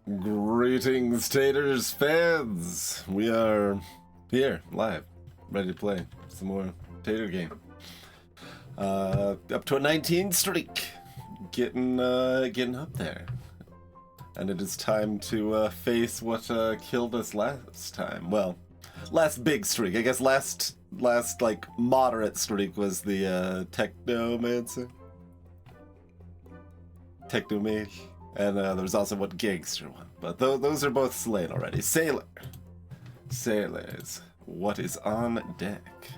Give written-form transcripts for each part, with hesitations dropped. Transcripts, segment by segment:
Greetings, Taters fans! We are here, live, ready to play some more Tater game. Up to a 19 streak, getting up there. And it is time to face what killed us last time. Well, last big streak. I guess last like moderate streak was the Technomancer. Technomage. And there was also what gangster one. But those are both slain already. Sailors, what is on deck?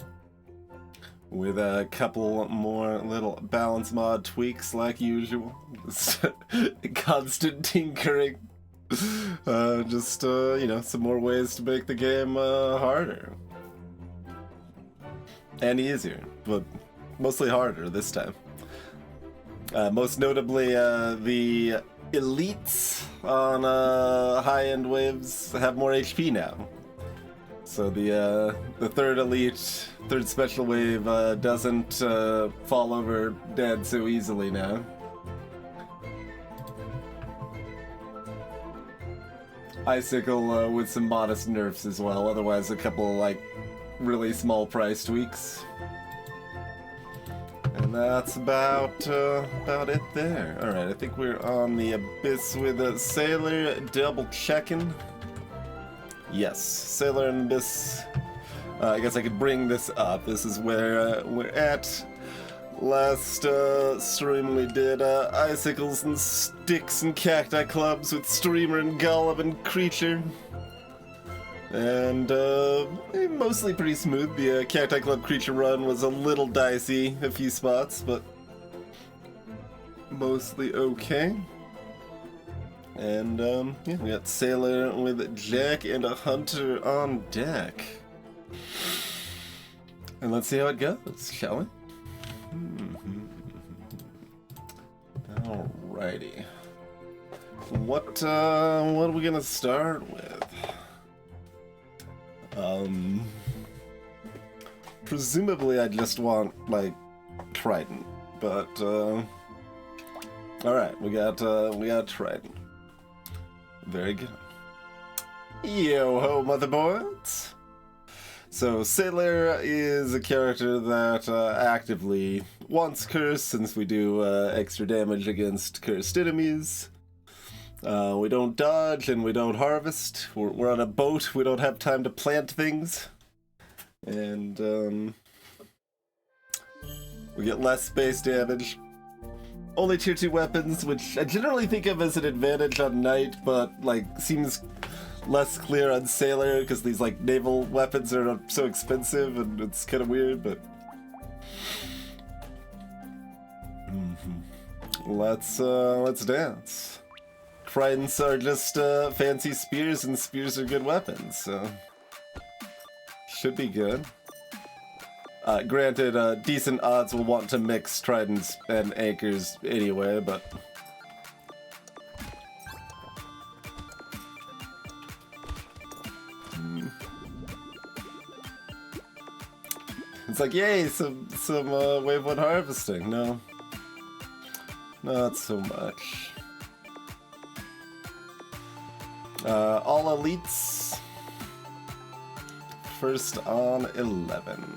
With a couple more little balance mod tweaks like usual. Constant tinkering. Just, you know, some more ways to make the game harder. And easier, but mostly harder this time. Most notably, the elites on high-end waves have more HP now. So the third elite, third special wave doesn't fall over dead so easily now. Icicle with some modest nerfs as well, otherwise a couple like really small price tweaks. And that's about it there. Alright, I think we're on the Abyss with a Sailor, double checking. Yes, Sailor and Abyss. I guess I could bring this up. This is where we're at. Last stream we did Icicles and Sticks and Cacti Clubs with Streamer and Golem and Creature. And mostly pretty smooth. The Cacti Club Creature run was a little dicey, a few spots, but mostly okay. And yeah, we got Sailor with Jack and a Hunter on deck. And let's see how it goes, shall we? Alrighty. What are we gonna start with? Presumably I just want, like, Trident, but, alright, we got Trident. Very good. Yo-ho, motherboards! So, Sailor is a character that, actively wants Curse, since we do, extra damage against cursed enemies. We don't dodge and we don't harvest. We're on a boat, we don't have time to plant things. And, we get less space damage. Only tier 2 weapons, which I generally think of as an advantage on Knight, but, like, seems less clear on Sailor, because these, like, naval weapons are so expensive, and it's kind of weird, but... Let's dance. Tridents are just fancy spears, and spears are good weapons, so should be good. Granted, decent odds will want to mix tridents and anchors anyway, but it's like, yay, some wave 1 harvesting. No, not so much. All elites. First on 11.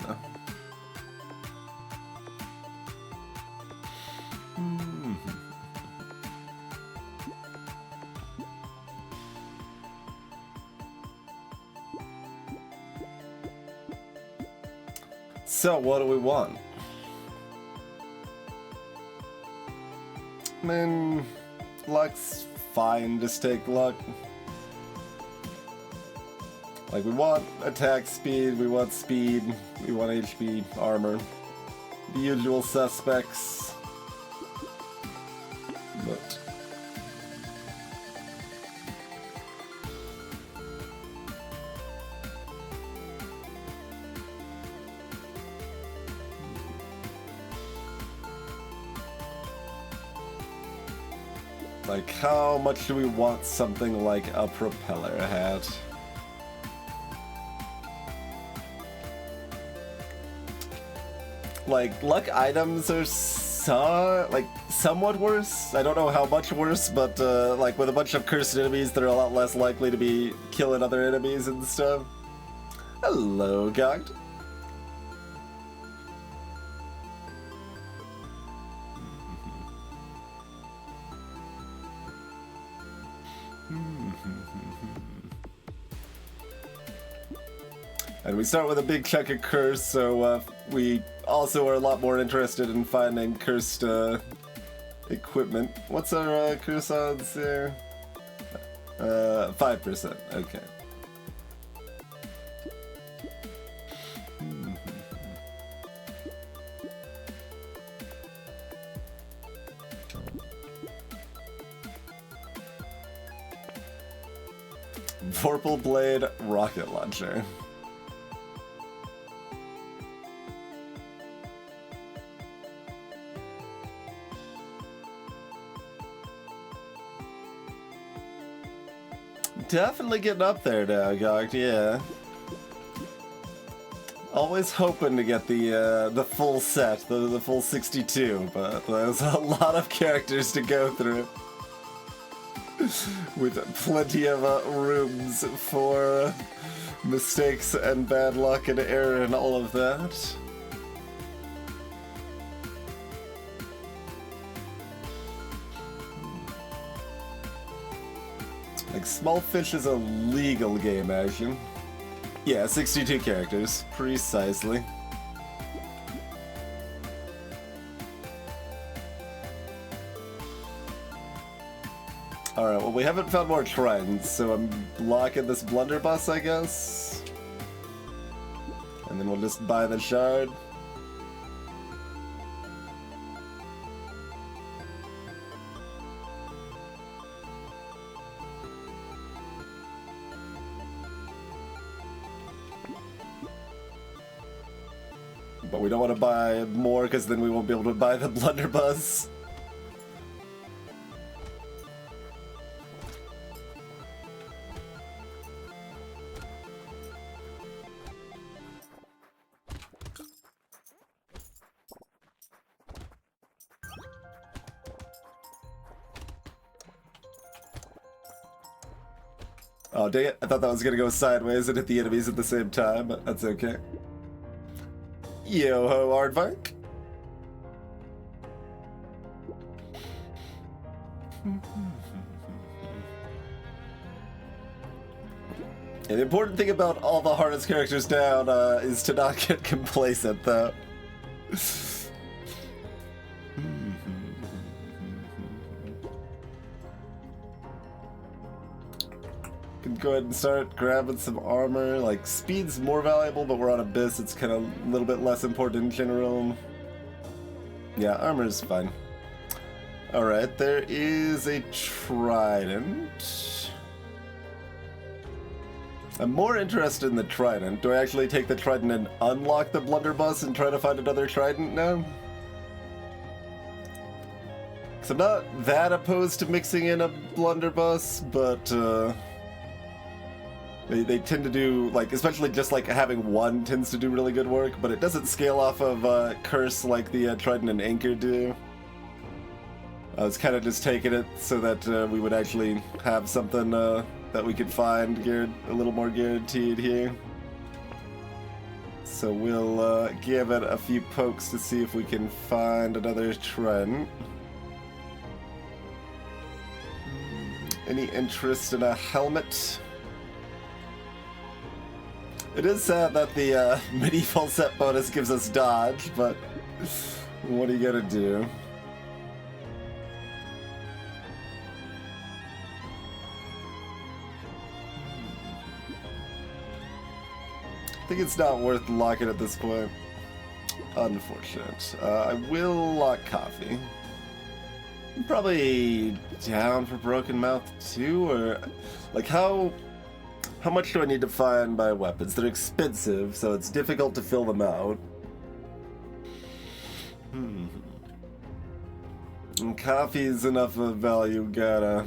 So, what do we want? I mean, luck's fine, just take luck. Like, we want attack speed, we want speed, we want HP, armor. The usual suspects. But... like, how much do we want something like a propeller hat? Like, luck items are like somewhat worse. I don't know how much worse, but like with a bunch of cursed enemies, they're a lot less likely to be killing other enemies and stuff. Hello, Gogged. And we start with a big chunk of curse, so we also are a lot more interested in finding cursed equipment. What's our curse odds there? 5%, okay. Vorpal Blade Rocket Launcher. Definitely getting up there now, Gogged, yeah. Always hoping to get the full set, the full 62, but there's a lot of characters to go through. With plenty of rooms for mistakes and bad luck and error and all of that. Like, Small Fish is a legal game, action. Yeah, 62 characters, precisely. Alright, well, we haven't found more trends, so I'm blocking this blunderbuss, I guess. And then we'll just buy the shard. But we don't want to buy more, because then we won't be able to buy the blunderbuss. Oh, dang it. I thought that was going to go sideways and hit the enemies at the same time, but that's okay. Yo-ho, Aardvark. And the important thing about all the hardest characters down is to not get complacent, though. Can go ahead and start grabbing some armor. Like, speed's more valuable, but we're on Abyss. It's kind of a little bit less important in general. Yeah, armor's fine. Alright, there is a trident. I'm more interested in the trident. Do I actually take the trident and unlock the blunderbuss and try to find another trident now? Because I'm not that opposed to mixing in a blunderbuss, but they tend to do, like, especially just like having one tends to do really good work, but it doesn't scale off of curse like the trident and anchor do. I was kind of just taking it so that we would actually have something that we could find a little more guaranteed here. So we'll give it a few pokes to see if we can find another trident. Any interest in a helmet? It is sad that the medieval set bonus gives us dodge, but what are you gonna do? I think it's not worth locking at this point. Unfortunate. I will lock coffee. I'm probably down for Broken Mouth too, or like how much do I need to find my weapons? They're expensive, so it's difficult to fill them out. And coffee's enough of value, gotta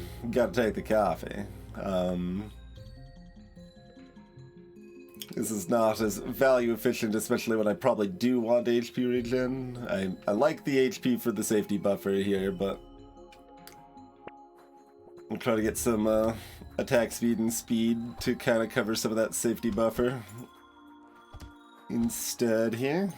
take the coffee. This is not as value efficient, especially when I probably do want HP regen. I like the HP for the safety buffer here, but we'll try to get some attack speed and speed to kind of cover some of that safety buffer instead here.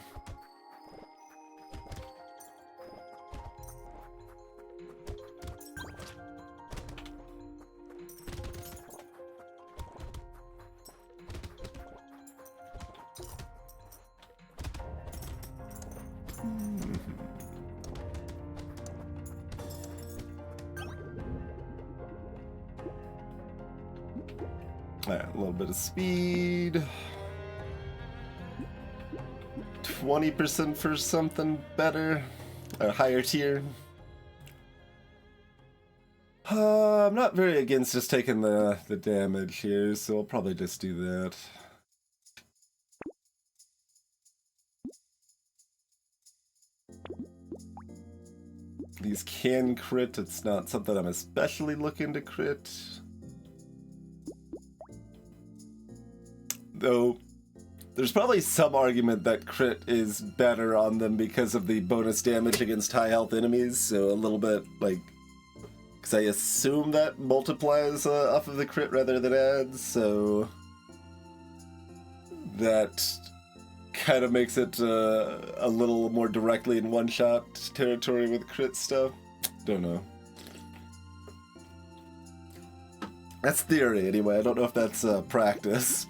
Alright, a little bit of speed. 20% for something better. A higher tier. I'm not very against just taking the damage here, so I'll probably just do that. These can crit, it's not something I'm especially looking to crit. Though, there's probably some argument that crit is better on them because of the bonus damage against high health enemies, so a little bit, like, because I assume that multiplies off of the crit rather than adds, so that kind of makes it a little more directly in one-shot territory with crit stuff. Don't know. That's theory, anyway. I don't know if that's practice.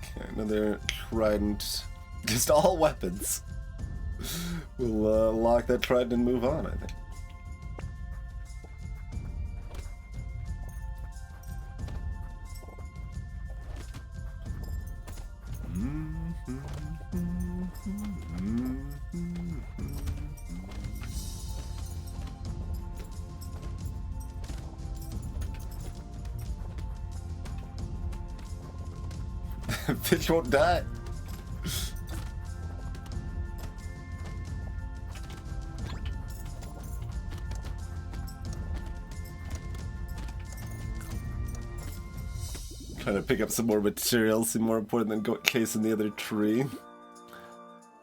Okay, another trident. Just all weapons. We'll lock that trident and move on, I think. Fish won't die. Trying to pick up some more materials, seem more important than chasing the other tree.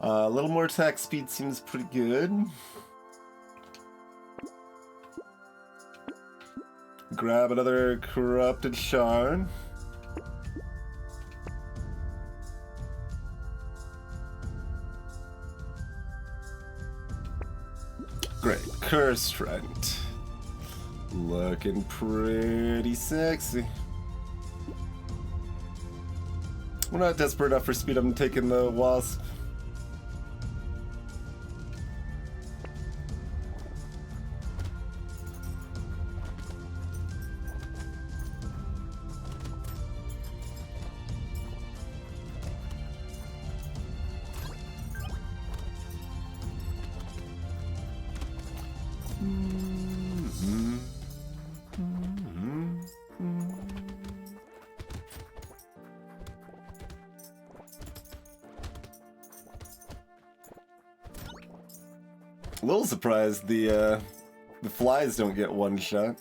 A little more attack speed seems pretty good. Grab another corrupted shard. Great, Curse Trident. Looking pretty sexy. We're not desperate enough for speed, I'm taking the Wasp. A little surprised the flies don't get one shot.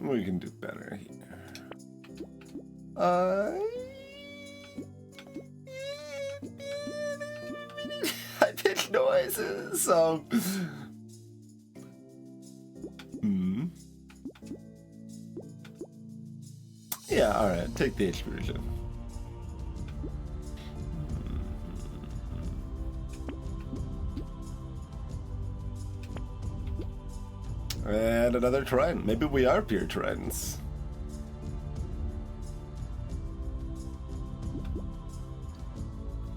We can do better here. High pitched noises. So. Yeah, alright, take the HP version. And another trident. Maybe we are pure tridents.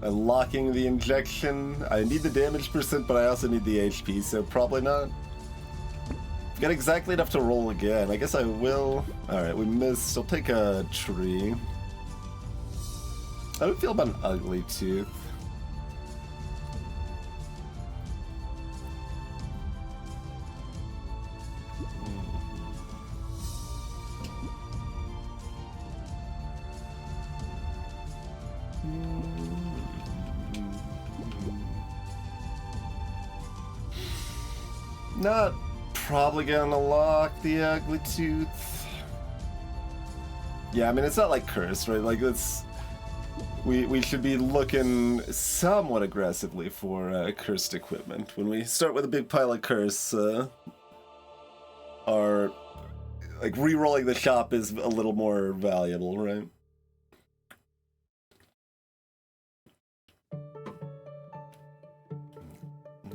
Unlocking the injection. I need the damage percent, but I also need the HP, so probably not. Got exactly enough to roll again. I guess I will. Alright, we missed. I'll take a tree. How do we feel about an ugly tooth? Not probably gonna lock the ugly tooth. Yeah, I mean, it's not like cursed, right? Like, it's... We should be looking somewhat aggressively for cursed equipment. When we start with a big pile of curse, our... like, re-rolling the shop is a little more valuable, right?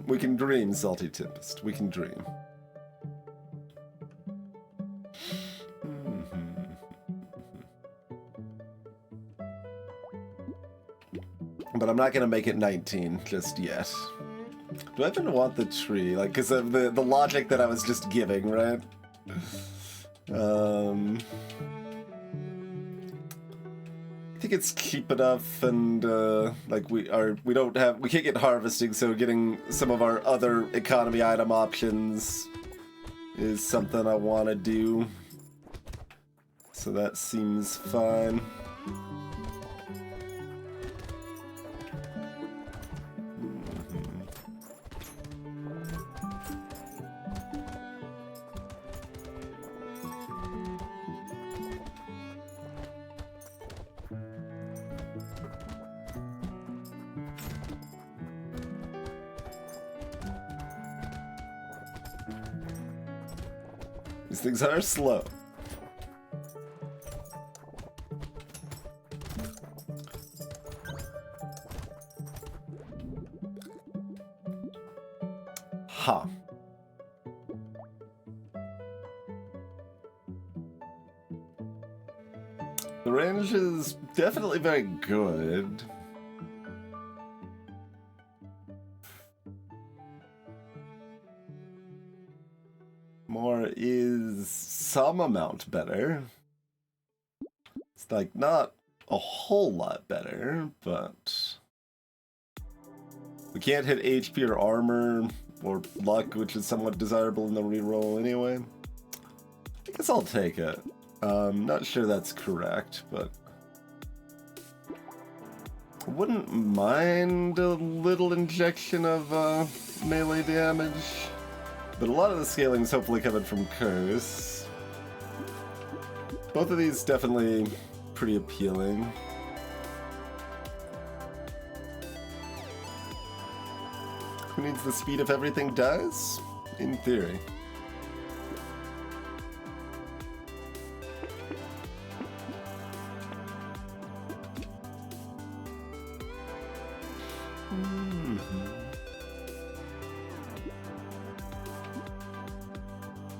We can dream, Salty Tempest. We can dream. But I'm not gonna make it 19 just yet. Do I even want the tree? Like, because of the logic that I was just giving, right? I think it's cheap enough, and like we can't get harvesting, so getting some of our other economy item options is something I want to do. So that seems fine. These things are slow. Huh. The range is definitely very good. More is some amount better. It's like not a whole lot better, but we can't hit HP or armor or luck, which is somewhat desirable in the reroll anyway. I guess I'll take it. Not sure that's correct, but I wouldn't mind a little injection of melee damage. But a lot of the scaling is hopefully coming from Curse. Both of these definitely pretty appealing. Who needs the speed if everything does? In theory.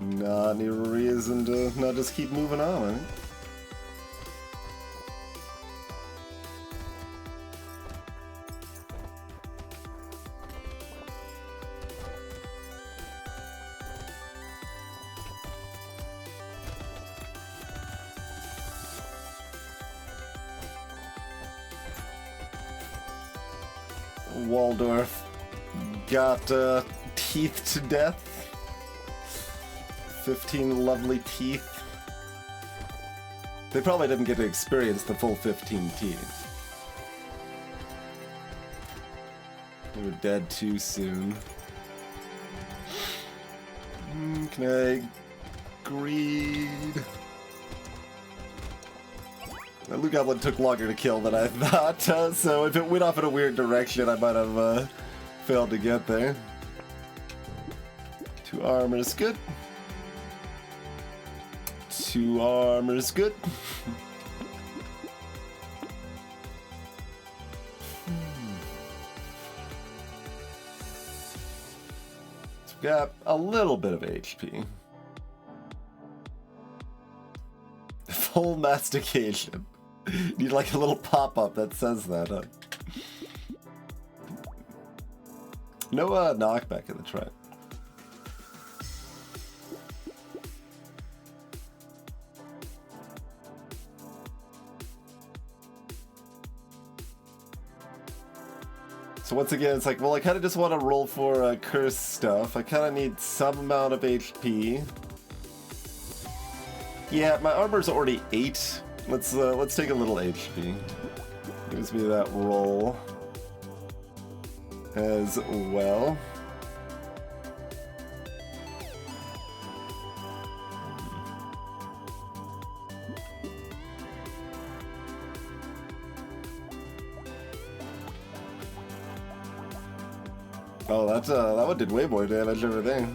Not any reason to not just keep moving on, eh? Waldorf got teeth to death. 15 lovely teeth. They probably didn't get to experience the full 15 teeth. They were dead too soon. Can I greed? The Blue Goblin took longer to kill than I thought, so if it went off in a weird direction, I might have failed to get there. 2 armor is good. 2 armor is good. So we got a little bit of HP. Full mastication. Need like a little pop-up that says that, huh? No knockback in the try. So once again, it's like, well, I kind of just want to roll for curse stuff. I kind of need some amount of HP. Yeah, my armor's already 8. Let's take a little HP. Gives me that roll as well. Oh, that one did way more damage over there.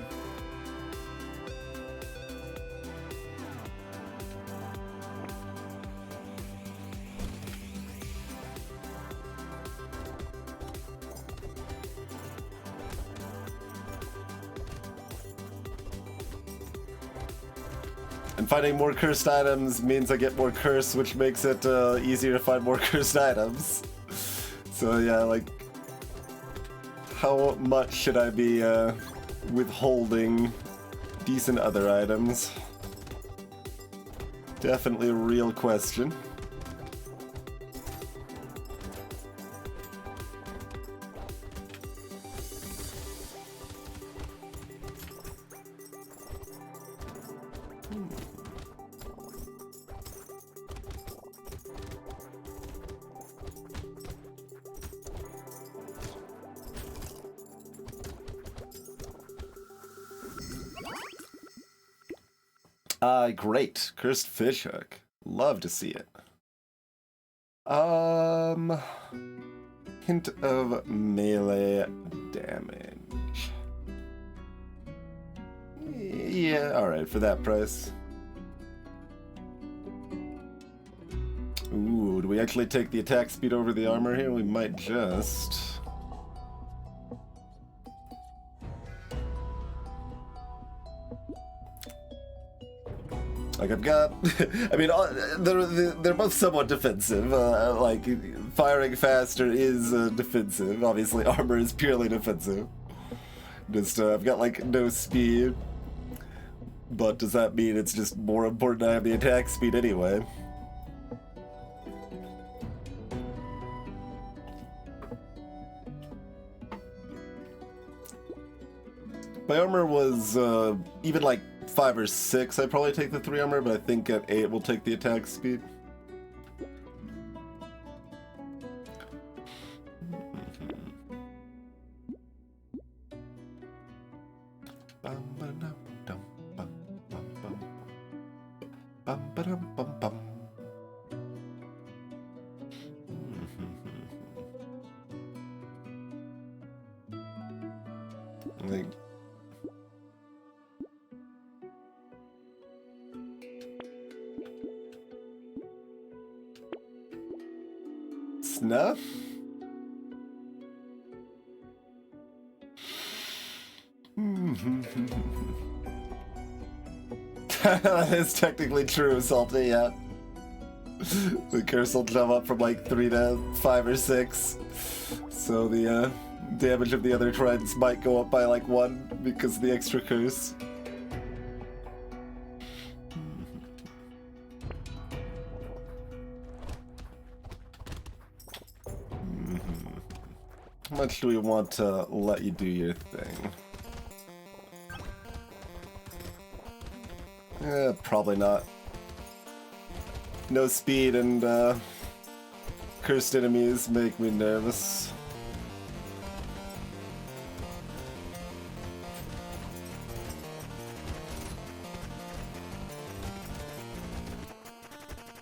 And finding more cursed items means I get more curse, which makes it easier to find more cursed items. So yeah, like, how much should I be withholding decent other items? Definitely a real question. Great. Cursed fishhook. Love to see it. Hint of melee damage. Yeah, alright, for that price. Ooh, do we actually take the attack speed over the armor here? We might just. Like, I've got, I mean, they're both somewhat defensive. Like, firing faster is defensive. Obviously, armor is purely defensive. Just, I've got, like, no speed. But does that mean it's just more important to have the attack speed anyway? My armor was, even, like, 5 or 6, I'd probably take the 3 armor, but I think at 8 we'll take the attack speed. Like, snuff? That is technically true, Salty, yeah. The curse will jump up from like 3 to 5 or 6. So the damage of the other tridents might go up by like 1 because of the extra curse. How much do we want to let you do your thing? Probably not. No speed and cursed enemies make me nervous.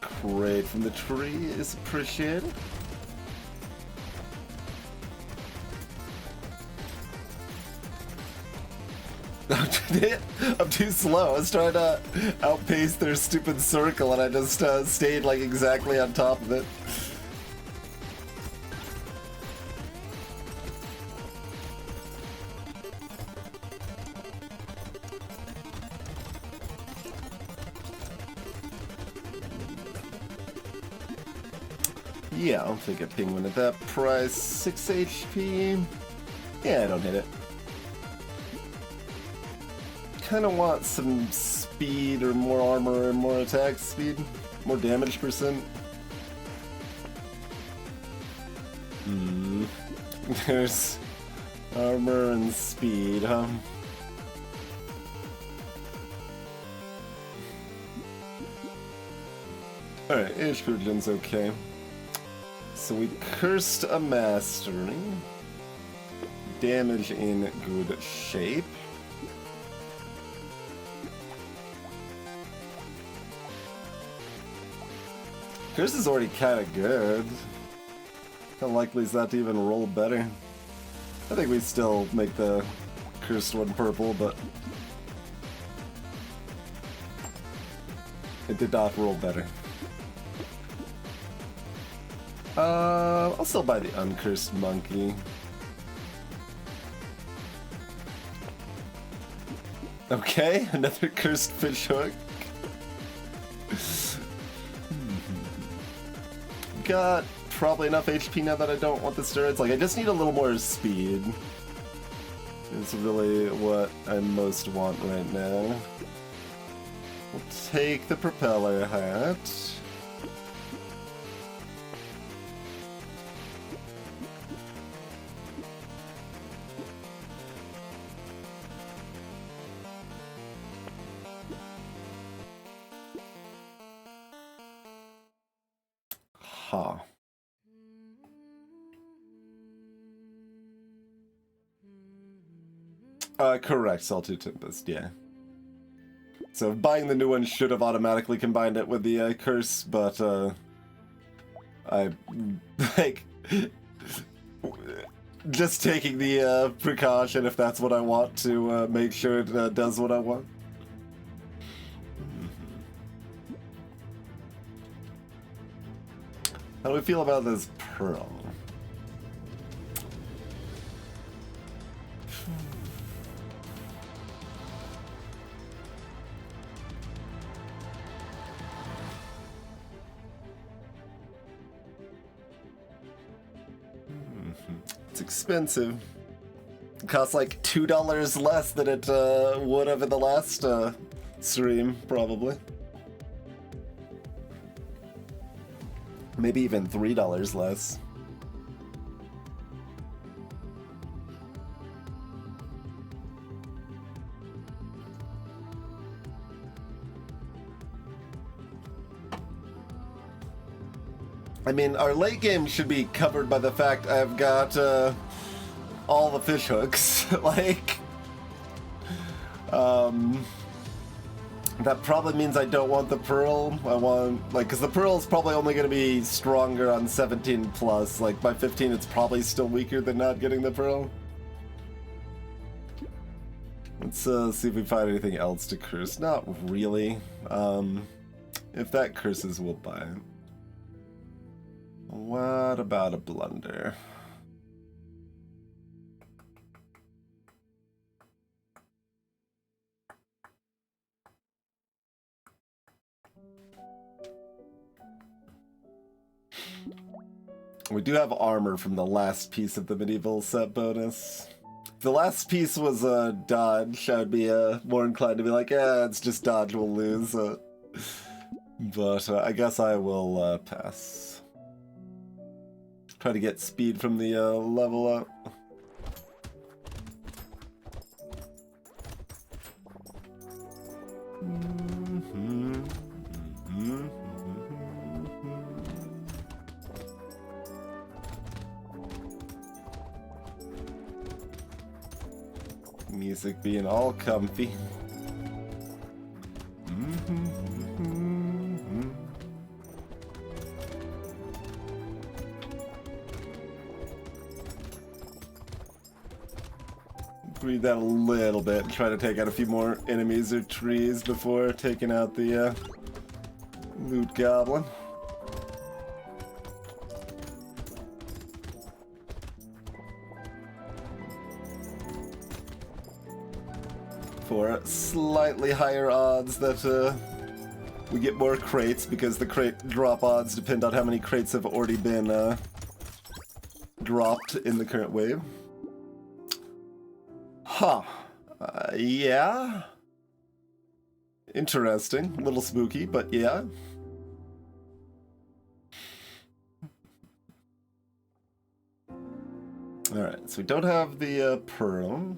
Crate from the tree is appreciated. I'm too slow. I was trying to outpace their stupid circle and I just stayed like exactly on top of it. Yeah, I'll take a penguin at that price. 6 HP. Yeah, I don't hit it. Kind of want some speed or more armor and more attack speed, more damage percent. There's armor and speed, huh? Alright, Ishkurgen's okay. So we cursed a mastery. Damage in good shape. Curse is already kind of good. How likely is that to even roll better? I think we still make the cursed one purple, but it did not roll better. I'll still buy the uncursed monkey. Okay, another cursed fish hook. Got probably enough HP now that I don't want the steroids. Like, I just need a little more speed. It's really what I most want right now. We'll take the propeller hat. Huh. Correct, Salty Tempest, yeah. So buying the new one should have automatically combined it with the curse, but I like just taking the precaution if that's what I want to make sure it does what I want. How do we feel about this pearl? It's expensive. It costs like $2 less than it would have in the last stream, probably. Maybe even $3 less. I mean, our late game should be covered by the fact I've got all the fish hooks. Like, that probably means I don't want the pearl. I want, like, because the pearl is probably only going to be stronger on 17 plus. Like, by 15 it's probably still weaker than not getting the pearl. Let's see if we find anything else to curse. Not really. If that curses, we'll buy it. What about a blunder? We do have armor from the last piece of the medieval set bonus. If the last piece was dodge, I would be more inclined to be like, it's just dodge, we'll lose. But I guess I will pass. Try to get speed from the level up. Music being all comfy. Read that a little bit and try to take out a few more enemies or trees before taking out the loot goblin. For slightly higher odds that we get more crates, because the crate drop odds depend on how many crates have already been dropped in the current wave. Huh. Yeah. Interesting. A little spooky, but yeah. Alright, so we don't have the pearl.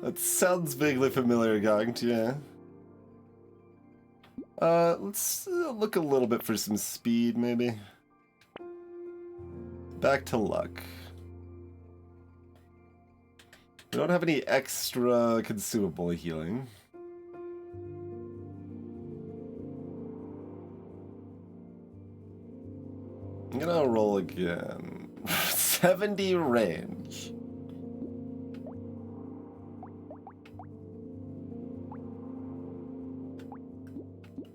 That sounds vaguely familiar, Gogged, yeah. Let's look a little bit for some speed, maybe. Back to luck. We don't have any extra consumable healing. I'm gonna roll again. 70 range.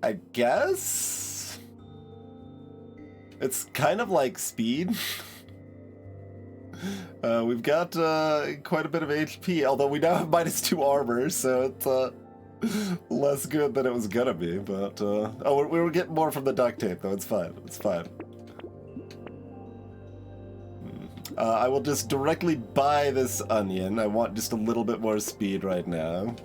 I guess? It's kind of like speed. We've got quite a bit of HP, although we now have -2 armor, so it's less good than it was gonna be, but oh, we were getting more from the duct tape, though. It's fine. It's fine. I will just directly buy this onion. I want just a little bit more speed right now.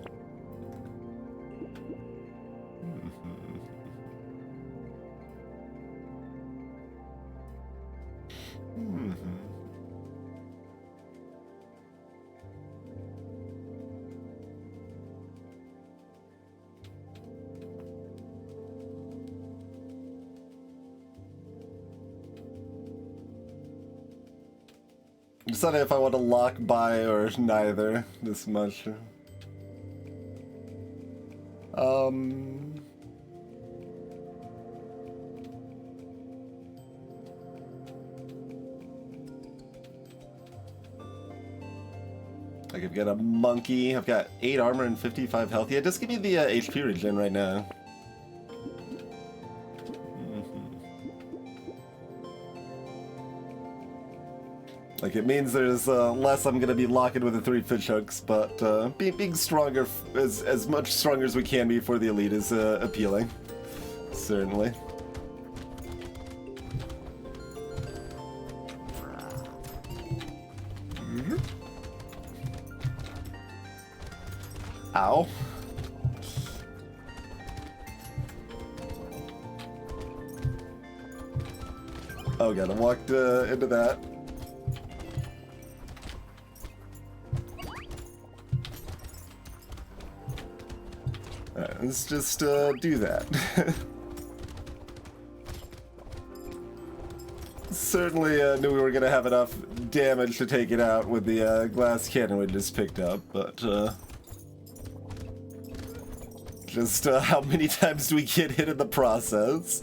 Deciding if I want to lock buy or neither this much. I could get a monkey. I've got 8 armor and 55 health. Yeah, just give me the HP regen right now. Like, it means there's less I'm gonna be locking with the 3 fish hooks, but being stronger, as much stronger as we can be for the elite is appealing. Certainly. Ow. Oh god, I walked into that. Alright, let's just do that. Certainly knew we were gonna have enough damage to take it out with the glass cannon we just picked up, but just how many times do we get hit in the process?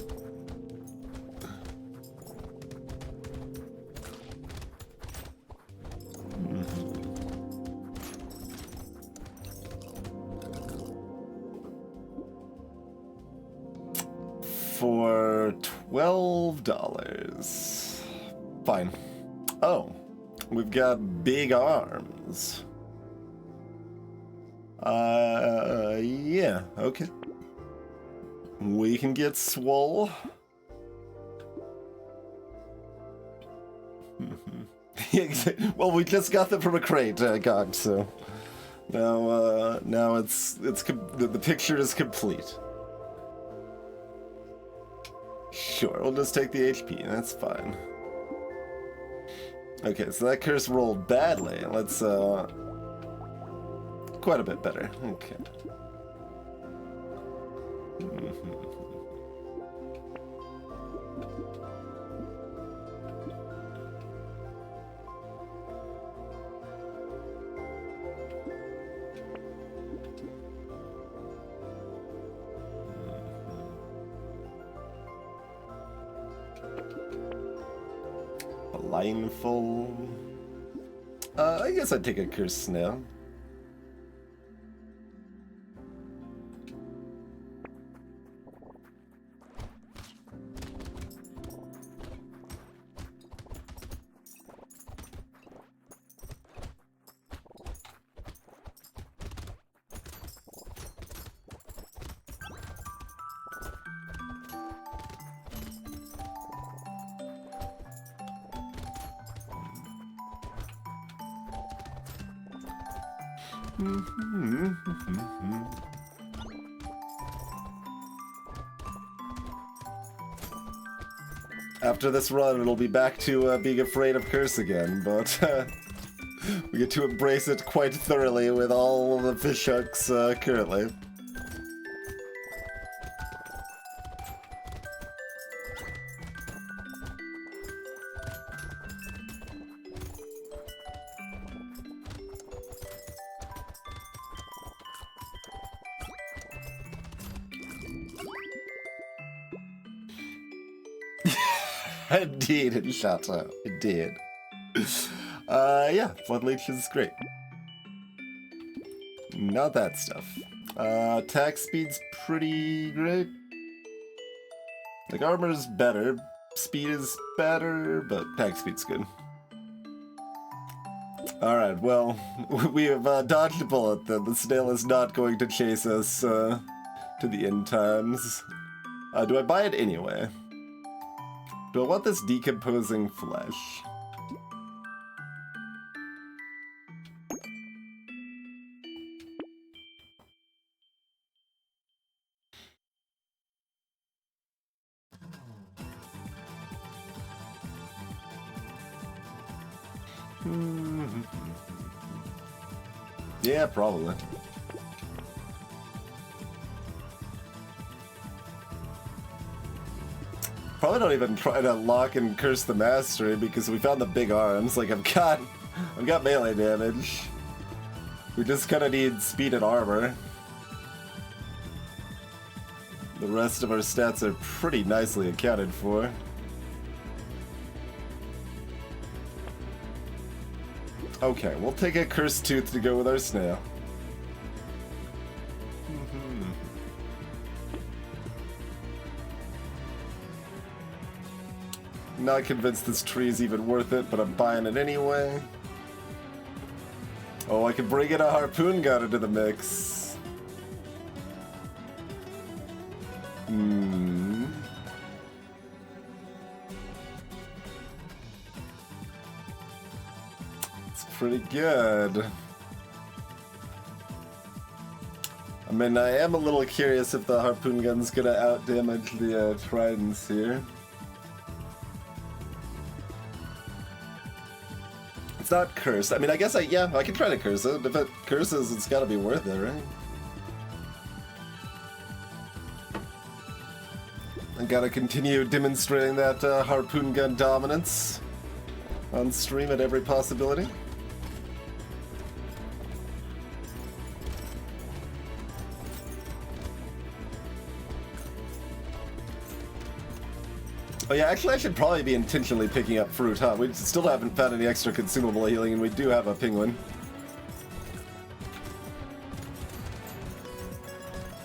For $12. Fine. Oh, we've got big arms. Yeah, okay. We can get swole. Well, we just got them from a crate, God, so now the picture is complete. Sure, we'll just take the HP, that's fine. Okay, so that curse rolled badly. Let's, quite a bit better. Okay. A line full. I guess I'd take a curse now. After this run, it'll be back to being afraid of curse again, but we get to embrace it quite thoroughly with all the fish hooks currently. Indeed, it shot out. It did. Yeah, Flood Leech is great. Not that stuff. Attack speed's pretty great. Like, armor's better, speed is better, but attack speed's good. Alright, well, we have dodged a bullet then. The snail is not going to chase us to the end times. Do I buy it anyway? Do I want this decomposing flesh? Yeah, probably. Probably don't even try to lock and curse the mastery because we found the big arms. Like, I've got melee damage. We just kind of need speed and armor. The rest of our stats are pretty nicely accounted for. Okay, we'll take a cursed tooth to go with our snail. Not convinced this tree is even worth it, but I'm buying it anyway. Oh, I could bring in a harpoon gun into the mix. It's pretty good. I mean, I am a little curious if the harpoon gun's gonna outdamage the tridents here. It's not cursed. I mean, I guess I can try to curse it. If it curses, it's gotta be worth it, right? I gotta continue demonstrating that harpoon gun dominance on stream at every possibility. Oh yeah, actually I should probably be intentionally picking up fruit, huh? We still haven't found any extra consumable healing, and we do have a penguin.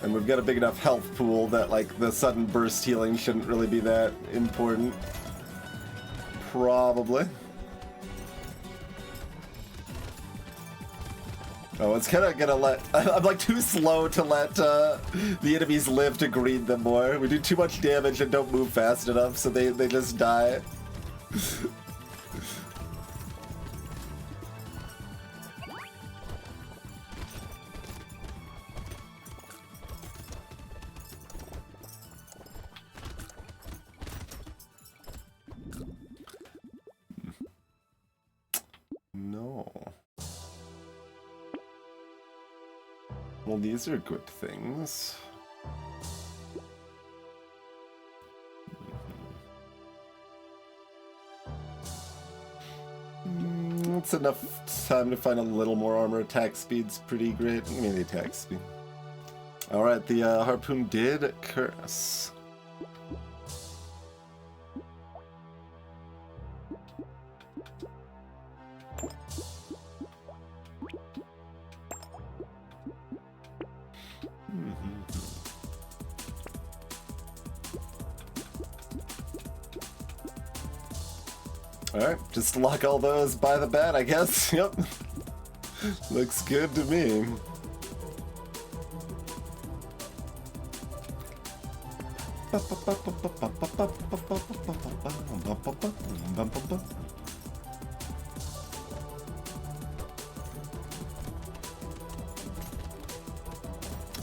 And we've got a big enough health pool that, like, the sudden burst healing shouldn't really be that important. Probably. Oh, it's kind of gonna let... I'm, like, too slow to let the enemies live to greed them more. We do too much damage and don't move fast enough, so they just die. No. Well, these are good things. It's enough time to find a little more armor. Attack speed's pretty great. I mean, the attack speed. Alright, the harpoon did curse. Alright, just lock all those by the bat, I guess. Yep. Looks good to me.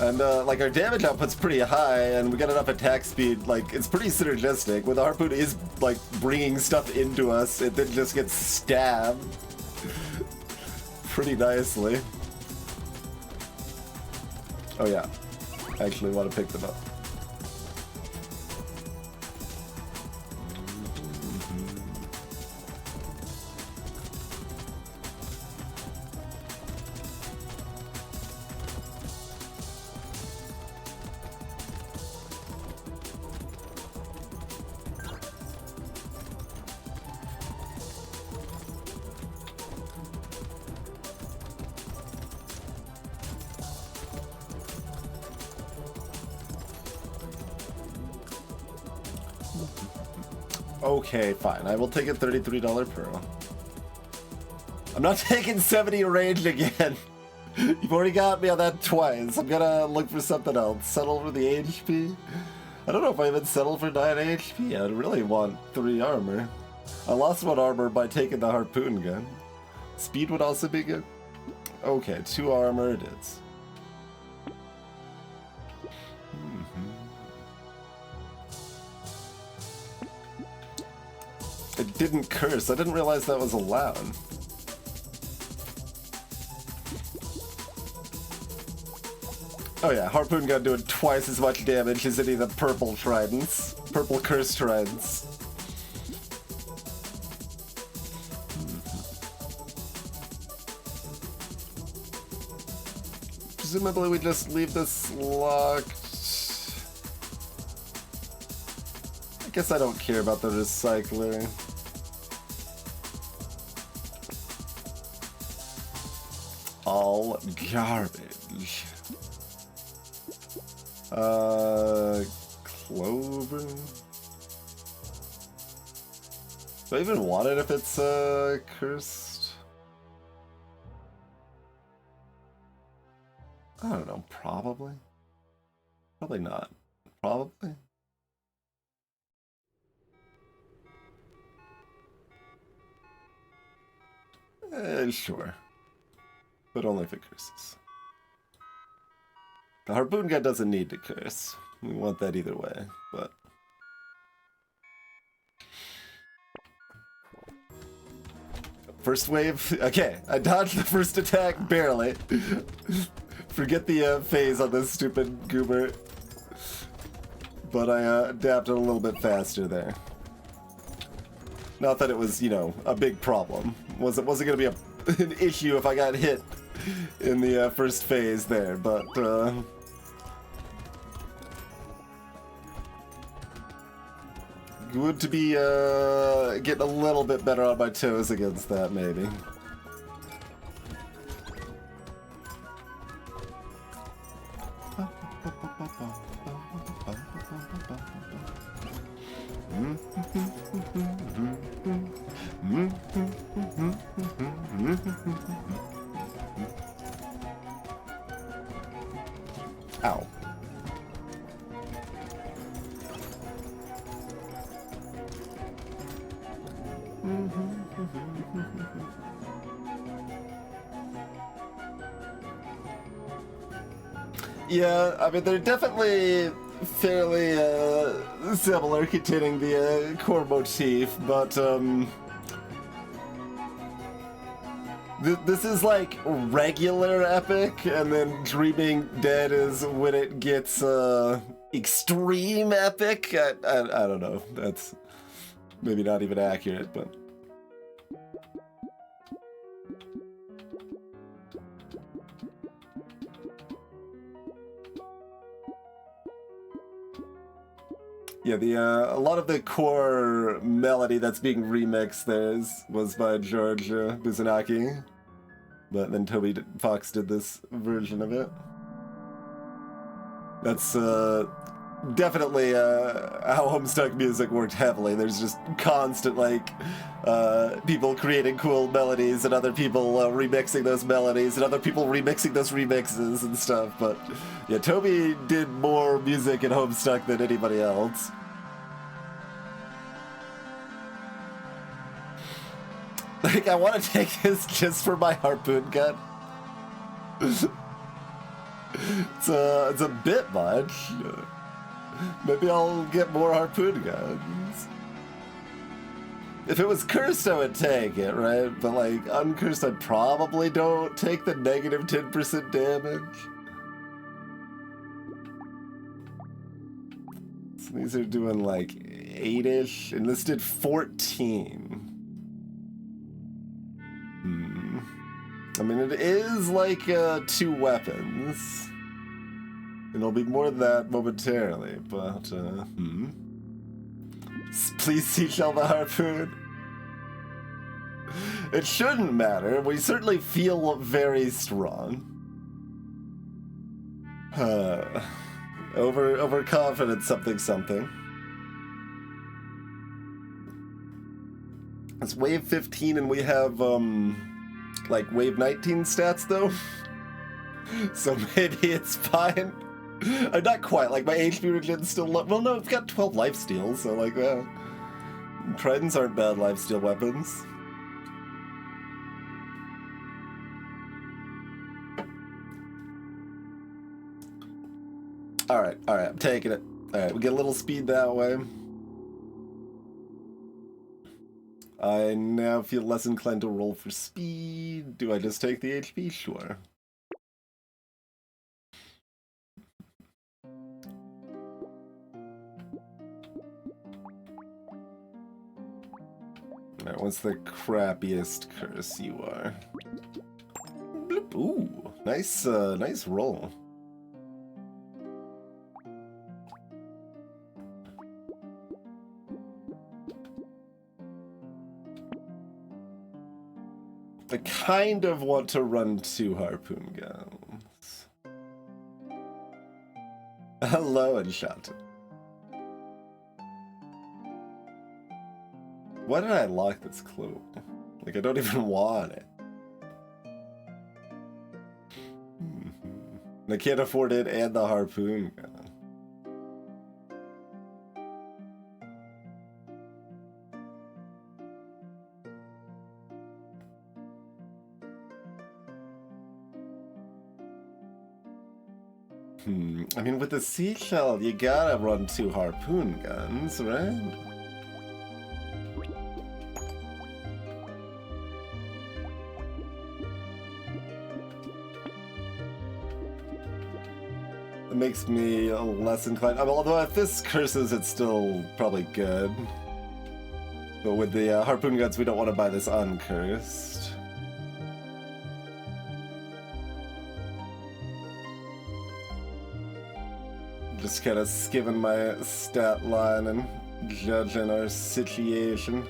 And, like, our damage output's pretty high, and we got enough attack speed, like, it's pretty synergistic. When the harpoon is, like, bringing stuff into us, it then just gets stabbed pretty nicely. Oh yeah, I actually want to pick them up. Okay, fine. I will take a $33 pearl. I'm not taking 70 range again. You've already got me on that twice. I'm gonna look for something else. Settle for the HP? I don't know if I even settle for 9 HP. I really want 3 armor. I lost 1 armor by taking the harpoon gun. Speed would also be good. Okay, 2 armor it is. It didn't curse. I didn't realize that was allowed. Oh yeah, harpoon gun doing twice as much damage as any of the purple tridents. Purple curse tridents. Presumably we just leave this locked. I guess I don't care about the recycler. All garbage. Clover? Do I even want it if it's, cursed? I don't know, probably? Probably not. Probably? Sure. But only if it curses. The harpoon guy doesn't need to curse. We want that either way, but... First wave... Okay, I dodged the first attack barely. Forget the phase on this stupid goober. But I adapted a little bit faster there. Not that it was, you know, a big problem. Wasn't gonna be an issue if I got hit in the first phase there, but good to be getting a little bit better on my toes against that, maybe. Ow. Yeah, I mean, they're definitely fairly similar, containing the core motif, but this is like regular epic, and then Dreaming Dead is when it gets extreme epic. I don't know. That's maybe not even accurate, but. Yeah, a lot of the core melody that's being remixed there was by George Buzanaki, but then Toby Fox did this version of it. That's definitely how Homestuck music worked heavily. There's just constant like people creating cool melodies and other people remixing those melodies and other people remixing those remixes and stuff. But yeah, Toby did more music in Homestuck than anybody else. Like, I want to take this just for my harpoon gun. It's a bit much. Maybe I'll get more harpoon guns. If it was cursed, I would take it, right? But like, uncursed, I probably don't take the negative 10% damage. So these are doing like 8-ish, and this did 14. I mean, it is like 2 weapons. And it'll be more than that momentarily, but, Please seashell the harpoon. It shouldn't matter. We certainly feel very strong. Overconfident something. It's wave 15 and we have, like, wave 19 stats, though. So maybe it's fine. Not quite, like, my HP regen's still low. Well, no, I've got 12 lifesteals, so, like, tridents aren't bad lifesteal weapons. Alright, I'm taking it. Alright, we get a little speed that way. I now feel less inclined to roll for speed. Do I just take the HP? Sure. Alright, what's the crappiest curse you are? Bloop. Ooh, nice, nice roll. I kind of want to run 2 harpoon guns. Hello, Enchanted. Why did I lock this clue? Like, I don't even want it. I can't afford it and the harpoon gun. I mean, with the seashell, you gotta run 2 harpoon guns, right? It makes me less inclined. I mean, although if this curses, it's still probably good. But with the harpoon guns, we don't want to buy this uncursed. Just kind of skimming my stat line and judging our situation.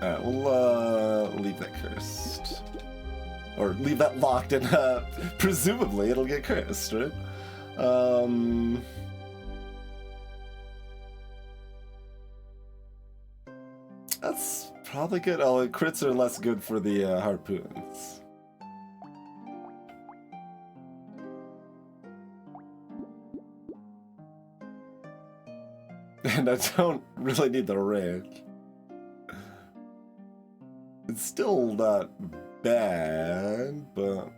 Alright, we'll leave that cursed. Or leave that locked and presumably it'll get cursed, right? That's probably good. Oh, crits are less good for the harpoons. And I don't really need the range. It's still not bad, but...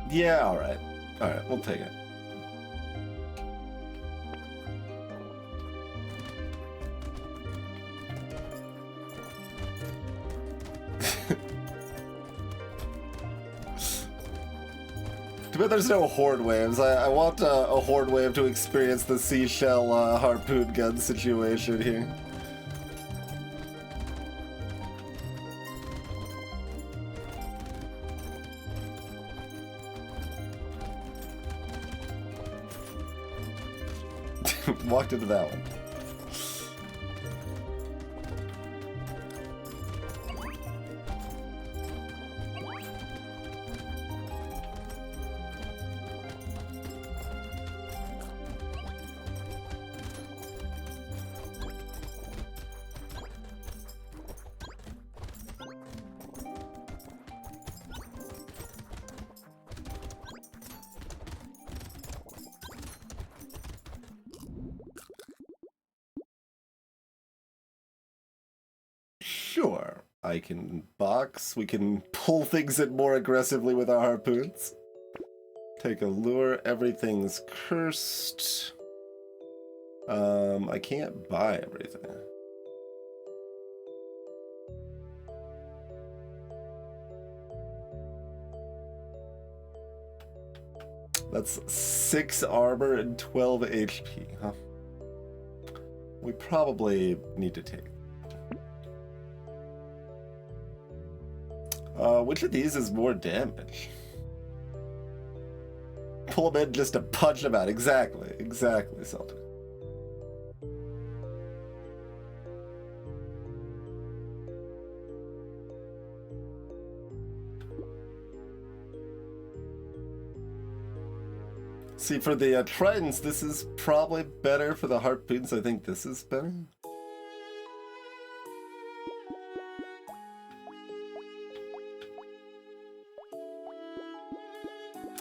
Yeah, alright. Alright, we'll take it. Too bad there's no horde waves. I want a horde wave to experience the seashell harpoon gun situation here. Walked into that one. Sure, I can box. We can pull things in more aggressively with our harpoons. Take a lure. Everything's cursed. I can't buy everything. That's 6 armor and 12 HP, huh? We probably need to take. Which of these is more damage? Pull them in just to punch them out. Exactly, Sultan. See, for the tridents, this is probably better. For the harpoons, I think this is better.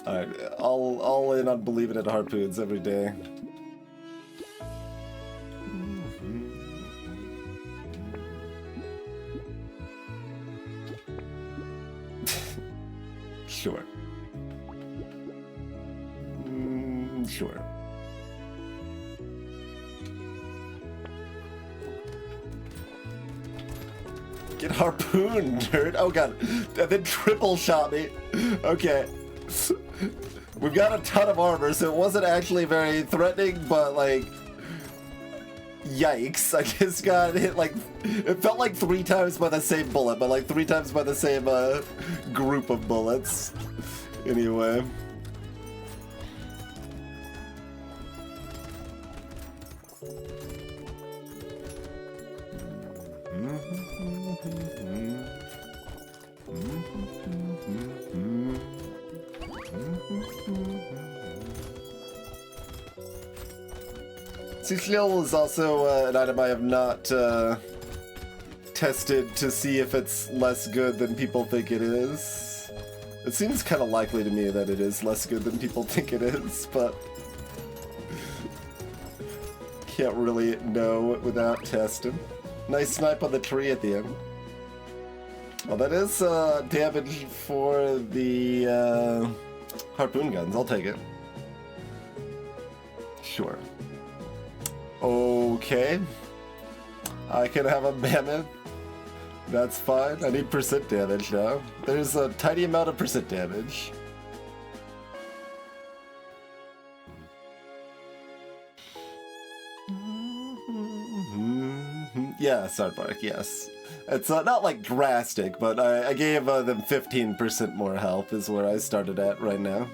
Alright, all in on believing in harpoons every day. Sure. Sure. Get harpooned, nerd. Oh god, and then triple shot me. Okay. We've got a ton of armor, so it wasn't actually very threatening, but like, yikes. I just got hit like, it felt like 3 times by the same bullet, but like 3 times by the same group of bullets. Anyway. Sushil is also an item I have not tested to see if it's less good than people think it is. It seems kind of likely to me that it is less good than people think it is, but can't really know without testing. Nice snipe on the tree at the end. Well, that is damage for the harpoon guns. I'll take it. Sure. Okay. I can have a mammoth. That's fine. I need percent damage now. There's a tiny amount of percent damage. Yeah, Sardbark, yes. It's not like drastic, but I gave them 15% more health is where I started at right now.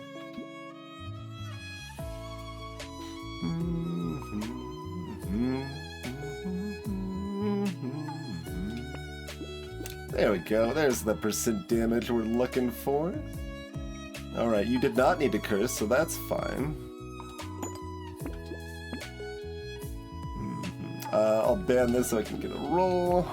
There we go. There's the percent damage we're looking for. Alright, you did not need to curse, so that's fine. I'll ban this so I can get a roll.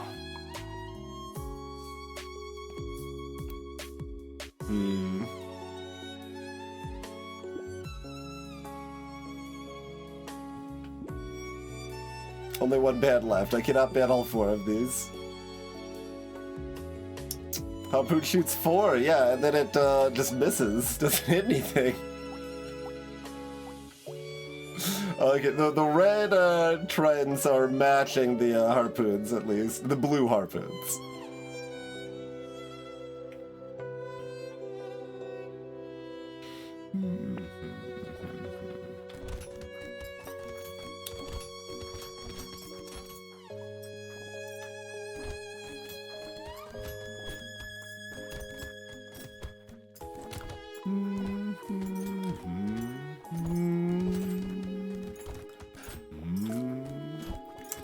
Only one ban left. I cannot ban all 4 of these. Harpoon shoots 4, yeah, and then it just misses. Doesn't hit anything. Okay, the red trends are matching the harpoons, at least. The blue harpoons.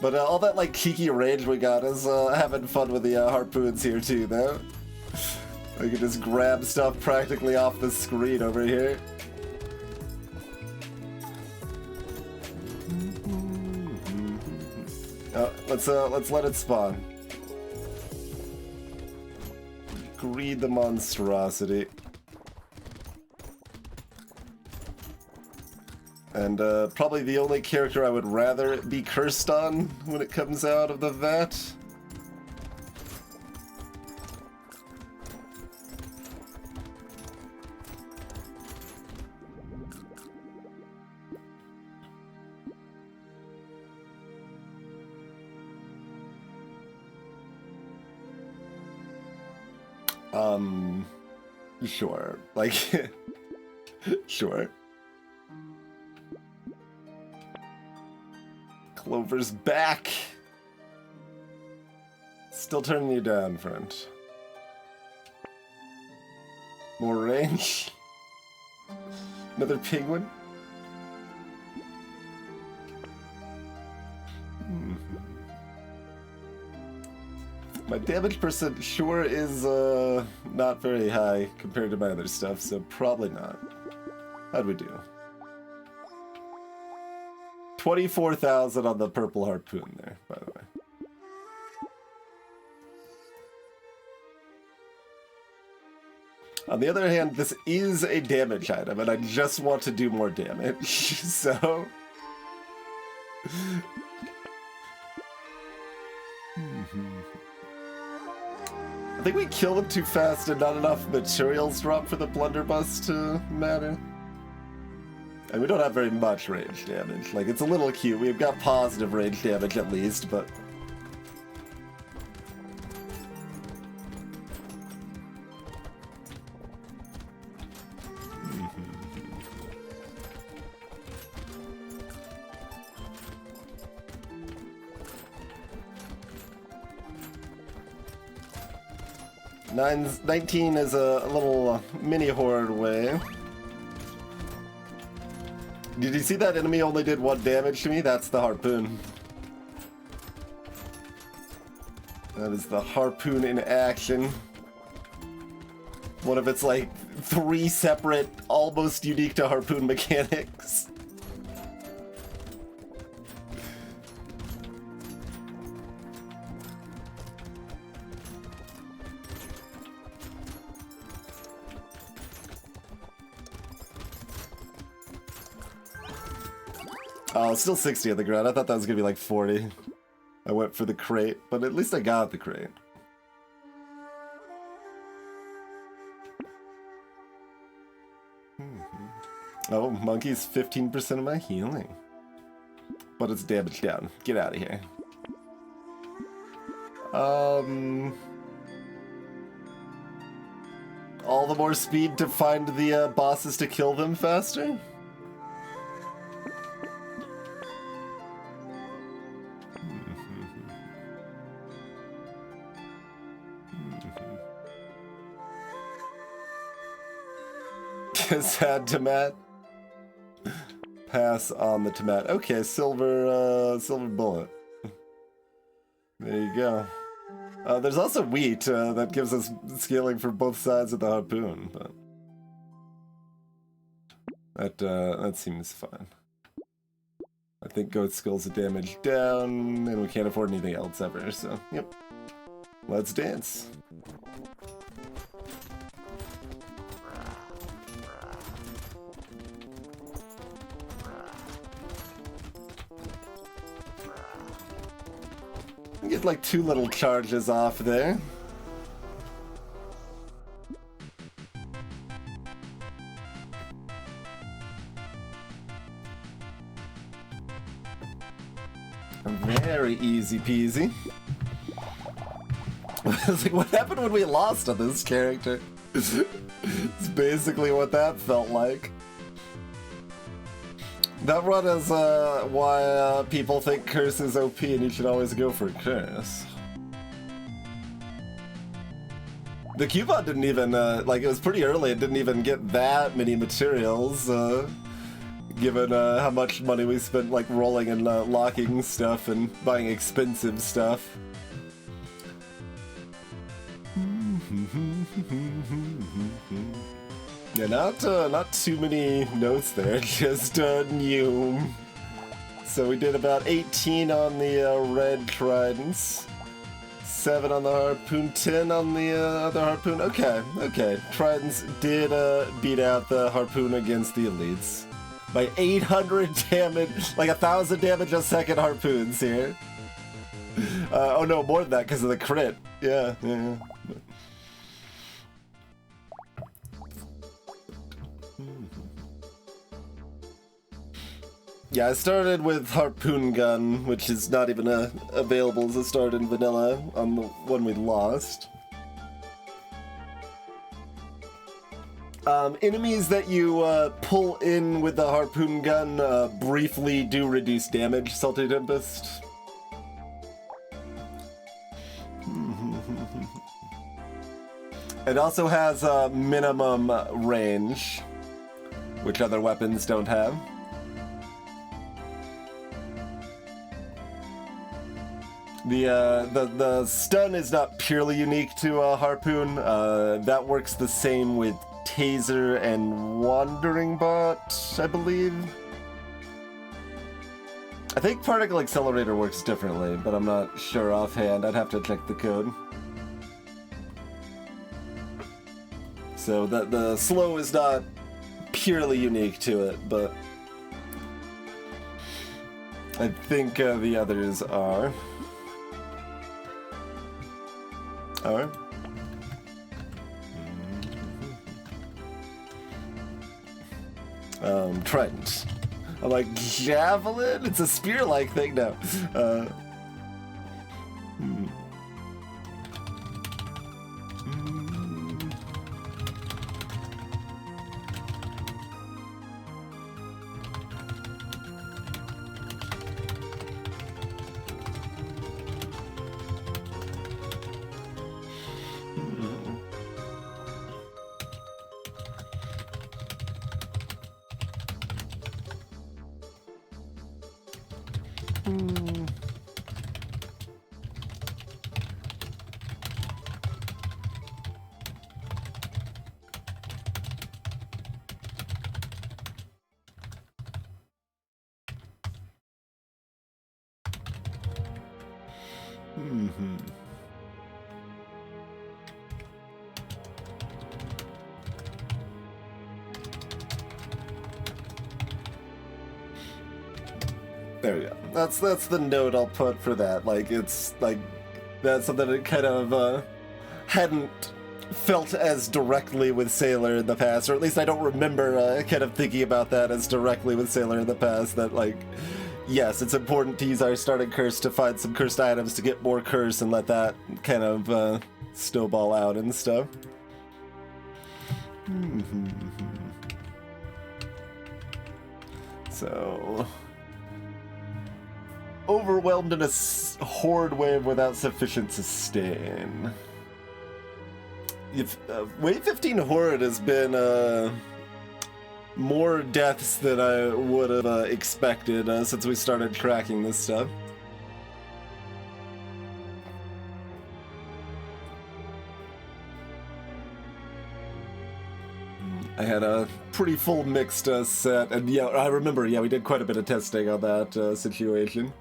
But all that like cheeky range we got is having fun with the harpoons here too, though. We can just grab stuff practically off the screen over here. Oh, let's let it spawn. Greed the monstrosity. And probably the only character I would rather be cursed on when it comes out of the vat. Sure. Like, sure. Clover's back! Still turning you down, friend. More range? Another penguin? My damage percent sure is not very high compared to my other stuff, so probably not. How'd we do? 24,000 on the purple harpoon there, by the way. On the other hand, this is a damage item, and I just want to do more damage, so... I think we kill them too fast and not enough materials drop for the blunderbuss to matter. And we don't have very much range damage. Like, it's a little cute. We've got positive range damage at least, but... 19 is a little mini horde way. Did you see that enemy only did 1 damage to me? That's the harpoon. That is the harpoon in action. One of its like 3 separate, almost unique to harpoon mechanics. Oh, still 60 on the ground. I thought that was gonna be like 40. I went for the crate, but at least I got the crate. Oh, monkey's 15% of my healing. But it's damage down. Get out of here. All the more speed to find the bosses to kill them faster? Sad tomat. Pass on the tomat. Okay, silver bullet. There you go. There's also wheat that gives us scaling for both sides of the harpoon, but that seems fine. I think goat skulls are damage down, and we can't afford anything else ever. So, yep. Let's dance. Get like 2 little charges off there. Very easy peasy. I was like, what happened when we lost on this character? It's basically what that felt like. That run is why people think Curse is OP and you should always go for Curse. The coupon didn't even, like, it was pretty early, it didn't even get that many materials, given how much money we spent, like, rolling and locking stuff and buying expensive stuff. Yeah, not too many notes there, just new. So we did about 18 on the red tridents, 7 on the harpoon, 10 on the other harpoon. Okay. Tridents did beat out the harpoon against the elites by 800 damage, like 1,000 damage a second harpoons here. Oh no, more than that because of the crit. Yeah. Yeah, I started with Harpoon Gun, which is not even available as a start in vanilla on the one we lost. Enemies that you pull in with the Harpoon Gun briefly do reduce damage, Salty Tempest. It also has a minimum range, which other weapons don't have. The stun is not purely unique to Harpoon. That works the same with Taser and Wandering Bot, I believe. I think particle accelerator works differently, but I'm not sure offhand. I'd have to check the code. So the slow is not purely unique to it, but I think the others are. Alright. Trident. I'm like, javelin? It's a spear-like thing now. There we go. That's the note I'll put for that. Like, it's like that's something that kind of hadn't felt as directly with Sailor in the past, or at least I don't remember kind of thinking about that as directly with Sailor in the past. That, like, yes, it's important to use our starting curse to find some cursed items to get more curse and let that kind of snowball out and stuff. So, overwhelmed in a horde wave without sufficient sustain. If wave 15 horde has been more deaths than I would have expected since we started tracking this stuff. I had a pretty full mixed set, and yeah, I remember, yeah, we did quite a bit of testing on that situation.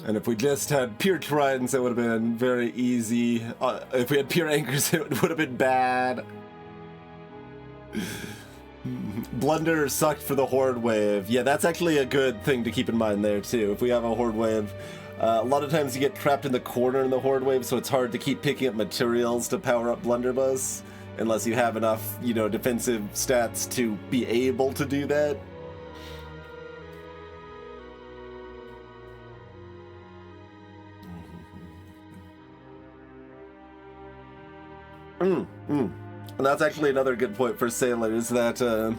And if we just had pure tridents, it would have been very easy. If we had pure anchors, it would have been bad. Blunder sucked for the horde wave. Yeah, that's actually a good thing to keep in mind there, too. If we have a horde wave, a lot of times you get trapped in the corner in the horde wave, so it's hard to keep picking up materials to power up Blunderbuss, unless you have enough, you know, defensive stats to be able to do that. And that's actually another good point for sailors, that a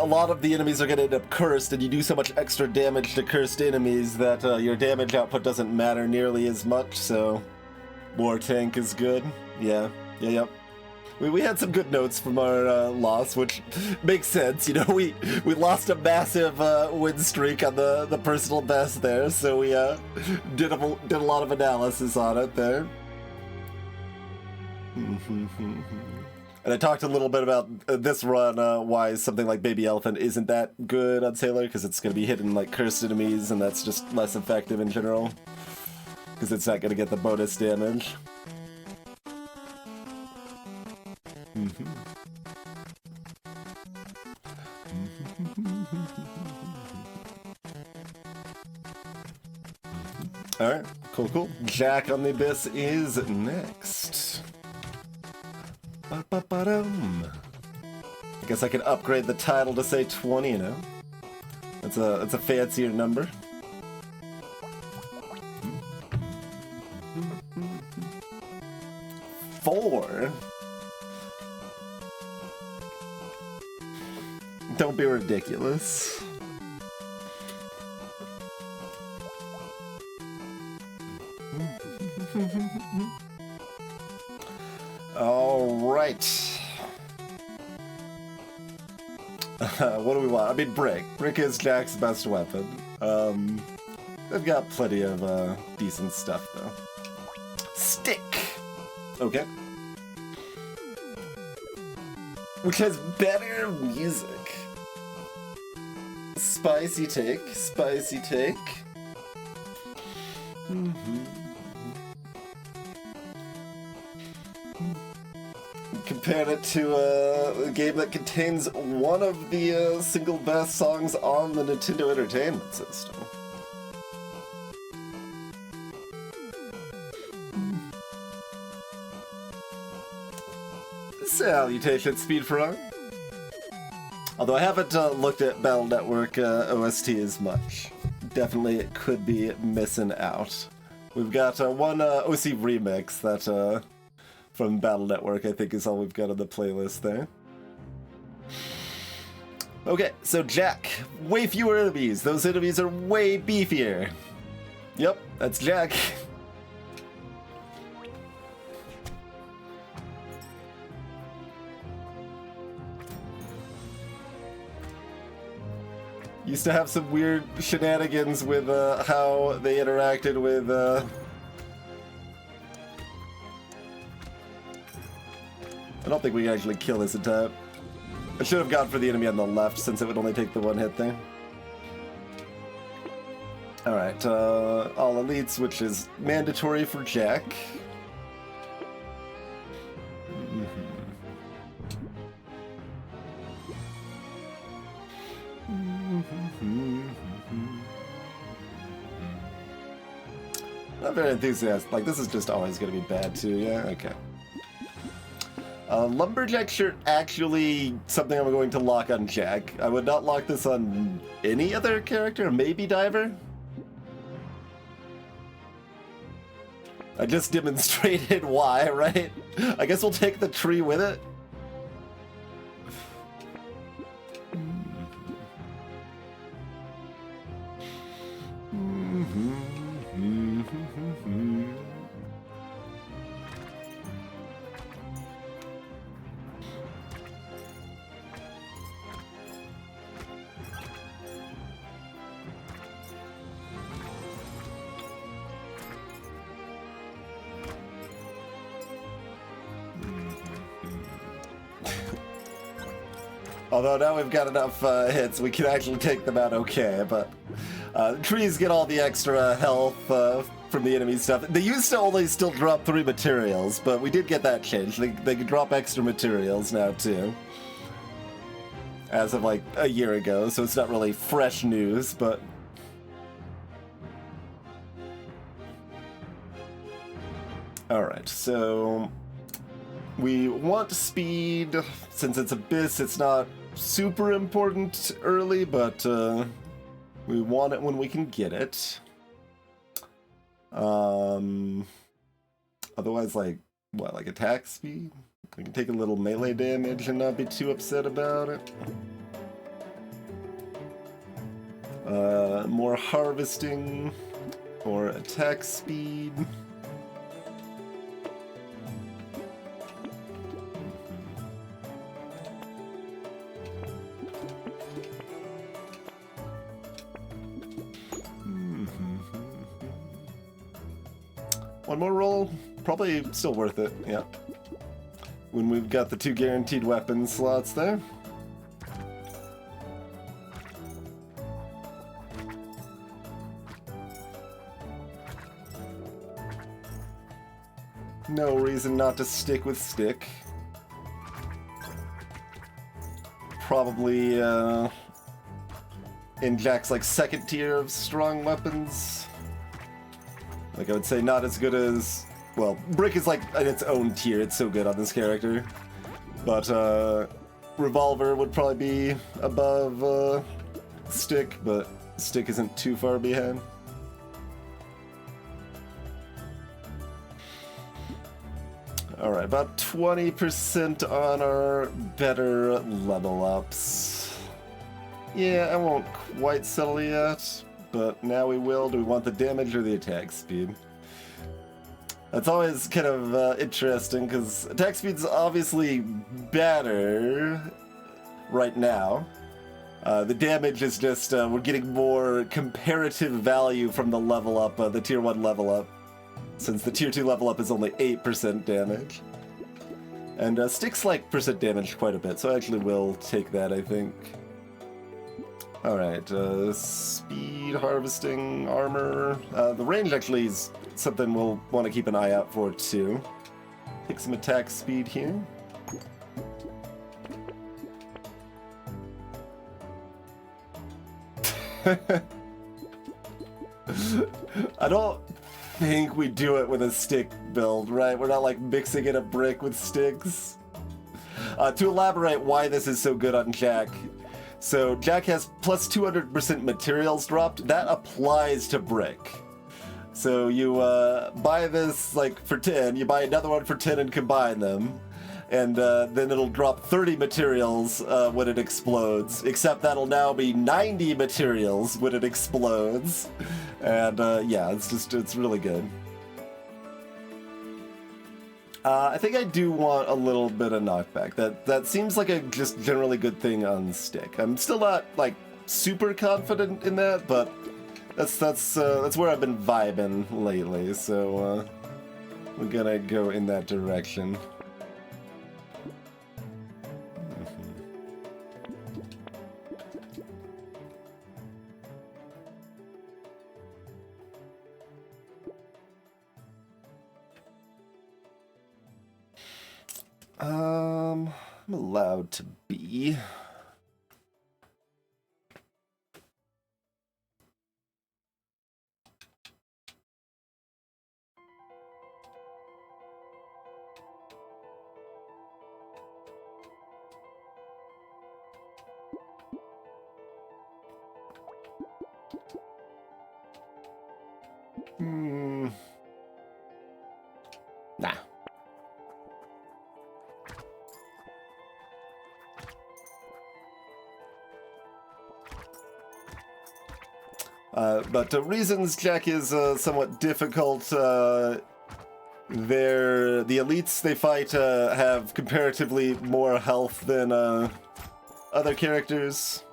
lot of the enemies are going to end up cursed, and you do so much extra damage to cursed enemies that your damage output doesn't matter nearly as much, so more tank is good. Yeah. We had some good notes from our loss, which makes sense. You know, we lost a massive win streak on the personal best there, so we did a lot of analysis on it there. And I talked a little bit about this run, why something like Baby Elephant isn't that good on Sailor, because it's going to be hitting like cursed enemies, and that's just less effective in general, because it's not going to get the bonus damage. Alright, cool. Jack on the Abyss is next. I guess I could upgrade the title to say 20 now. That's a fancier number. Four? Don't be ridiculous. All right. What do we want? I mean, Brick. Brick is Jack's best weapon. They've got plenty of decent stuff, though. Stick! Okay. Which has better music. Spicy take, spicy take. Compare it to a game that contains one of the single best songs on the Nintendo Entertainment System. Salutations, Speedfrog. Although I haven't looked at Battle Network OST as much. Definitely it could be missing out. We've got one OC remix that from Battle Network, I think is all we've got on the playlist there. Okay, so Jack. Way fewer enemies. Those enemies are way beefier. Yep, that's Jack. Used to have some weird shenanigans with how they interacted with I don't think we can actually kill this in time. I should have gone for the enemy on the left since it would only take the one hit there. Alright, all elites, which is mandatory for Jack. Not very enthusiastic. Like, this is just always going to be bad, too, yeah? Okay. Lumberjack shirt actually something I'm going to lock on Jack. I would not lock this on any other character, maybe Diver? I just demonstrated why, right? I guess we'll take the tree with it. Although now we've got enough hits, we can actually take them out okay, but trees get all the extra health from the enemy stuff. They used to only still drop 3 materials, but we did get that changed. They can drop extra materials now too. As of like a year ago, so it's not really fresh news, but... Alright, so... We want speed. Since it's Abyss, it's not super important early, but we want it when we can get it. Otherwise, like, what, like attack speed? We can take a little melee damage and not be too upset about it. More harvesting or attack speed. One more roll, probably still worth it, yeah. When we've got the 2 guaranteed weapon slots there. No reason not to stick with stick. Probably in Jack's like second tier of strong weapons. Like, I would say not as good as... Well, Brick is like in its own tier, it's so good on this character. But Revolver would probably be above Stick, but Stick isn't too far behind. Alright, about 20% on our better level ups. Yeah, I won't quite settle yet. But now we will. Do we want the damage or the attack speed? That's always kind of interesting, because attack speed's obviously better right now. The damage is just, we're getting more comparative value from the level up, the tier 1 level up, since the tier 2 level up is only 8% damage. And Sticks like percent damage quite a bit, so I actually will take that, I think. Alright, speed, harvesting, armor. The range actually is something we'll want to keep an eye out for too. Take some attack speed here. I don't think we do it with a stick build, right? We're not like mixing in a brick with sticks. To elaborate why this is so good on Jack. So Jack has plus 200% materials dropped. That applies to brick. So you buy this like for 10, you buy another one for 10 and combine them. And then it'll drop 30 materials when it explodes, except that'll now be 90 materials when it explodes. And yeah, it's really good. I think I do want a little bit of knockback. That seems like a just generally good thing on stick. I'm still not like super confident in that, but that's where I've been vibing lately. So we're gonna go in that direction. I'm allowed to be. Nah. But reasons Jack is somewhat difficult. The elites they fight have comparatively more health than other characters.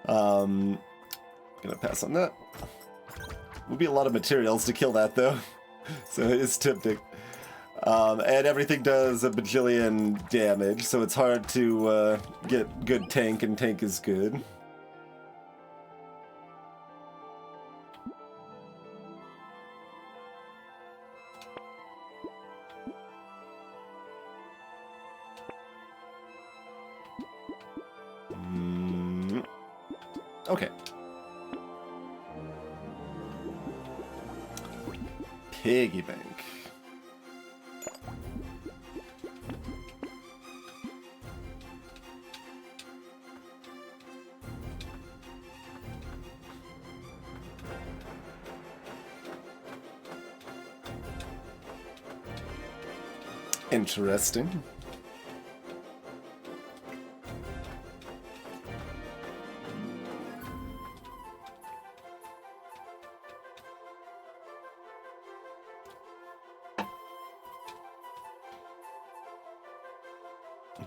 Gonna pass on that. Would be a lot of materials to kill that though, so it is tempting. And everything does a bajillion damage, so it's hard to get good tank, and tank is good. Okay. Piggy bank. Interesting.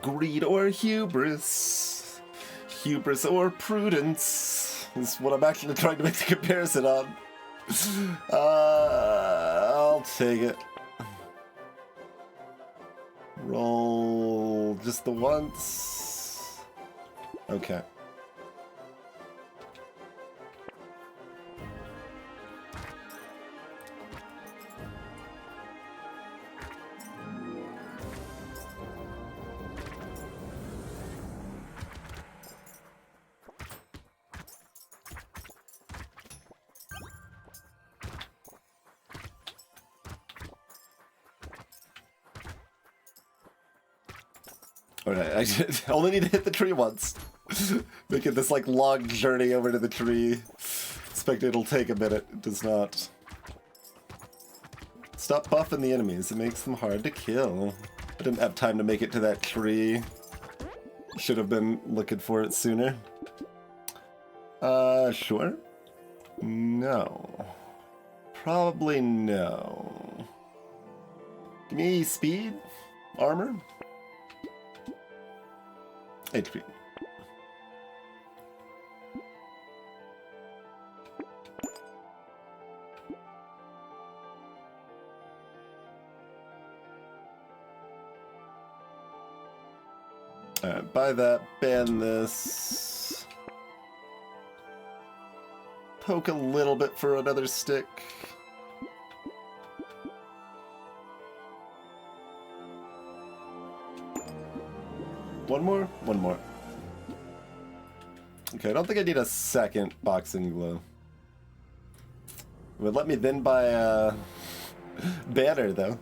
Greed or hubris? Hubris or prudence is what I'm actually trying to make the comparison on. I'll take it. Roll just the once. Okay. Alright, I only need to hit the tree once. Making this like long journey over to the tree. Expect it'll take a minute. It does not. Stop buffing the enemies. It makes them hard to kill. I didn't have time to make it to that tree. Should have been looking for it sooner. Sure. No. Probably no. Give me speed? Armor? HP. Alright, buy that, ban this. poke a little bit for another stick. One more? One more. Okay, I don't think I need a second boxing glove. It would let me then buy a banner, though.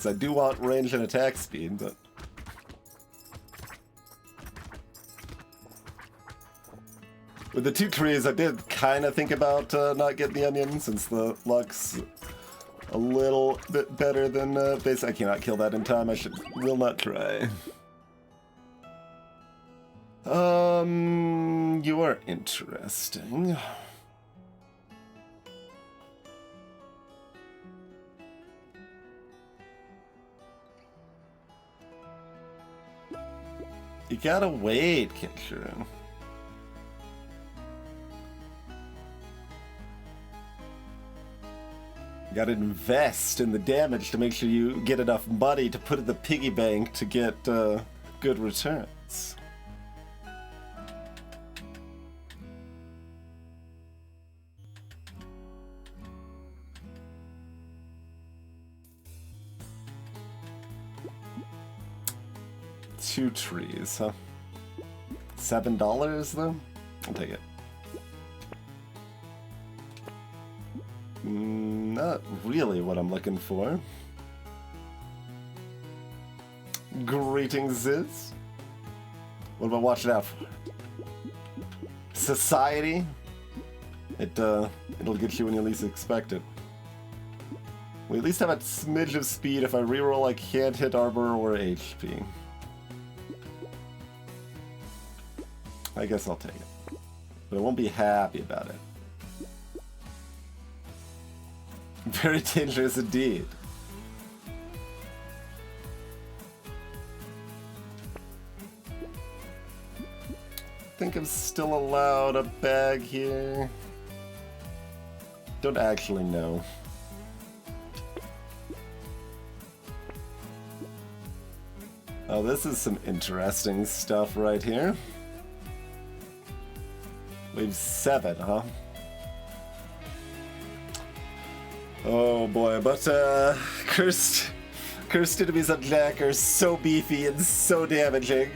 I do want range and attack speed, but... With the 2 trees, I did kind of think about not getting the onion, since the luck's a little bit better than base. I cannot kill that in time, will not try. You are interesting. You gotta wait, Kinshiro. You gotta invest in the damage to make sure you get enough money to put in the piggy bank to get good returns. Two trees, huh? $7 though? I'll take it. Not really what I'm looking for. Greetings, Ziz. What about watching out for? Society? It'll get you when you least expect it. We at least have a smidge of speed. If I reroll, I can't hit armor or HP. I guess I'll take it. But I won't be happy about it. Very dangerous indeed. I think I'm still allowed a bag here. Don't actually know. Oh, this is some interesting stuff right here. Wave 7, huh? Oh boy, but cursed enemies on Jack are so beefy and so damaging.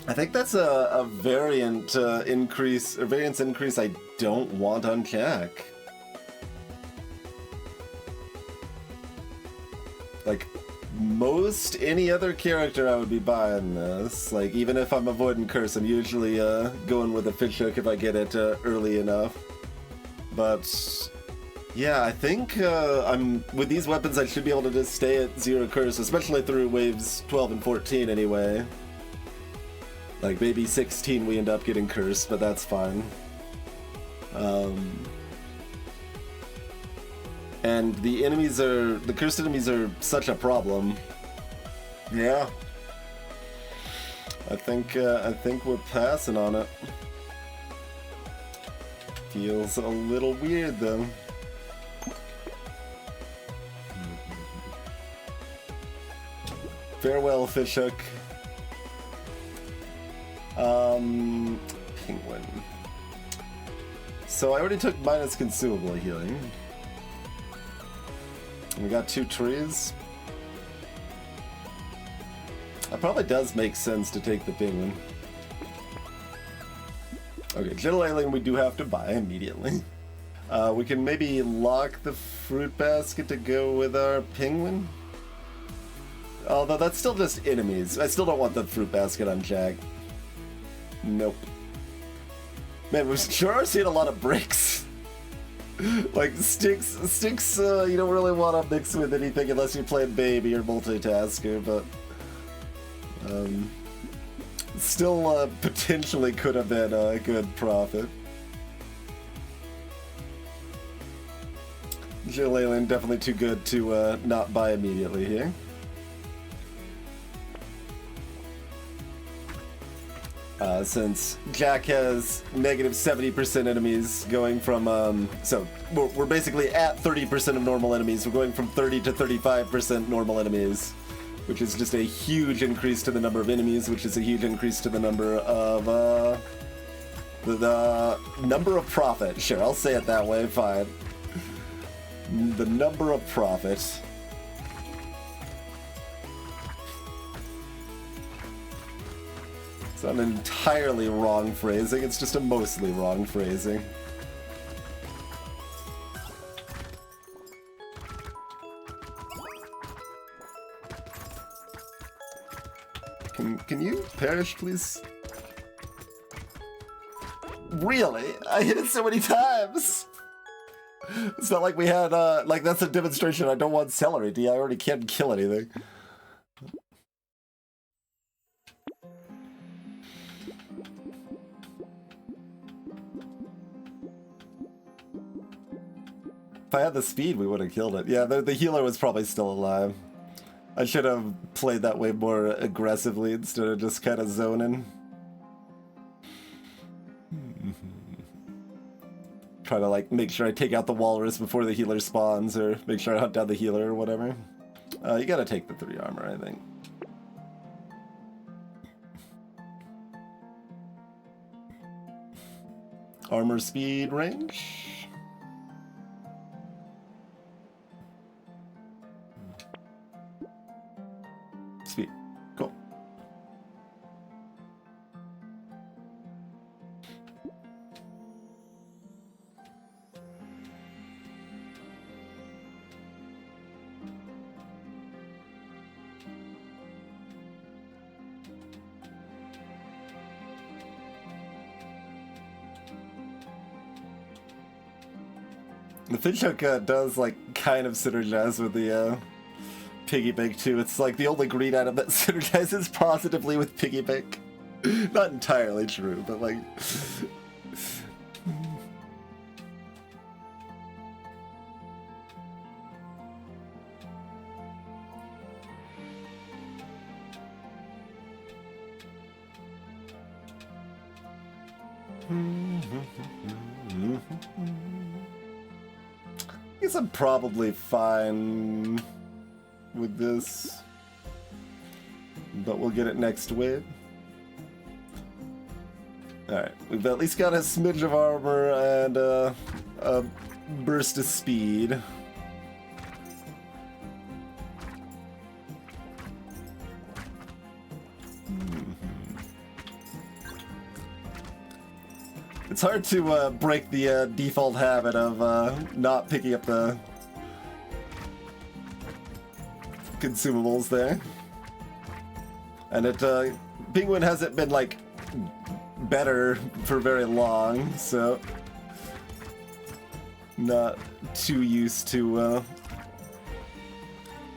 I think that's a variant increase, or variance increase I don't want on Jack. Like, most any other character I would be buying this. Like, even if I'm avoiding curse, I'm usually going with a fish hook if I get it early enough. But yeah, I think I'm with these weapons I should be able to just stay at 0 curse, especially through waves 12 and 14 anyway. Like, maybe 16 we end up getting cursed, but that's fine. And the cursed enemies are such a problem. Yeah. I think we're passing on it. Feels a little weird though. Farewell, fishhook. Penguin. So I already took minus consumable healing. We got 2 trees. That probably does make sense to take the penguin. Okay, gentle alien we do have to buy immediately. We can maybe lock the fruit basket to go with our penguin. Although that's still just enemies. I still don't want the fruit basket on Jack. Nope. Man, we sure are seeing a lot of breaks. Like, sticks, you don't really want to mix with anything unless you're playing baby or multitasker, but... still, potentially could have been a good profit. Jilalian definitely too good to, not buy immediately here. Since Jack has negative 70% enemies going from, so we're basically at 30% of normal enemies. We're going from 30 to 35% normal enemies, which is just a huge increase to the number of enemies, which is a huge increase to the number of, the number of profit. Sure, I'll say it that way, fine. The number of profit. It's not an entirely wrong phrasing, it's just a mostly wrong phrasing. Can you perish, please? Really? I hit it so many times! It's not like we had, like, that's a demonstration I don't want celery, I already can't kill anything. If I had the speed, we would have killed it. Yeah, the healer was probably still alive. I should have played that way more aggressively instead of just kind of zoning. Try to, like, make sure I take out the walrus before the healer spawns, or make sure I hunt down the healer or whatever. You gotta take the 3 armor, I think. Armor, speed, range. Speed. Cool. The fish hook does, like, kind of synergize with the piggy bank too. It's like the only green item that synergizes positively with piggy bank. Not entirely true, but like... I guess I'm probably fine with this, but we'll get it next wave. Alright, we've at least got a smidge of armor and a burst of speed. It's hard to break the default habit of not picking up the consumables there. And Penguin hasn't been, like, better for very long, so not too used to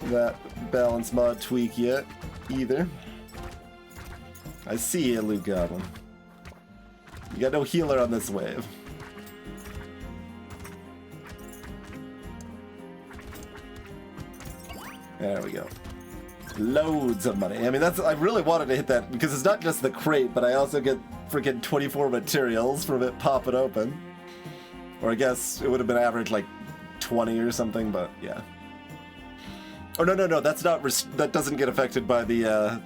that balance mod tweak yet, either. I see you, Luke Goblin. You got no healer on this wave. There we go. Loads of money. I mean, I really wanted to hit that because it's not just the crate, but I also get freaking 24 materials from it popping open. Or I guess it would have been average like 20 or something, but yeah. Oh no, that's not. That doesn't get affected by the.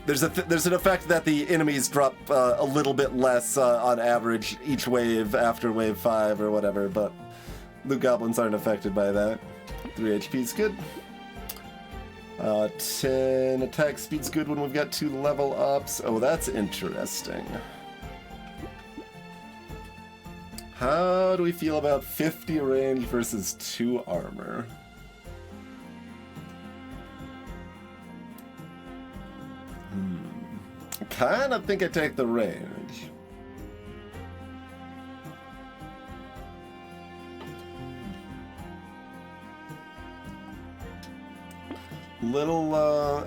There's an effect that the enemies drop a little bit less on average each wave after wave 5 or whatever, but Loot Goblins aren't affected by that. 3 HP is good. 10 attack speed's good when we've got 2 level ups. Oh, that's interesting. How do we feel about 50 range versus 2 armor? I kind of think I take the range. Little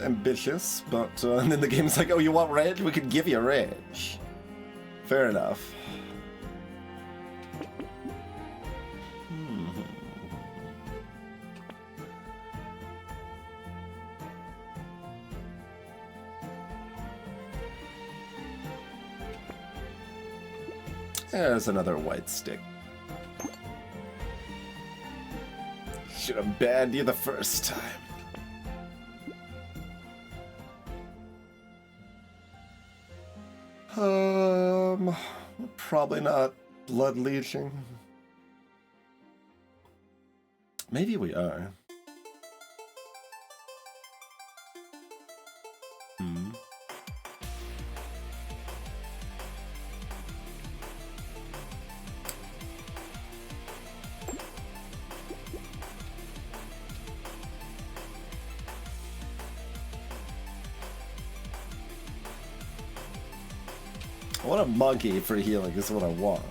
ambitious, but and then the game's like, oh, you want range? We can give you range. Fair enough. There's another white stick. Should have banned you the first time. Probably not blood leeching. Maybe we are. I want a monkey for healing, is what I want.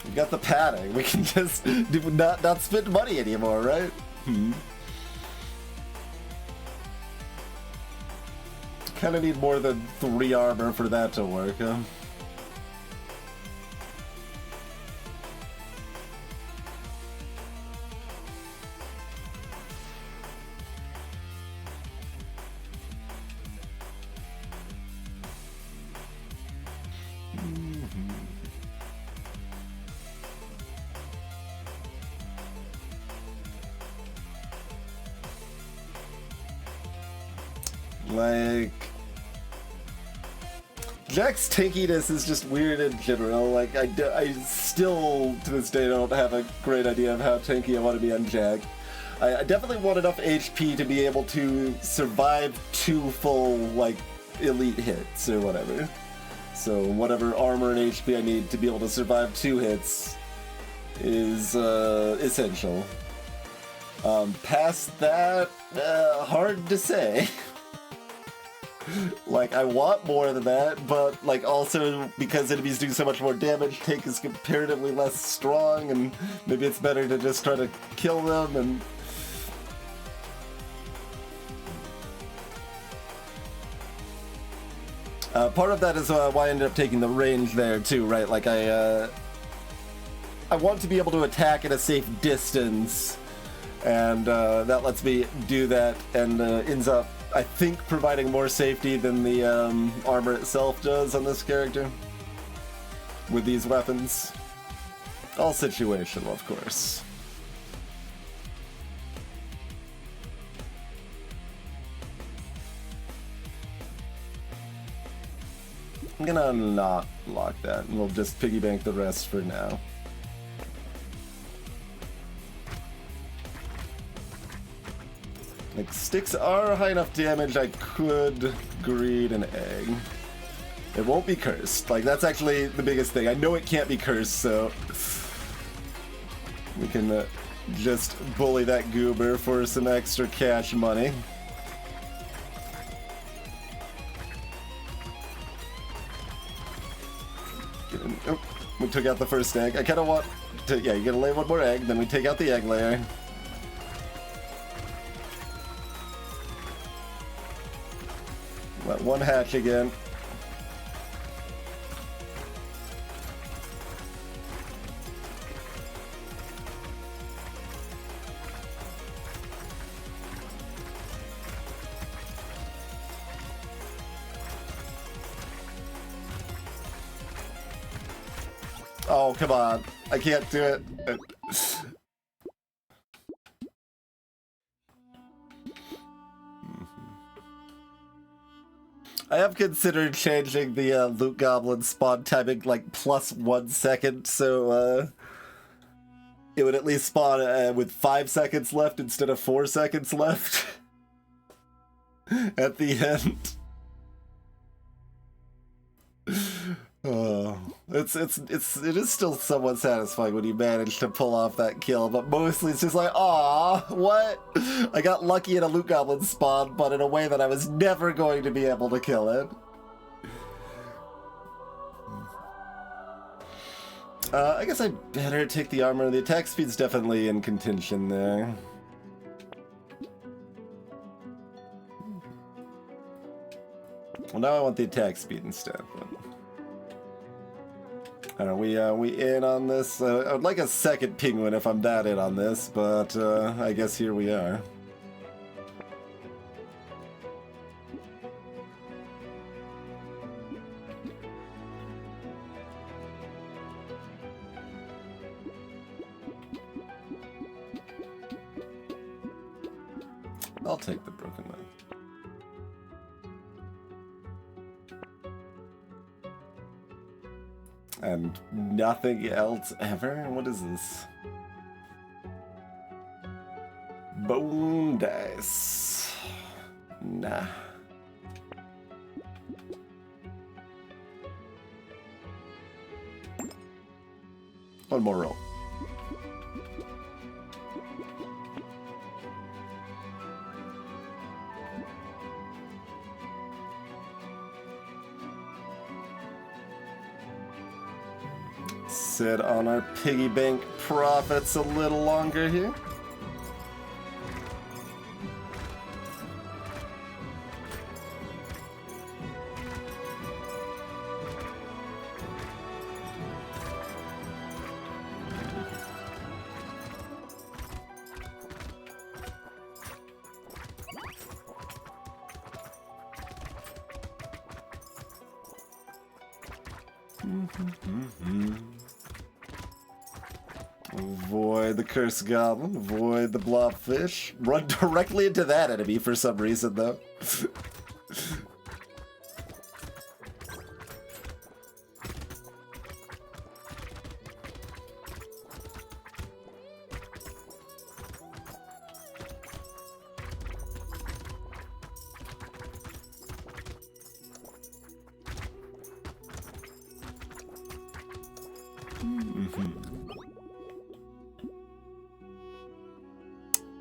We got the padding. We can just not spend money anymore, right? Kind of need more than 3 armor for that to work, huh? Like, Jack's tankiness is just weird in general. Like, I still, to this day, don't have a great idea of how tanky I want to be on Jack. I definitely want enough HP to be able to survive 2 full, like, elite hits or whatever. So whatever armor and HP I need to be able to survive 2 hits is essential. Past that, hard to say. Like, I want more than that, but, like, also because enemies do so much more damage, tank is comparatively less strong, and maybe it's better to just try to kill them, and... part of that is why I ended up taking the range there, too, right? Like, I want to be able to attack at a safe distance, and that lets me do that, and ends up, I think, providing more safety than the armor itself does on this character with these weapons. All situational, of course. I'm gonna not lock that, and we'll just piggy bank the rest for now. Like, sticks are high enough damage, I could greed an egg. It won't be cursed. Like, that's actually the biggest thing. I know it can't be cursed, so... we can just bully that goober for some extra cash money. Oh, we took out the first egg. I kind of want to... yeah, you gotta lay 1 more egg, then we take out the egg layer. Let 1 hatch again. Oh, come on. I can't do it. I have considered changing the loot goblin spawn timing like +1 second, so it would at least spawn with 5 seconds left instead of 4 seconds left at the end. Oh, it is still somewhat satisfying when you manage to pull off that kill, but mostly it's just like, aw, what? I got lucky in a loot goblin spawn, but in a way that I was never going to be able to kill it. I guess I better take the armor. The attack speed's definitely in contention there. Well, now I want the attack speed instead. But... I don't know, we in on this? I would like a second penguin if I'm that in on this, but I guess here we are. I'll take the broken man. And nothing else ever? What is this? Bone dice. Nah. One more roll. Sit on our piggy bank profits a little longer here. Avoid the cursed goblin, avoid the blobfish. Run directly into that enemy for some reason, though.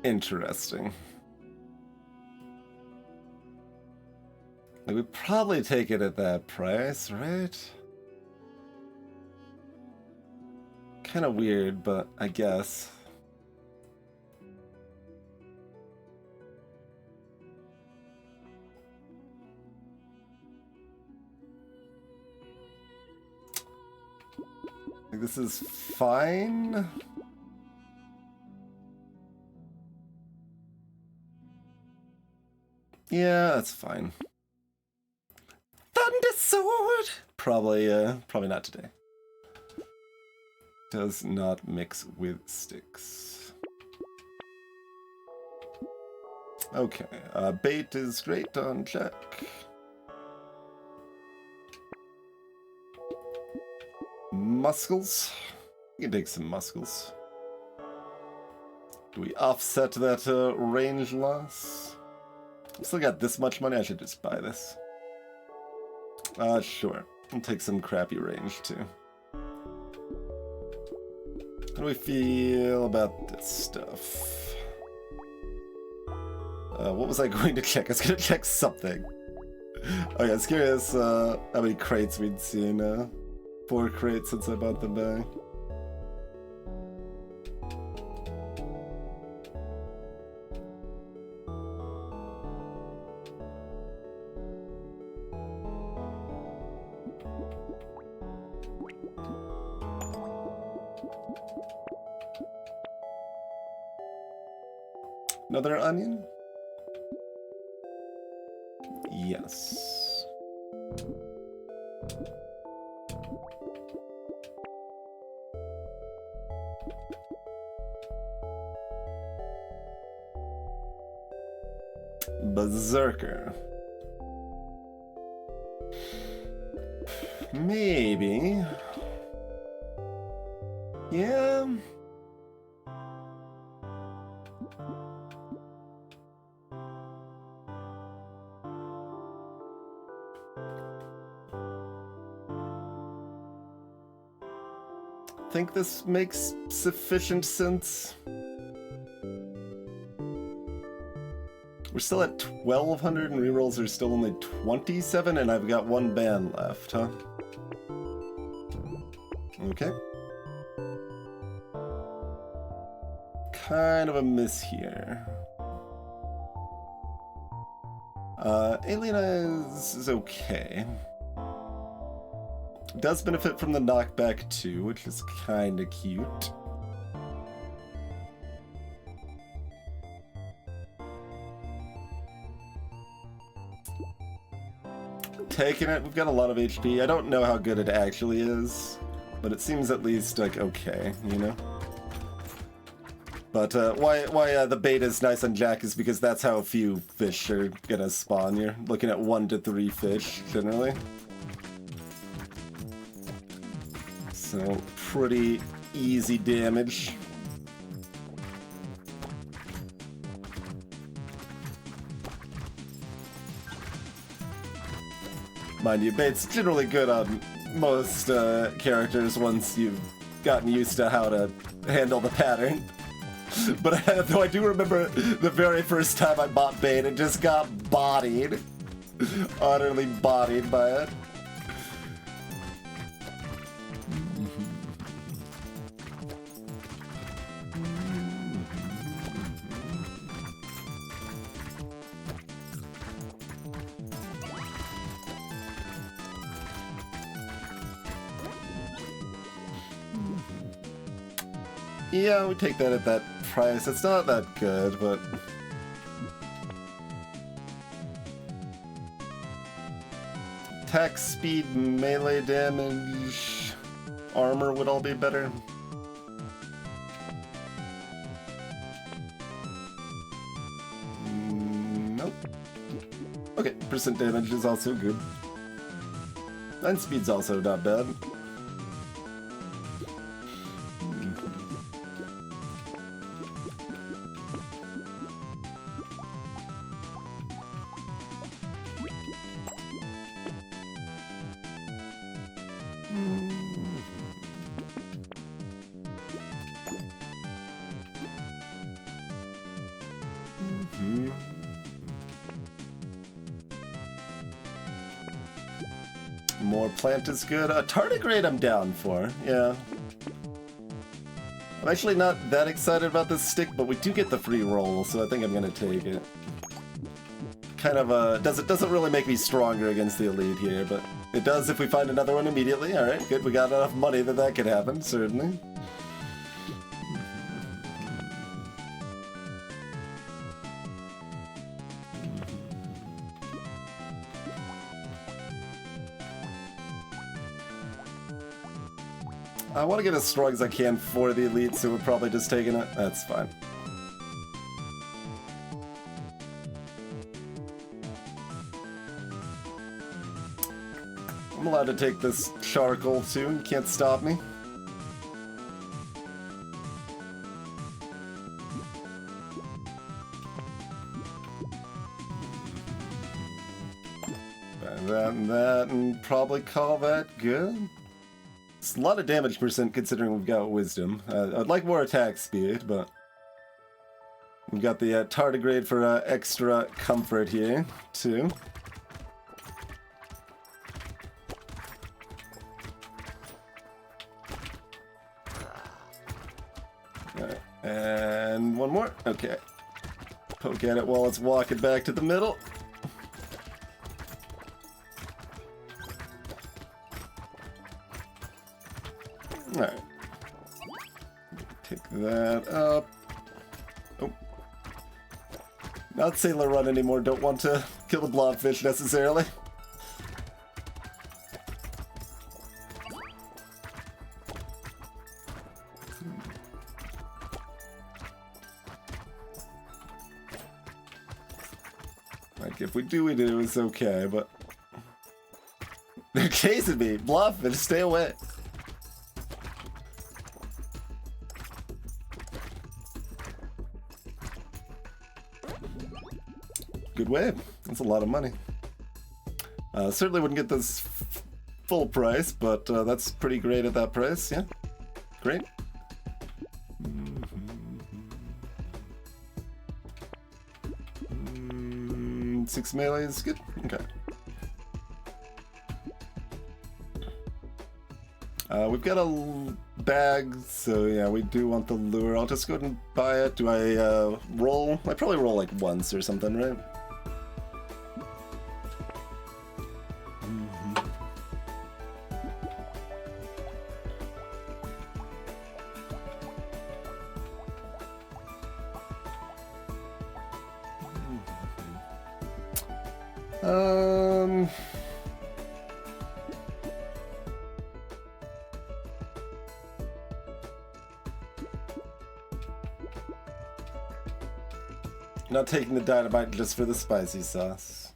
Interesting. Like, we'd probably take it at that price, right? Kind of weird, but I guess. Like, this is fine. Yeah, that's fine. Thunder sword! Probably not today. Does not mix with sticks. Okay, bait is great on check. Muscles. We can take some muscles. Do we offset that range loss? Still got this much money, I should just buy this. Sure. I'll take some crappy range, too. How do we feel about this stuff? What was I going to check? I was going to check something. Oh yeah, I was curious how many crates we'd seen. 4 crates since I bought them back. Another onion? Yes. Berserker. Maybe. Yeah. Think this makes sufficient sense. We're still at 1,200 and rerolls are still only 27 and I've got 1 ban left, huh? Okay. Kind of a miss here. Alien Eyes is okay. Does benefit from the knockback too, which is kinda cute. Taking it, we've got a lot of HP. I don't know how good it actually is, but it seems at least like okay, you know? But why the bait is nice on Jack is because that's how few fish are gonna spawn. You're looking at 1 to 3 fish, generally. So, pretty easy damage. Mind you, bait's generally good on most characters once you've gotten used to how to handle the pattern. But though I do remember the very first time I bought bait, it just got bodied. Utterly bodied by it. Yeah, we take that at that price. It's not that good, but... Attack speed, melee damage, armor would all be better. Nope. Okay, percent damage is also good. 9 speed's also not bad. More plant is good. A tardigrade I'm down for, yeah. I'm actually not that excited about this stick, but we do get the free roll, so I think I'm gonna take it. Kind of doesn't really make me stronger against the elite here, but it does if we find another one immediately. Alright, good, we got enough money that could happen, certainly. I want to get as strong as I can for the elite, so we're probably just taking it. That's fine. I'm allowed to take this charcoal too, you can't stop me. That, and probably call that good. It's a lot of damage percent considering we've got wisdom. I'd like more attack speed, but we've got the tardigrade for extra comfort here, too. And one more. Okay. Poke at it while it's walking back to the middle. Alright. Pick that up. Oh. Not Sailor Run anymore. Don't want to kill the blobfish necessarily. Like, if we do, we do. It's okay, but... They're chasing me! Blobfish, stay away! Good wave. That's a lot of money. Certainly wouldn't get this full price, but that's pretty great at that price. Yeah, great. 6 melee is good. Okay. We've got a bag, so yeah, we do want the lure. I'll just go ahead and buy it. Do I roll? I probably roll like once or something, right? Not taking the dynamite just for the spicy sauce.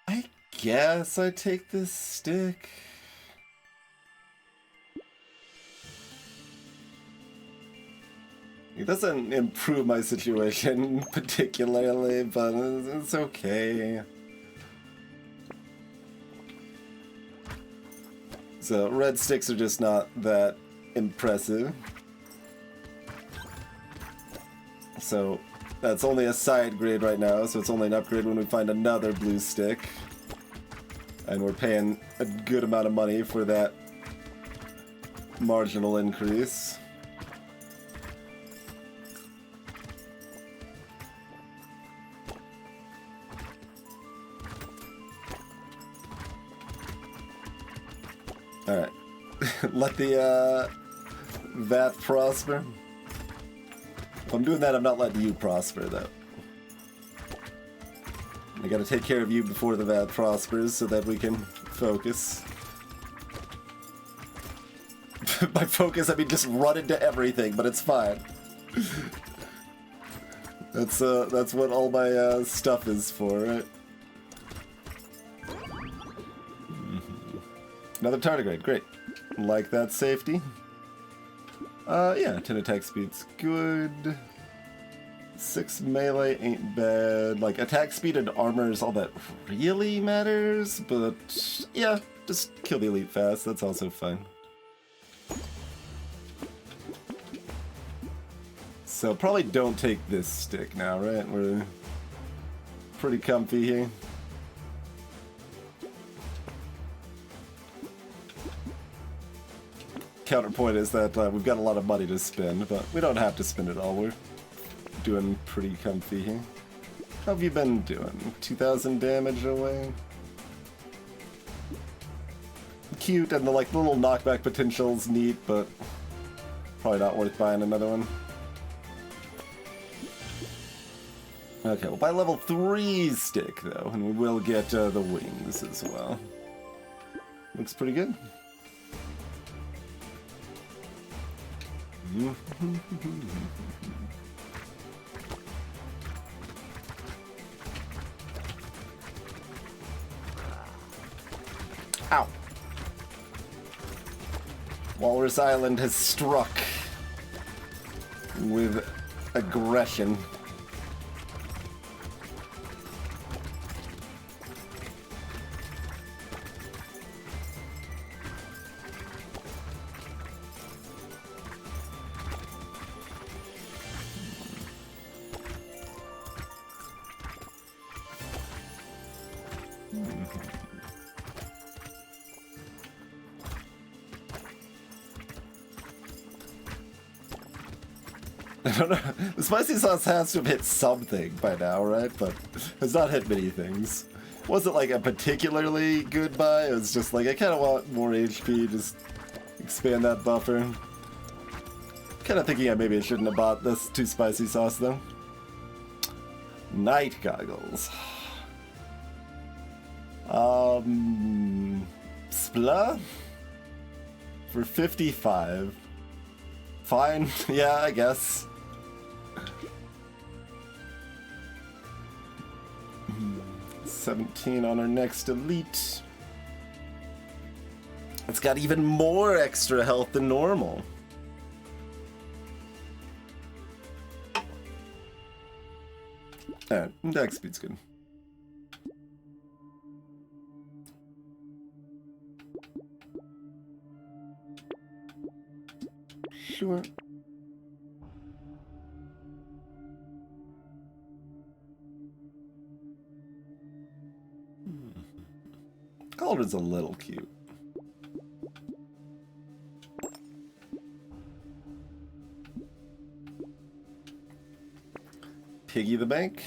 I guess I take this stick. It doesn't improve my situation particularly, but it's okay. So red sticks are just not that impressive. So that's only a side grade right now, so it's only an upgrade when we find another blue stick. And we're paying a good amount of money for that marginal increase. Alright. Let the VAT prosper. If I'm doing that, I'm not letting you prosper, though. I gotta take care of you before the VAT prospers so that we can focus. By focus, I mean just run into everything, but it's fine. That's what all my stuff is for, right? Another tardigrade, great. Like that safety. Yeah, 10 attack speed's good. 6 melee ain't bad. Like, attack speed and armor is all that really matters, but yeah, just kill the elite fast, that's also fine. So probably don't take this stick now, right? We're pretty comfy here. Counterpoint is that we've got a lot of money to spend, but we don't have to spend it all. We're doing pretty comfy here. How have you been doing? 2,000 damage away? Cute, and the like little knockback potential's neat, but probably not worth buying another one. Okay, we'll buy level 3 stick though, and we will get the wings as well. Looks pretty good. Ow! Walrus Island has struck with aggression. I don't know. The spicy sauce has to have hit something by now, right? But has not hit many things. Wasn't like a particularly good buy. It was just like, I kind of want more HP, just expand that buffer. Kind of thinking maybe I shouldn't have bought this too spicy sauce though. Night goggles. Spla? For 55. Fine, yeah, I guess. 17 on our next elite. It's got even more extra health than normal. Alright, attack speed's good. Sure. Cauldron's a little cute. Piggy the bank.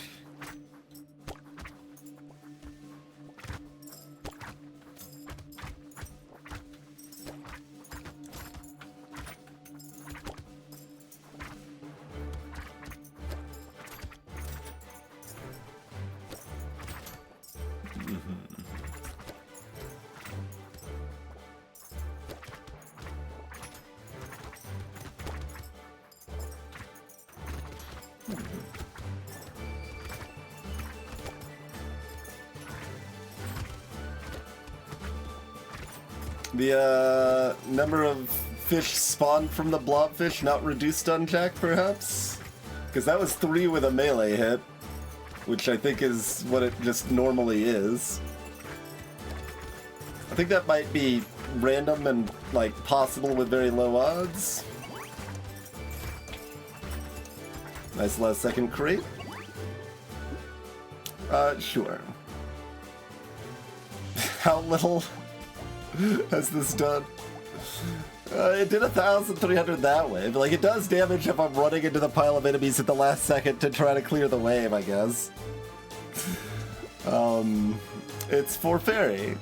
The number of fish spawned from the blobfish not reduced on Jack, perhaps? Because that was 3 with a melee hit, which I think is what it just normally is. I think that might be random and, like, possible with very low odds. Nice last second crate. Sure. How little has this done? It did 1,300 that way, but like it does damage if I'm running into the pile of enemies at the last second to try to clear the wave, I guess. It's for fairy.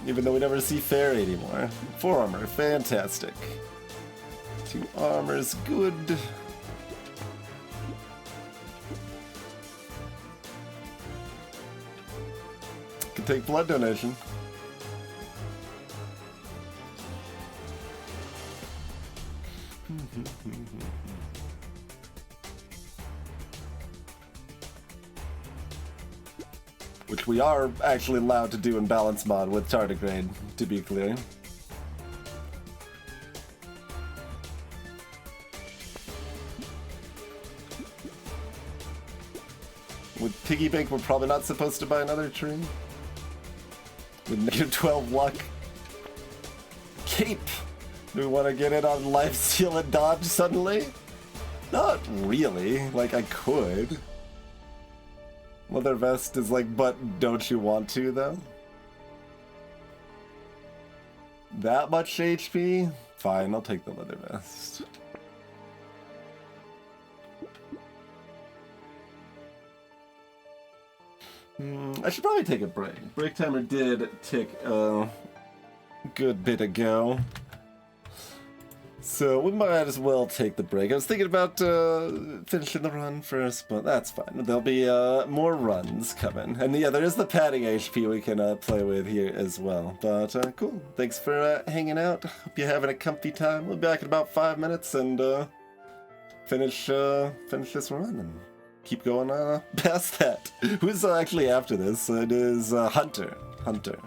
Even though we never see fairy anymore. 4 armor, fantastic. 2 armor's good. Can take blood donation. Which we are actually allowed to do in balance mod with tardigrade, to be clear. With Piggy Bank, we're probably not supposed to buy another tree. With negative 12 luck. Cape! Do we want to get it on lifesteal and dodge suddenly? Not really. Like, I could. Leather vest is like, but don't you want to, though? That much HP? Fine, I'll take the leather vest. I should probably take a break. Break timer did tick a good bit ago. So we might as well take the break. I was thinking about finishing the run first, but that's fine. There'll be more runs coming. And yeah, there is the padding HP we can play with here as well. But cool. Thanks for hanging out. Hope you're having a comfy time. We'll be back in about 5 minutes and finish this run and keep going past that. Who's actually after this? It is Hunter. Hunter.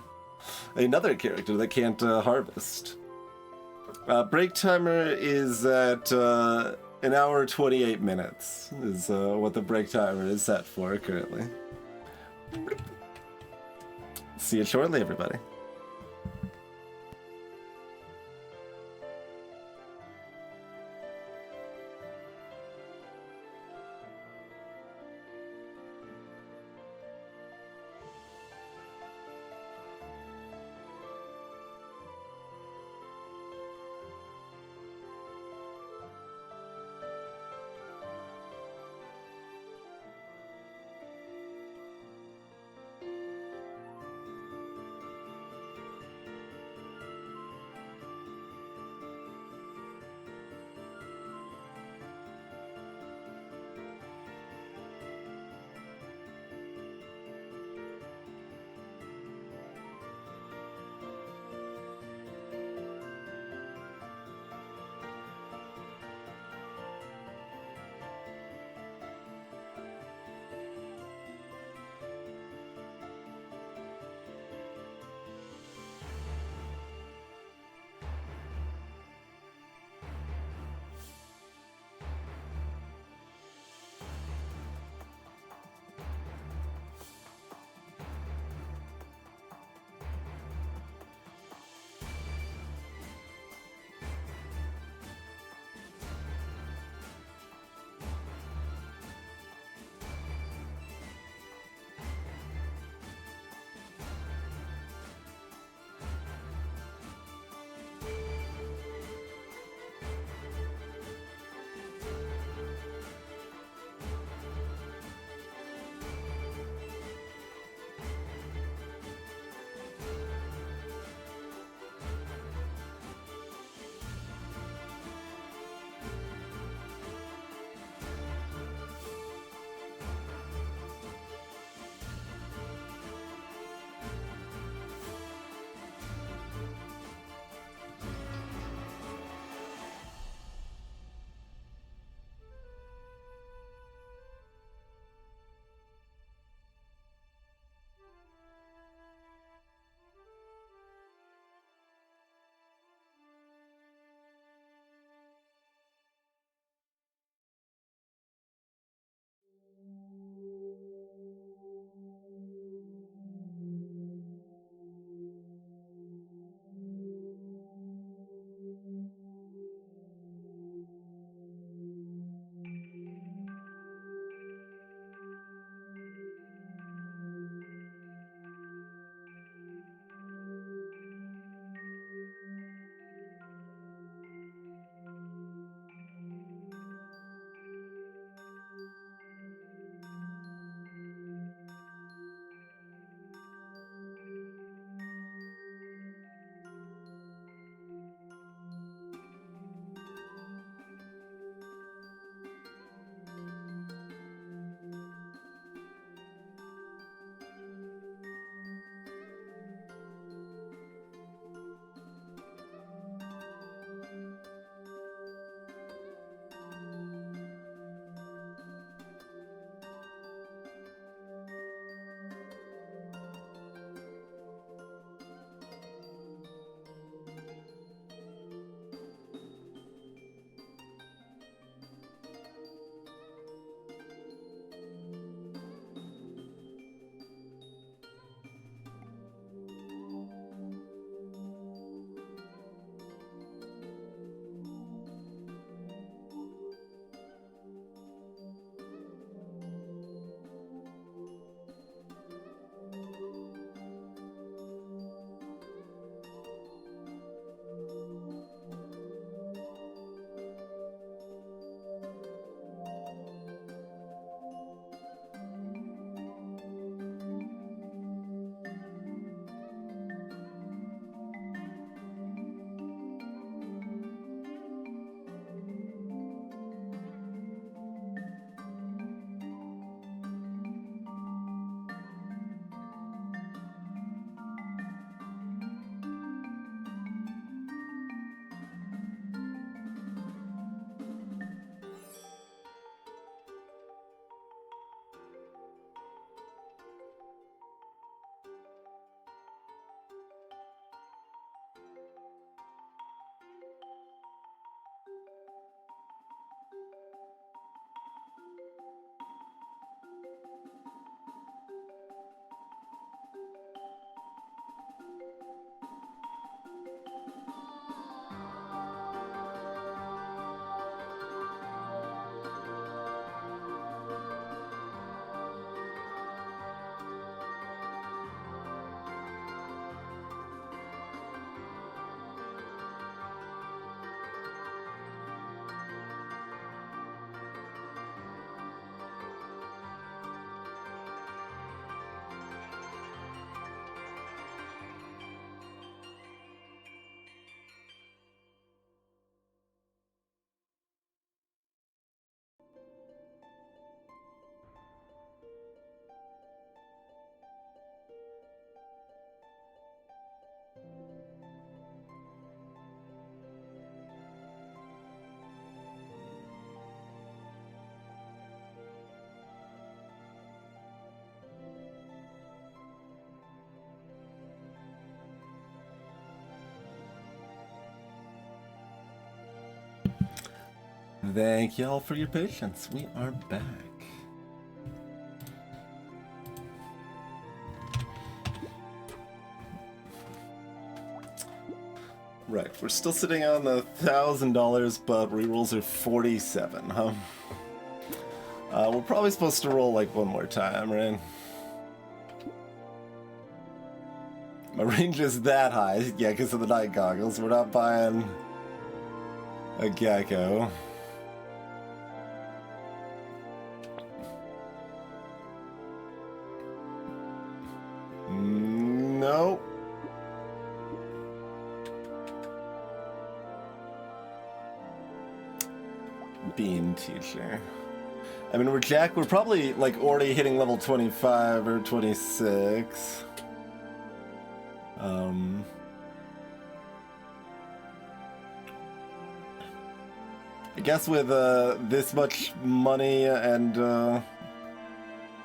Another character that can't harvest. Break timer is at 1 hour 28 minutes is what the break timer is set for currently. See you shortly, everybody. Thank y'all for your patience. We are back. Right, we're still sitting on the $1,000, but rerolls are 47, huh? We're probably supposed to roll like one more time, right? My range is that high, yeah, because of the night goggles. We're not buying a gecko. No. Bean teacher. I mean, we're probably like already hitting level 25 or 26. I guess with this much money and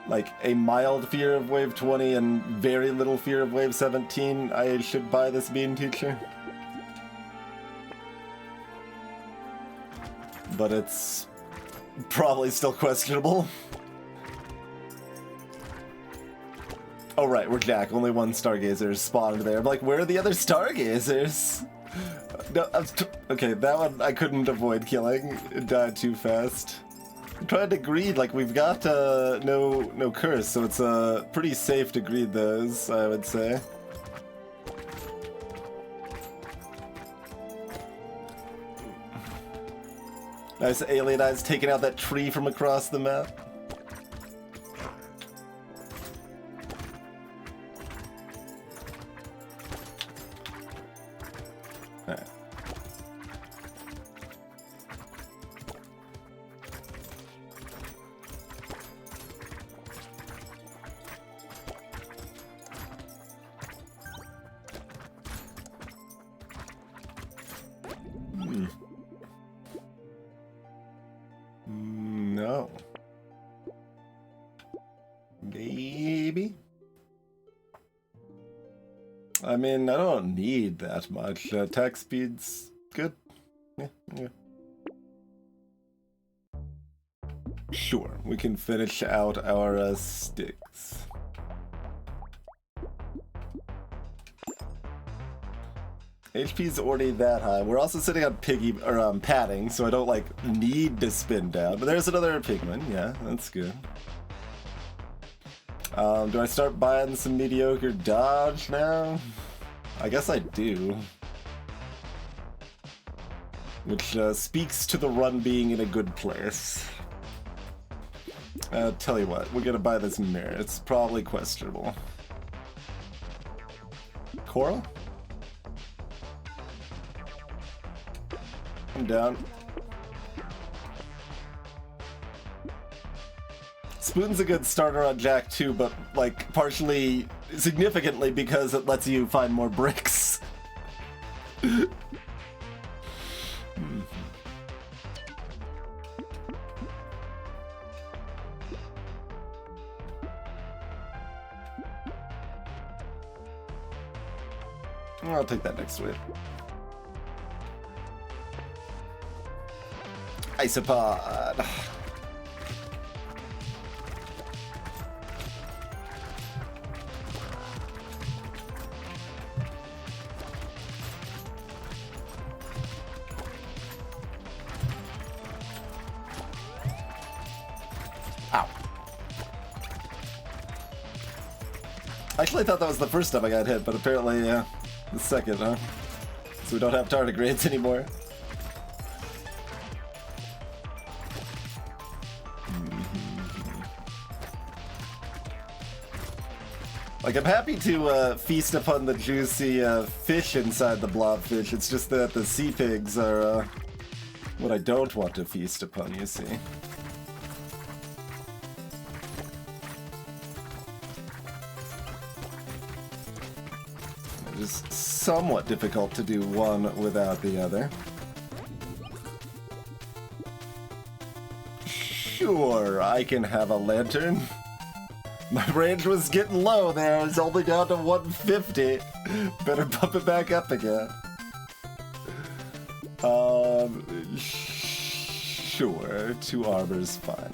like a mild fear of wave 20 and very little fear of wave 17, I should buy this bean teacher. But it's probably still questionable. Oh right, we're Jack. Only one Stargazer spawned there. I'm like, where are the other Stargazers? No, okay, that one I couldn't avoid killing. It died too fast. I'm trying to greed, like we've got no curse, so it's pretty safe to greed those, I would say. Nice alien eyes taking out that tree from across the map. Alright. No. Maybe? I mean, I don't need that much. Attack speed's good. Yeah. Sure, we can finish out our sticks. HP's already that high. We're also sitting on padding, so I don't like need to spin down. But there's another pigman. Yeah, that's good. Do I start buying some mediocre dodge now? I guess I do. Which speaks to the run being in a good place. Tell you what, we're gonna buy this mirror. It's probably questionable. Coral? I'm down. Spoon's a good starter on Jack too, but like partially, significantly because it lets you find more bricks. I'll take that next week. Isopod. Ow. I actually thought that was the first time I got hit, but apparently, the second, huh? So we don't have tardigrades anymore. Like, I'm happy to feast upon the juicy fish inside the blobfish. It's just that the sea pigs are what I don't want to feast upon, you see. It is somewhat difficult to do one without the other. Sure, I can have a lantern. My range was getting low there. It's only down to 150. Better bump it back up again. Sure, 2 armor's fine.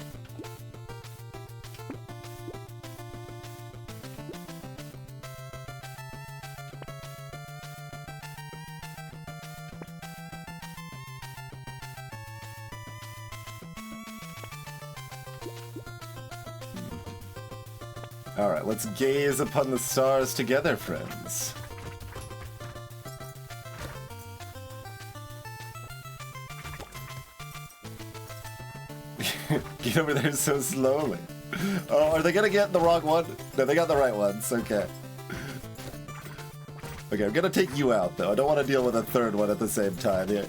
Alright, let's gaze upon the stars together, friends. Get over there so slowly. Oh, are they gonna get the wrong one? No, they got the right ones. Okay. Okay, I'm gonna take you out, though. I don't want to deal with a third one at the same time here.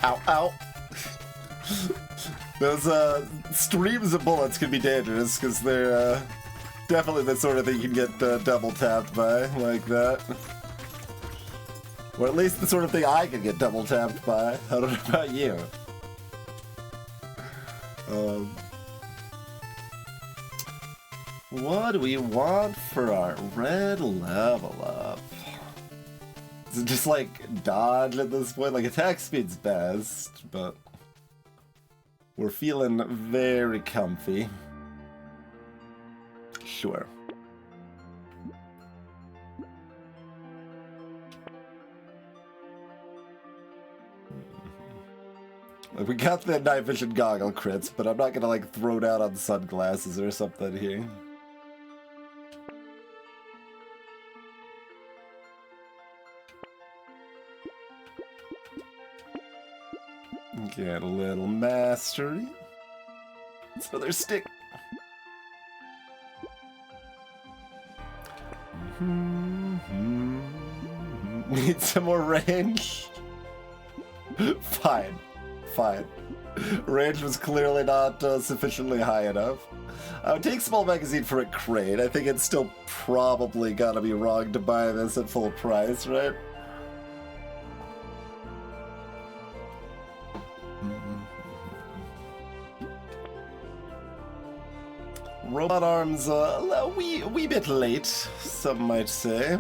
Ow, ow. Those streams of bullets can be dangerous because they're definitely the sort of thing you can get double tapped by like that. Or at least the sort of thing I can get double tapped by. I don't know about you. What do we want for our red level up? Is it just like dodge at this point? Like attack speed's best, but we're feeling very comfy. Sure. Like, we got the night vision goggle crits, but I'm not gonna like throw down on sunglasses or something here. Get a little mastery. It's another stick. Need some more range? Fine. Fine. Range was clearly not sufficiently high enough. I would take small magazine for a crate. I think it's still probably gotta be wrong to buy this at full price, right? Robot arms a wee bit late, some might say.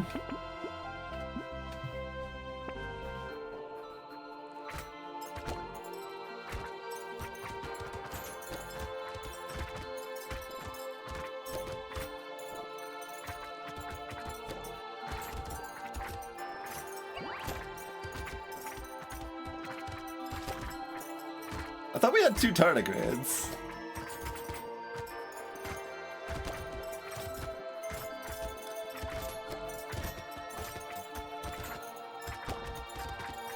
I thought we had 2 tardigrades.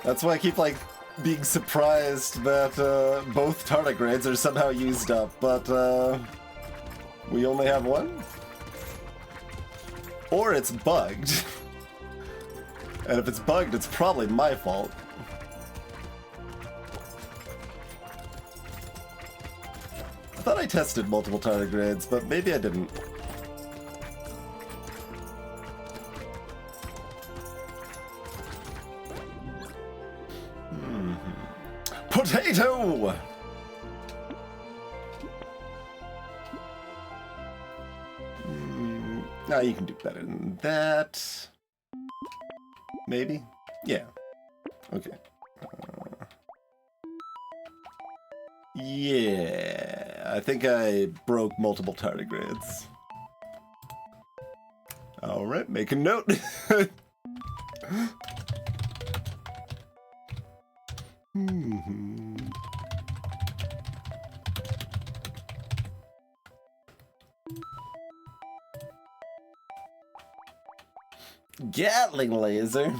That's why I keep, like, being surprised that both tardigrades are somehow used up, but we only have 1? Or it's bugged. And if it's bugged, it's probably my fault. I thought I tested multiple tardigrades, but maybe I didn't. Brotato! Now you can do better than that. Maybe? Yeah. Okay. Yeah, I think I broke multiple tardigrades. Alright, make a note. Gatling laser.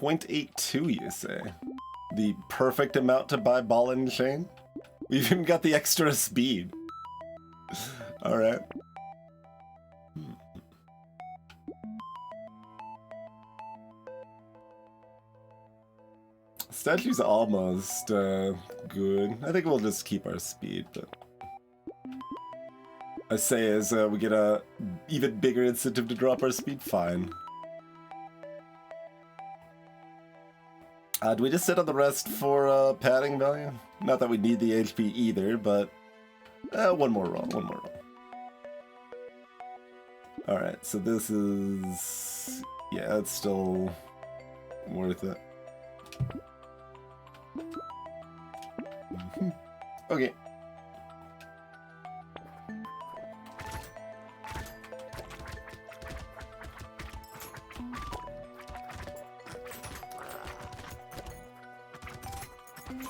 0.82, you say? The perfect amount to buy ball and chain? We even got the extra speed. Alright. Statue's almost good. I think we'll just keep our speed, but I say as we get a even bigger incentive to drop our speed, fine. Do we just sit on the rest for padding value? Not that we need the HP either, but one more roll, one more roll. Alright, so this is... yeah, it's still worth it. Okay.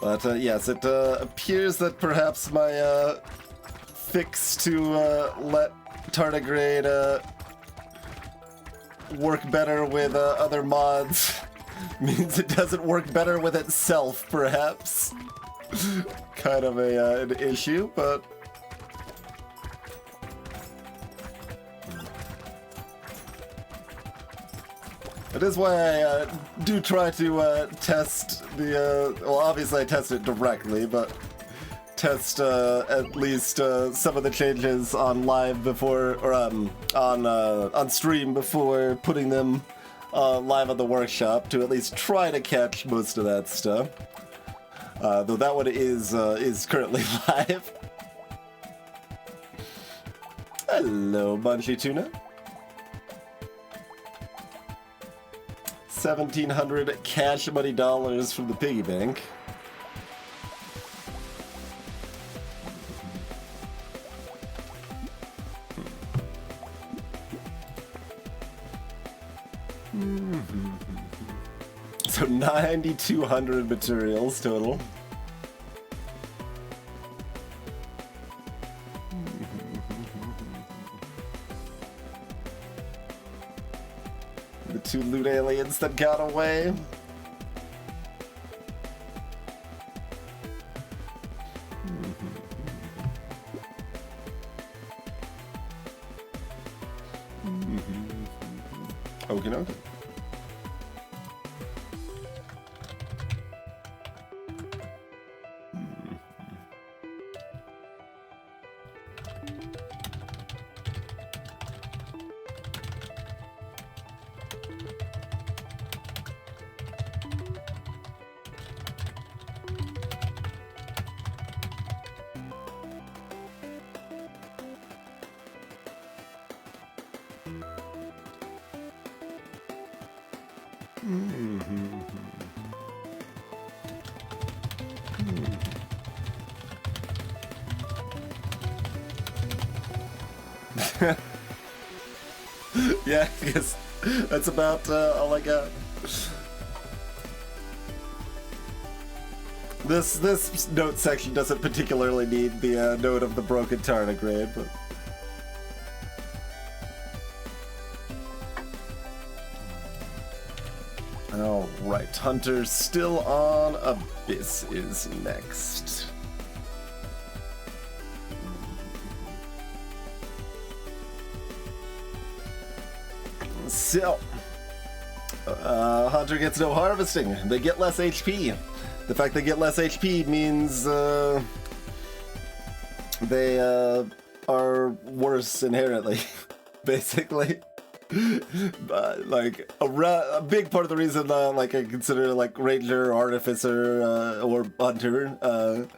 But yes, it appears that perhaps my fix to let tardigrade work better with other mods means it doesn't work better with itself, perhaps. Kind of an issue, but... it is why I do try to test the... well, obviously I test it directly, but test at least some of the changes on live before, or on stream before putting them live on the workshop to at least try to catch most of that stuff. Though that one is currently live. Hello, Bunchy Tuna. 1,700 cash money dollars from the piggy bank. So 9,200 materials total. The 2 loot aliens that got away. Okay, okay. Yeah, I guess that's about all I got. This note section doesn't particularly need the note of the broken tardigrade, but... Alright, Hunter still on. Abyss is next. So, Hunter gets no harvesting. They get less HP. The fact they get less HP means they are worse inherently, basically. But like a big part of the reason, like I consider like Ranger, Artificer, or Hunter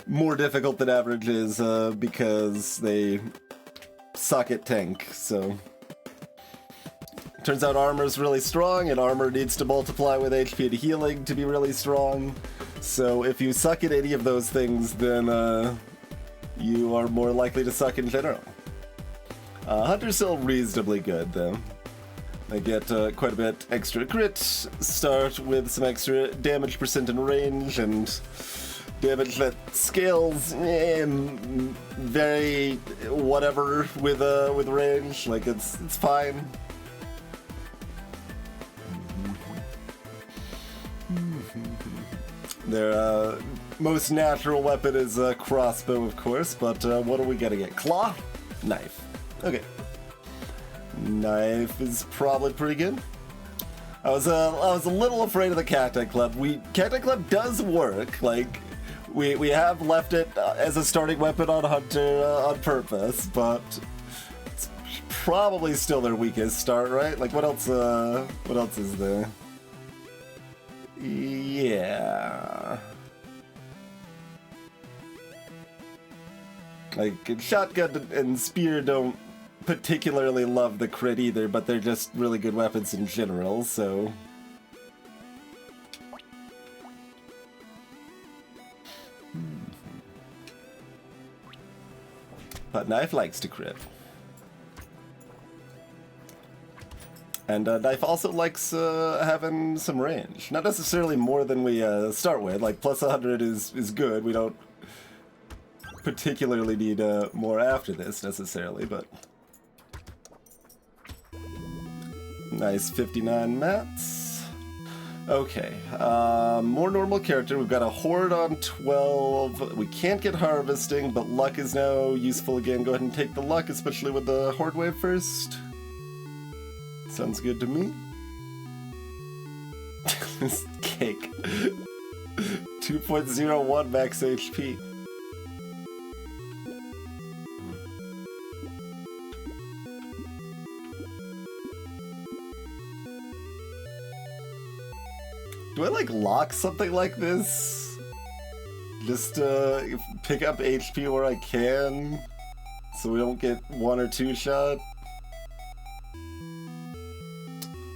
more difficult than average is because they suck at tank. So. Turns out armor's really strong, and armor needs to multiply with HP and healing to be really strong. So if you suck at any of those things, then you are more likely to suck in general. Hunter's still reasonably good, though. They get quite a bit extra crit, start with some extra damage percent and range, and damage that scales very whatever with range. Like it's fine. Their most natural weapon is a crossbow, of course, but what are we gonna get? Claw? Knife. Okay. Knife is probably pretty good. I was a little afraid of the Cacti Club. Cacti Club does work. Like, we have left it as a starting weapon on Hunter on purpose, but it's probably still their weakest start, right? Like, what else is there? Yeah. Like, Shotgun and Spear don't particularly love the crit either, but they're just really good weapons in general, so... But Knife likes to crit. And Knife also likes having some range. Not necessarily more than we start with, like plus 100 is good, we don't particularly need more after this necessarily, but... Nice 59 mats. Okay, more normal character. We've got a Horde on 12. We can't get Harvesting, but Luck is now useful again. Go ahead and take the Luck, especially with the Horde wave first. Sounds good to me. This cake. 2.01 max HP. Do I, like, lock something like this? Just pick up HP where I can, so we don't get 1 or 2 shot?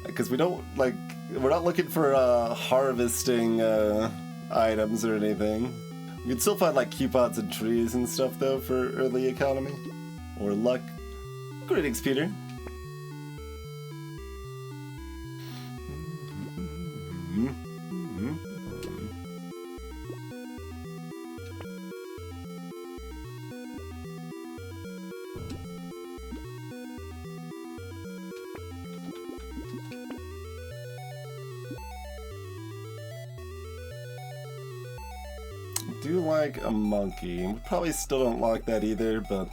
Because we don't, like, we're not looking for harvesting items or anything. We can still find, like, coupons and trees and stuff, though, for early economy. Or luck. Greetings, Peter. Do like a monkey. We probably still don't lock that either, but...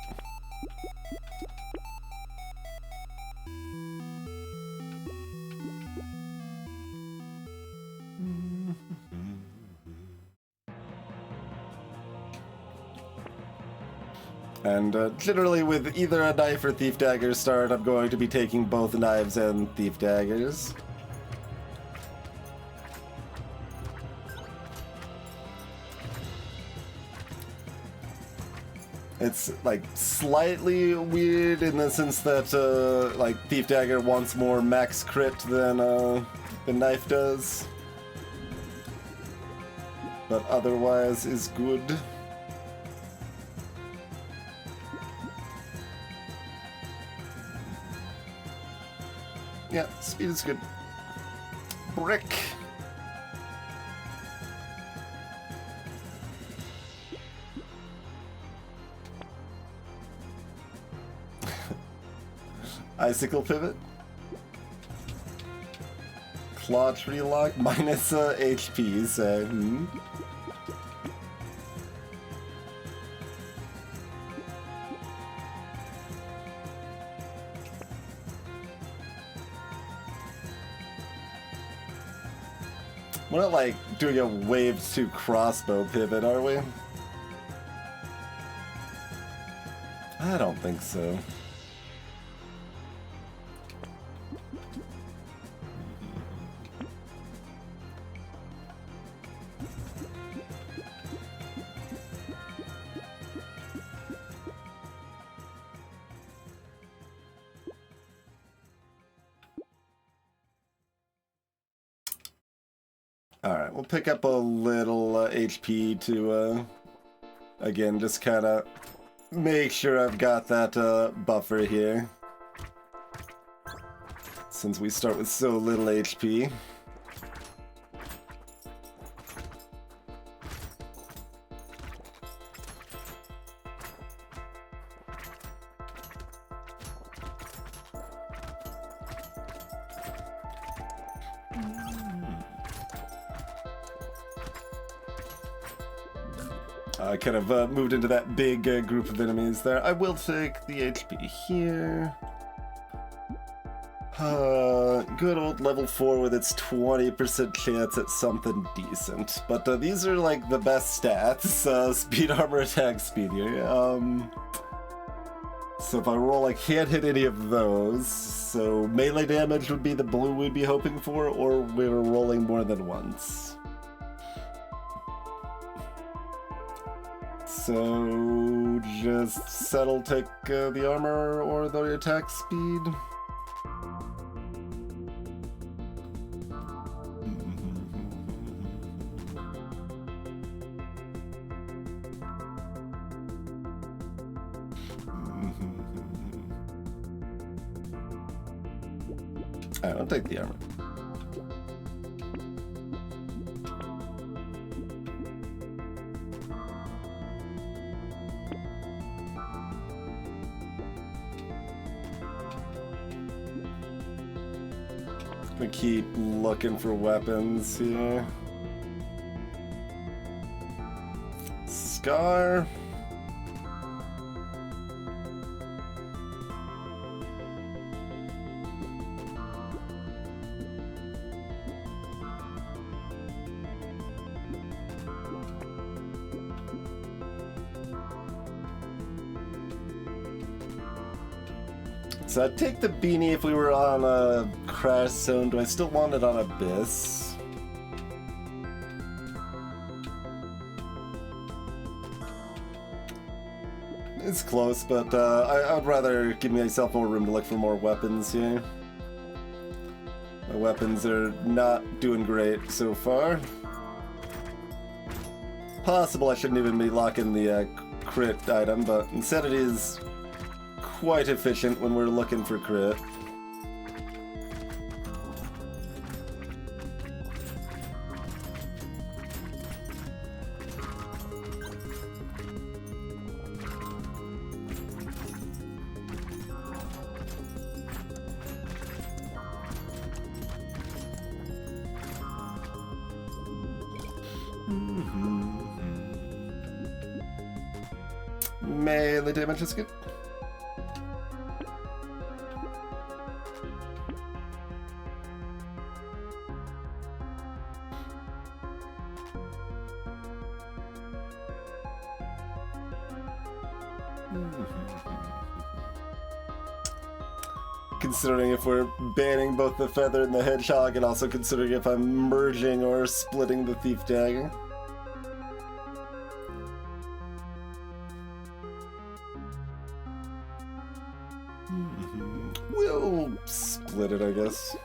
And generally with either a knife or thief dagger start, I'm going to be taking both knives and thief daggers. It's, like, slightly weird in the sense that, like, Thief Dagger wants more max crit than the knife does. But otherwise is good. Yeah, speed is good. Brick! Icicle pivot. Claw tree lock minus HP, so We're not like doing a wave 2 crossbow pivot, are we? I don't think so. Alright, we'll pick up a little HP to, again, just kind of make sure I've got that buffer here. Since we start with so little HP. I kind of moved into that big group of enemies there. I will take the HP here. Good old level 4 with its 20% chance at something decent. But these are like the best stats. Speed, armor, attack, speed here. So if I roll, I can't hit any of those. So melee damage would be the blue we'd be hoping for, or we were rolling more than once. So just settle, take the armor or the attack speed. Alright, I'll take the armor. We keep looking for weapons here. Scar. So I'd take the beanie if we were on a crash zone. Do I still want it on Abyss? It's close, but I would rather give myself more room to look for more weapons here. My weapons are not doing great so far. Possible I shouldn't even be locking the crit item, but Insanity is quite efficient when we're looking for crit. Melee damage is good. Considering if we're banning both the feather and the hedgehog, and also considering if I'm merging or splitting the thief dagger. We'll split it, I guess.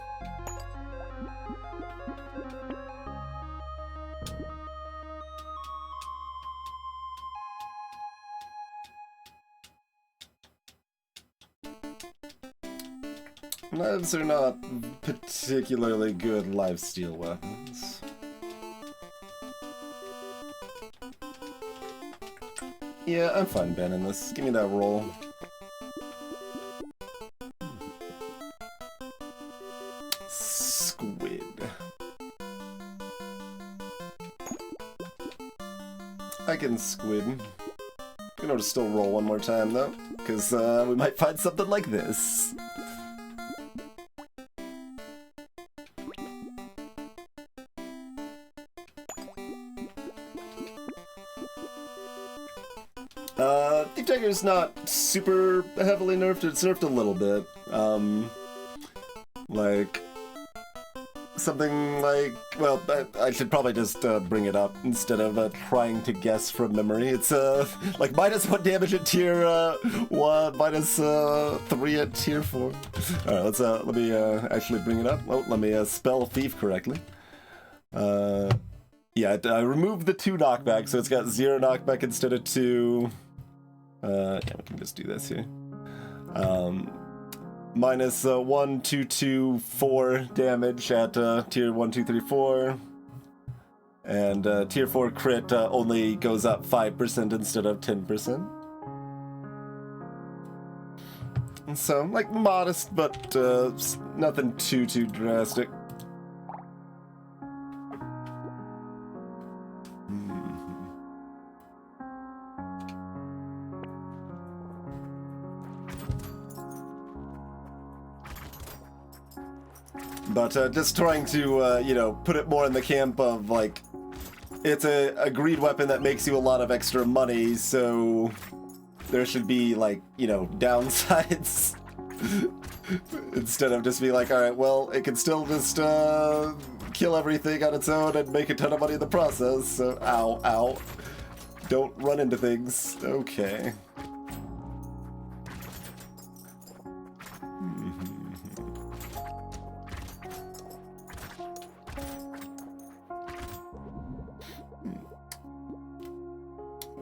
Knives are not particularly good lifesteal weapons. Yeah, I'm fine banning this. Give me that roll. Squid. I can squid. I'm gonna still roll one more time though, because we might find something like this. Thief Dagger's not super heavily nerfed, it's nerfed a little bit. Like, something like, well, I should probably just bring it up instead of trying to guess from memory. It's like -1 damage at tier 1, -3 at tier 4. Alright, let me actually bring it up. Oh, let me spell thief correctly. Yeah, I removed the 2 knockback, so it's got 0 knockback instead of 2. Yeah, we can just do this here. -1, 2, 2, 4 damage at tier 1, 2, 3, 4. And tier 4 crit only goes up 5% instead of 10%. And so, like, modest, but nothing too drastic. But just trying to, you know, put it more in the camp of, like, it's a greed weapon that makes you a lot of extra money, so there should be, like, you know, downsides. Instead of just being like, alright, well, it can still just kill everything on its own and make a ton of money in the process, so ow, ow. Don't run into things. Okay.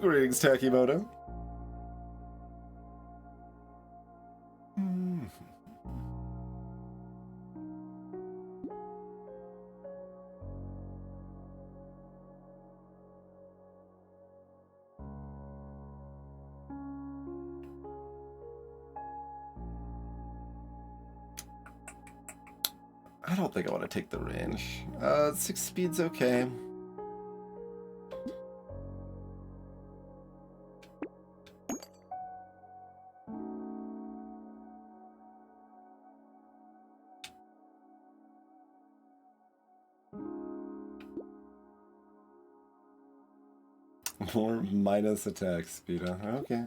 Greetings, Takimoto. I don't think I want to take the range. 6 speed's okay. More minus attack speed, okay.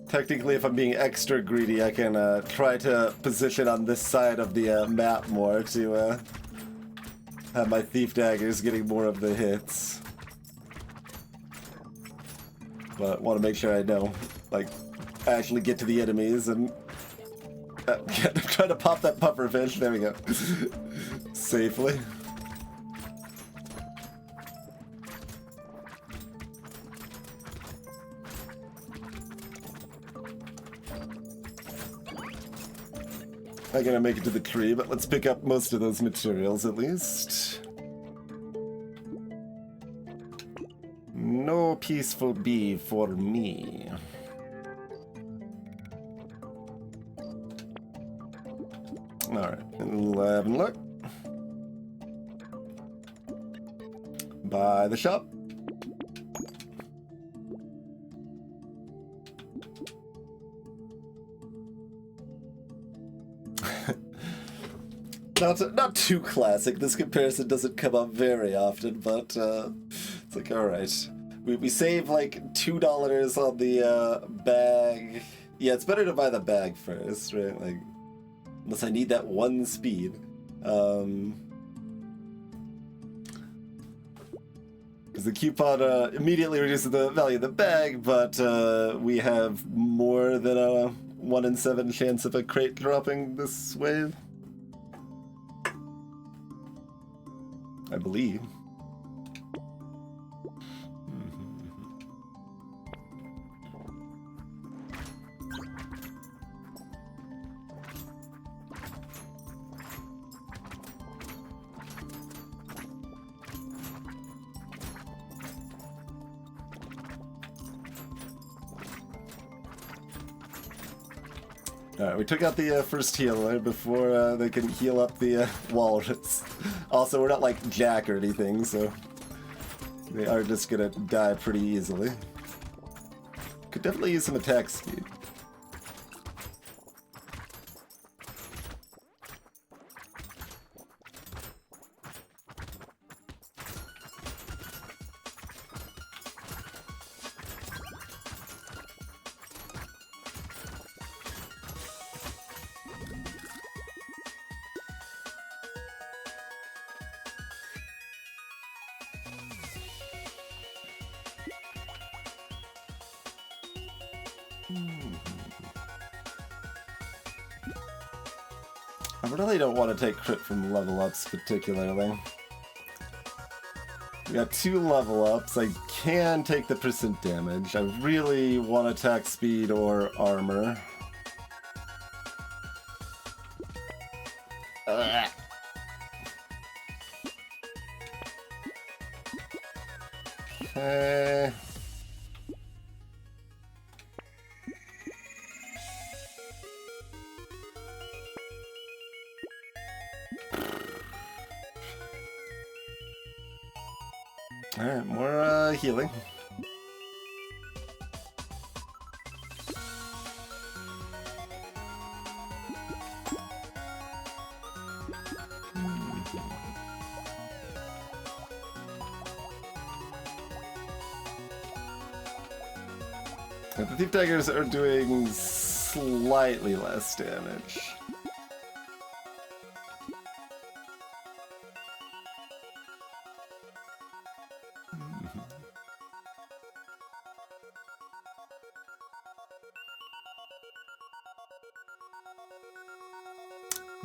Technically, if I'm being extra greedy, I can try to position on this side of the map more to have my thief daggers getting more of the hits. But want to make sure I know, like, actually get to the enemies and I'm trying to pop that puffer fish. There we go. Safely. Not gonna make it to the tree, but let's pick up most of those materials at least. No peaceful bee for me. Alright, 11 look. Buy the shop. Not too classic. This comparison doesn't come up very often, but it's like, alright. We save like $2 on the bag. Yeah, it's better to buy the bag first, right? Like, unless I need that 1 speed. Because the coupon immediately reduces the value of the bag, but we have more than a 1 in 7 chance of a crate dropping this wave. I believe. Alright, we took out the first healer before they can heal up the walrus. Also, we're not like Jack or anything, so they are just gonna die pretty easily. Could definitely use some attack speed. I really don't want to take crit from level ups particularly. We got 2 level ups. I can take the percent damage. I really want attack speed or armor. Ugh. Okay. Alright, more healing. The Thief Daggers are doing slightly less damage.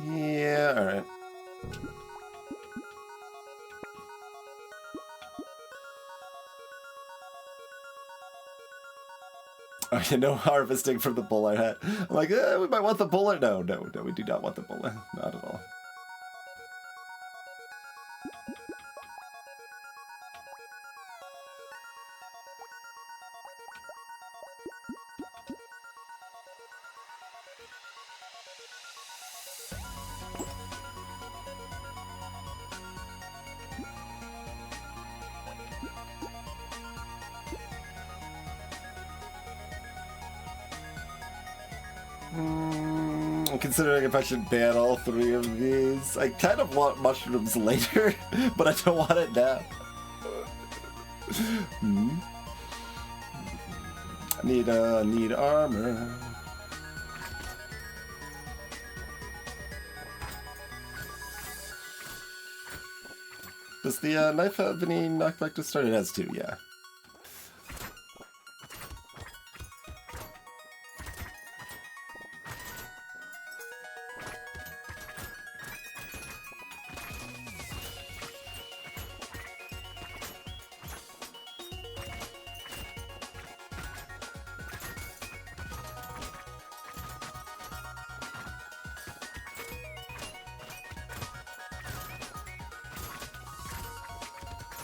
Yeah, alright. Oh, yeah, no harvesting from the bowler hat. I'm like, we might want the bowler. No, we do not want the bowler. Not at all. I'm considering if I should ban all 3 of these. I kind of want mushrooms later, but I don't want it now. I need armor. Does the knife have any knockback to start? It has 2, yeah.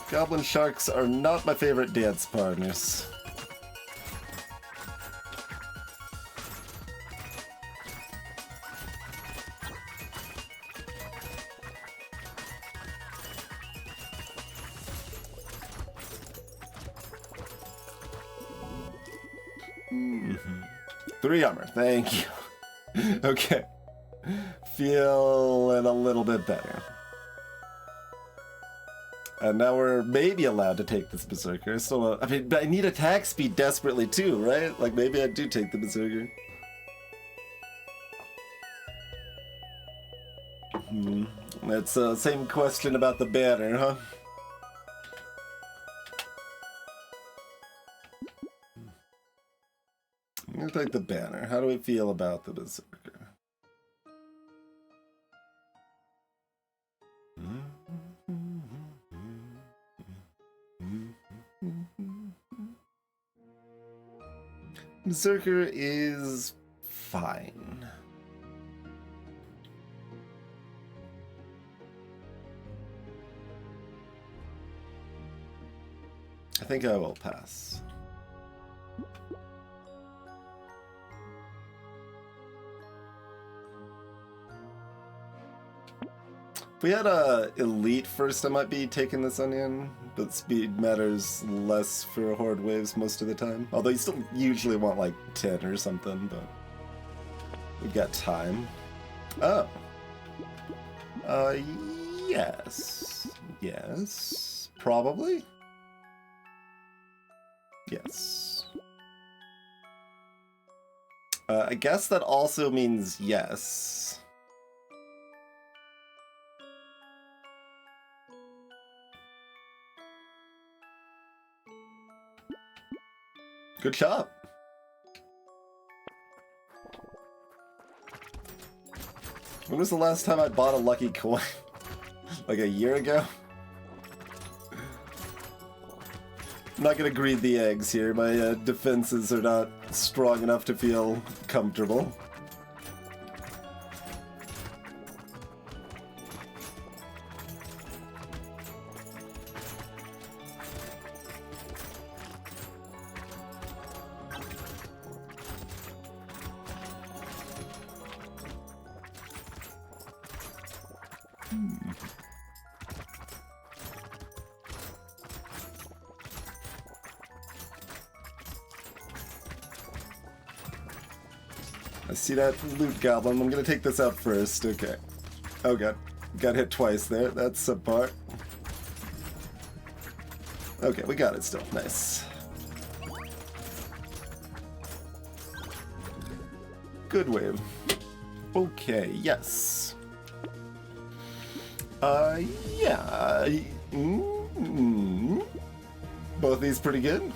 Goblin sharks are not my favorite dance partners. Mm-hmm. 3 armor, thank you. Okay. Feeling a little bit better. And now we're maybe allowed to take this Berserker. Still, I mean, but I need attack speed desperately too, right? Like, maybe I do take the Berserker. That's the same question about the banner, huh? I'm gonna take the banner. How do we feel about the Berserker? Berserker is fine. I think I will pass. If we had a elite first, I might be taking this onion, but speed matters less for horde waves most of the time. Although you still usually want like 10 or something, but we've got time. Oh. Yes. Yes. Probably. Yes. I guess that also means yes. Good shot. When was the last time I bought a lucky coin? Like a year ago? I'm not gonna greed the eggs here. My defenses are not strong enough to feel comfortable. I see that loot goblin. I'm gonna take this out first. Okay. Oh god. Got hit twice there. That's subpar. Okay, we got it still. Nice. Good wave. Okay, yes. Yeah. Both these pretty good.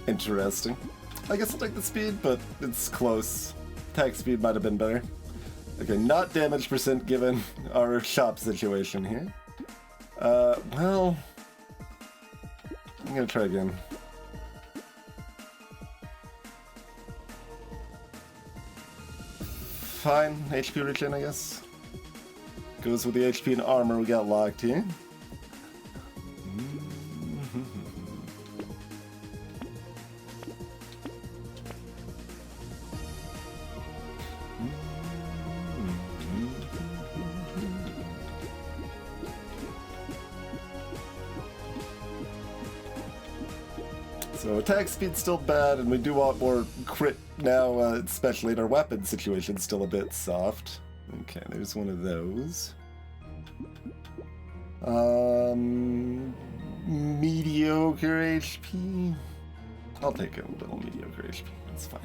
Interesting. I guess I'll take the speed, but it's close. Attack speed might have been better. Okay, not damage percent given our shop situation here. Well... I'm gonna try again. Fine, HP regen, I guess. Goes with the HP and armor we got locked here. So attack speed's still bad, and we do want more crit now, especially in our weapon situation, still a bit soft. Okay, there's one of those. Mediocre HP? I'll take a little mediocre HP, that's fine.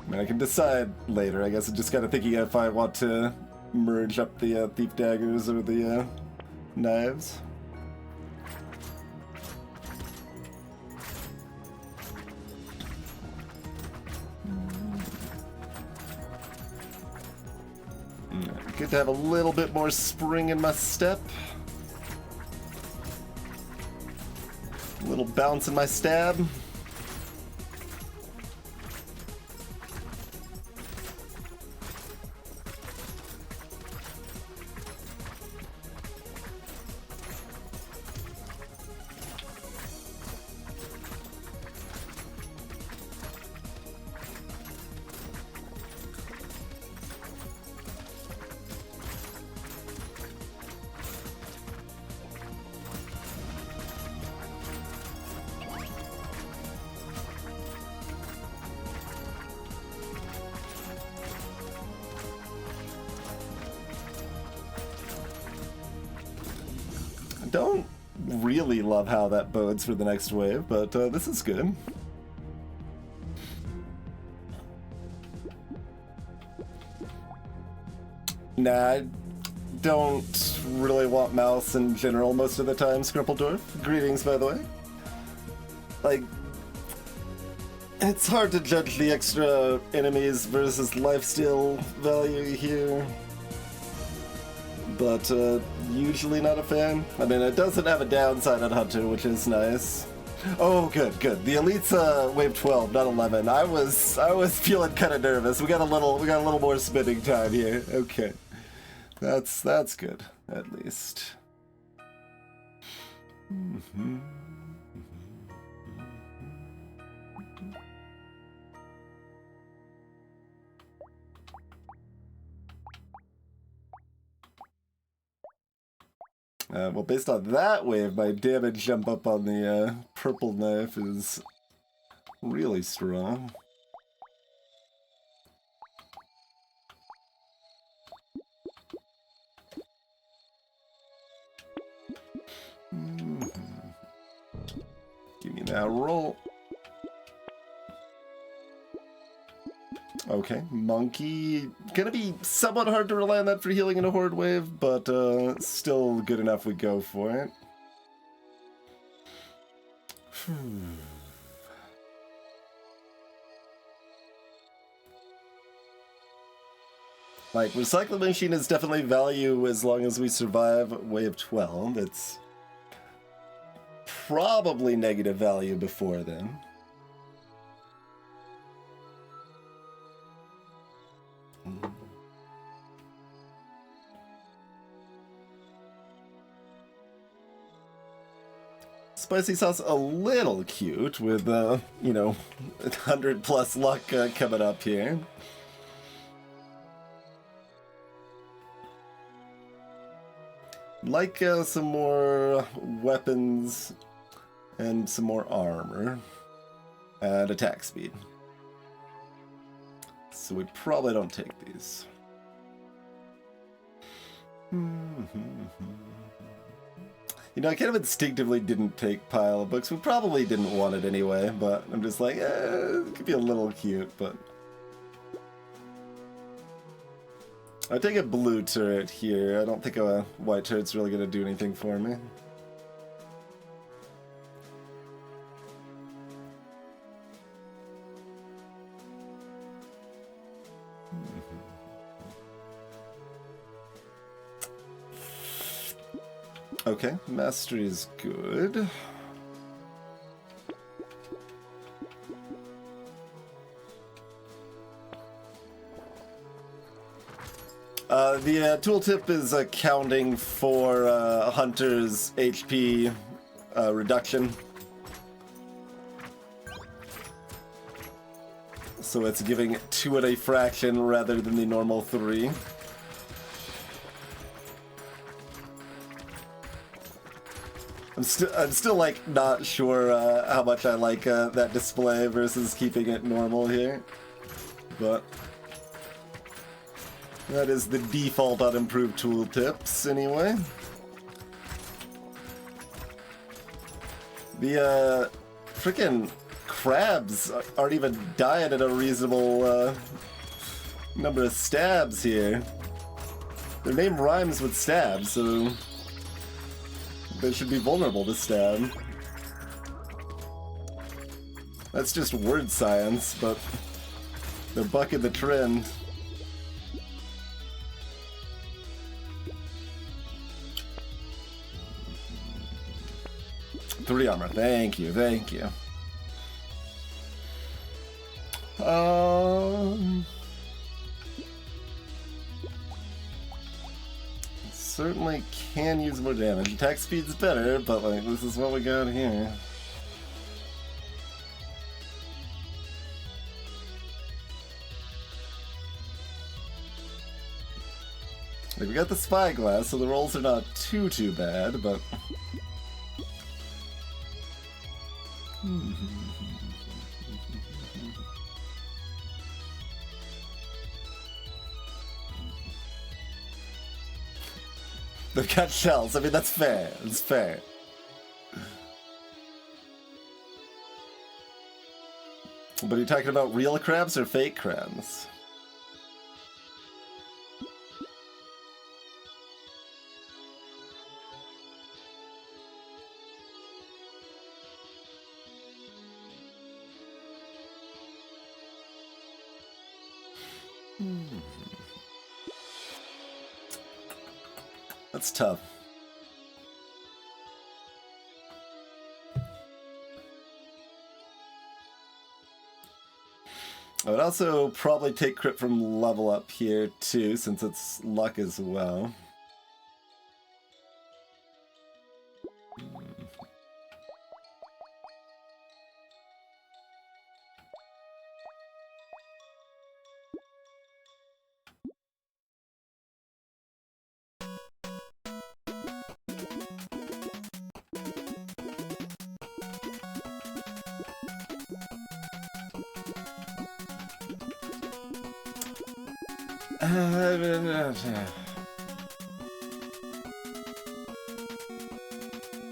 I mean, I can decide later. I guess I'm just kind of thinking if I want to merge up the thief daggers or the knives. Good to have a little bit more spring in my step. A little bounce in my stab. Don't really love how that bodes for the next wave, but this is good. Nah, I don't really want mouse in general most of the time, Skrimpledorf. Greetings, by the way. Like, it's hard to judge the extra enemies versus lifesteal value here. But usually not a fan. I mean, it doesn't have a downside on Hunter, which is nice. Oh, good. The Elite's wave 12, not 11. I was feeling kind of nervous. We got a little more spinning time here. Okay, that's good at least. Well, based on that wave, my damage jump up on the purple knife is really strong. Give me that roll. Okay, monkey. Gonna be somewhat hard to rely on that for healing in a horde wave, but still good enough we go for it. Like, recycling machine is definitely value as long as we survive wave 12. It's probably negative value before then. spicy sauce a little cute with, you know, 100+ luck coming up here. Like some more weapons and some more armor and attack speed. So we probably don't take these. You know, I kind of instinctively didn't take pile of books. We probably didn't want it anyway, but I'm just like, it could be a little cute, but... I take a blue turret here. I don't think a white turret's really going to do anything for me. Okay, mastery is good. The tooltip is accounting for Hunter's HP reduction. So it's giving 2 at a fraction rather than the normal 3. I'm still like not sure how much I like that display versus keeping it normal here, but that is the default unimproved tooltips anyway. The frickin' crabs aren't even dying at a reasonable number of stabs here. Their name rhymes with stab, so they should be vulnerable to stab. That's just word science, but they're bucking the trend. Three armor. Thank you, thank you. Certainly can use more damage. Attack speed's better, but like this is what we got here. Like, we got the spyglass, so the rolls are not too bad, but they've got shells. I mean, that's fair. It's fair. But are you talking about real crabs or fake crabs? That's tough. I would also probably take crit from level up here too, since it's luck as well.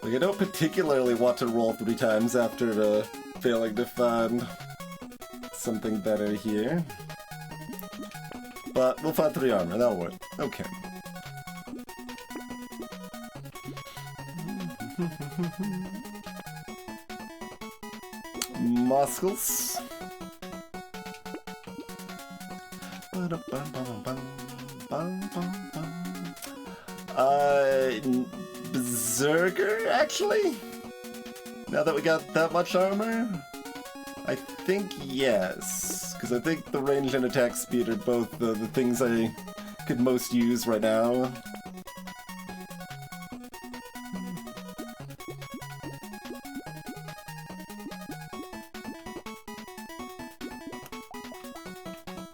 Like, I don't particularly want to roll 3 times after failing to find something better here. But we'll find 3 armor, that'll work. Okay. Muscles. Berserker, actually? Now that we got that much armor? I think yes. Because I think the range and attack speed are both the things I could most use right now.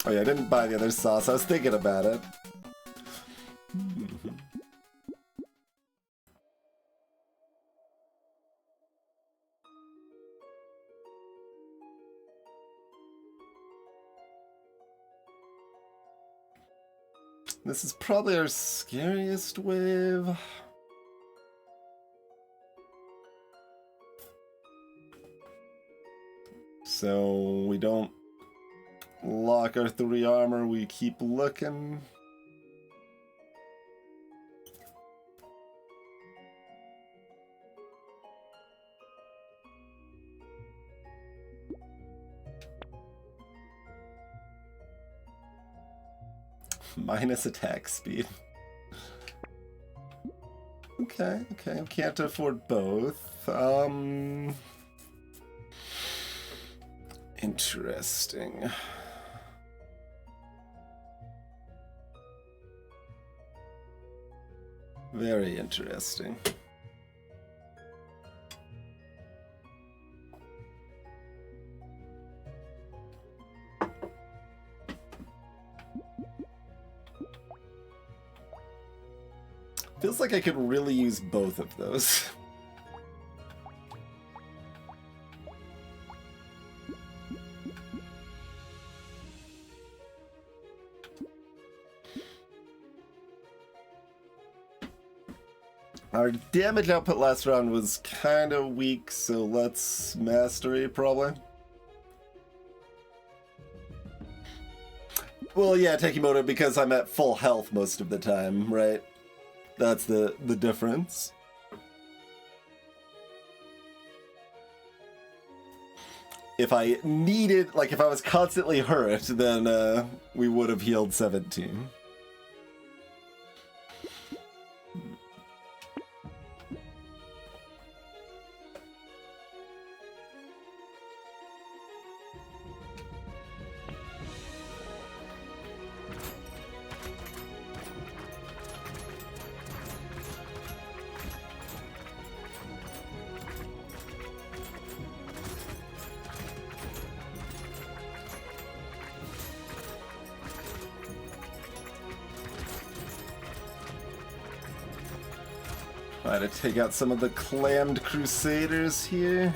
Oh yeah, I didn't buy the other sauce. I was thinking about it. This is probably our scariest wave. So we don't lock our 3 armor, we keep looking. Minus attack speed. Okay, okay, we can't afford both. Interesting. Very interesting. Feels like I could really use both of those. Our damage output last round was kind of weak, so let's mastery probably. Well, yeah, Tekimoto, because I'm at full health most of the time, right? That's the difference. If I needed, like if I was constantly hurt, then we would have healed 17. Try to take out some of the clammed crusaders here.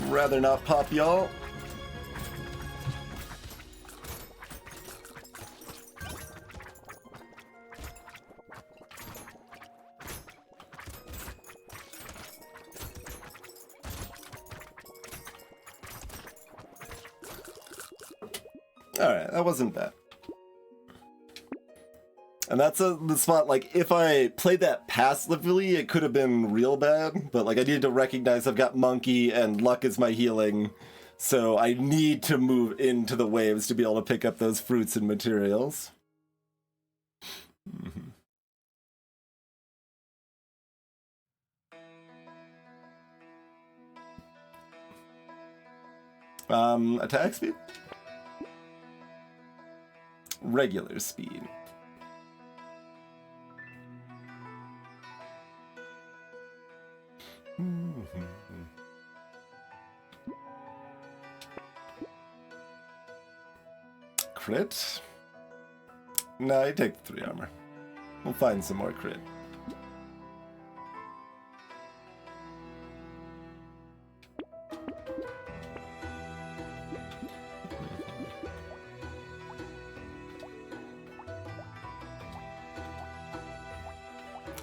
Rather not pop y'all. Alright, that wasn't bad. And that's the spot, like, if I played that passively, it could have been real bad, but, like, I need to recognize I've got Monkey and Luck is my healing, so I need to move into the waves to be able to pick up those fruits and materials. Attack speed? Regular speed. Crit? No, you take the 3 armor. We'll find some more crit.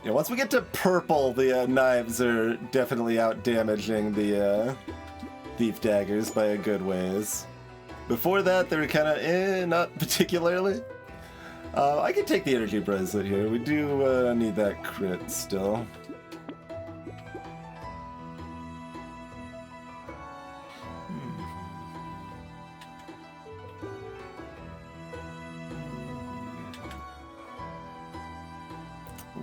Yeah, once we get to purple, the knives are definitely out damaging the thief daggers by a good ways. Before that, they were kind of not particularly. I can take the energy bracelet here. We do need that crit still.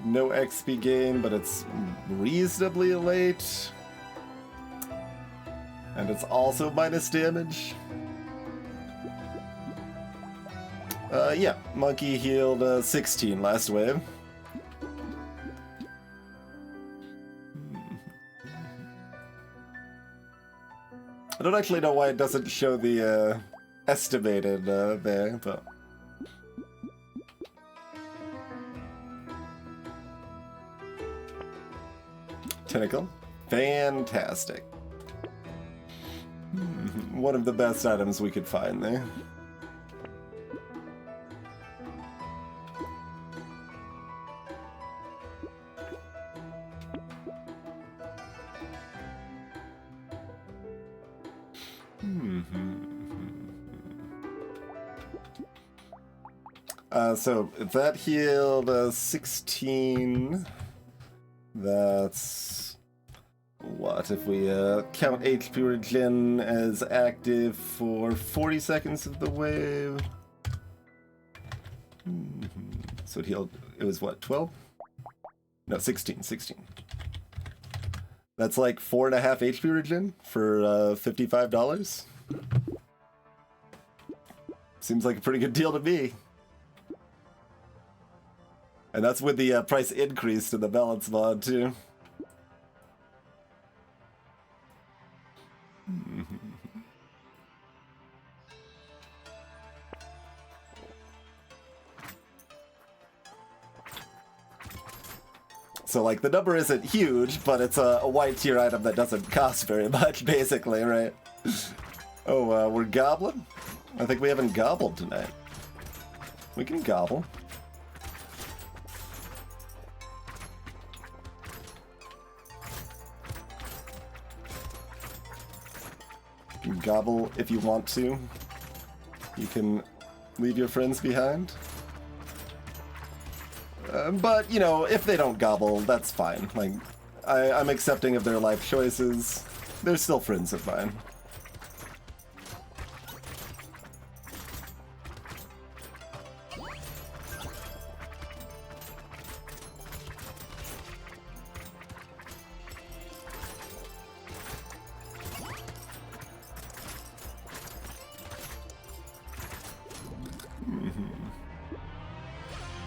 No XP gain, but it's reasonably late. And it's also minus damage. Yeah, monkey healed 16 last wave. I don't actually know why it doesn't show the estimated there, but... Tentacle. Fantastic. One of the best items we could find there. So that healed 16. That's what if we count HP regen as active for 40 seconds of the wave. So it healed. It was what, 12? No, 16. That's like 4.5 HP regen for $55. Seems like a pretty good deal to me. And that's with the price increase to the balance mod, too. So, like, the number isn't huge, but it's a white tier item that doesn't cost very much, basically, right? Oh, we're gobbling? I think we haven't gobbled tonight. We can gobble. You can gobble if you want to. You can leave your friends behind. But, you know, if they don't gobble, that's fine. Like, I'm accepting of their life choices. They're still friends of mine.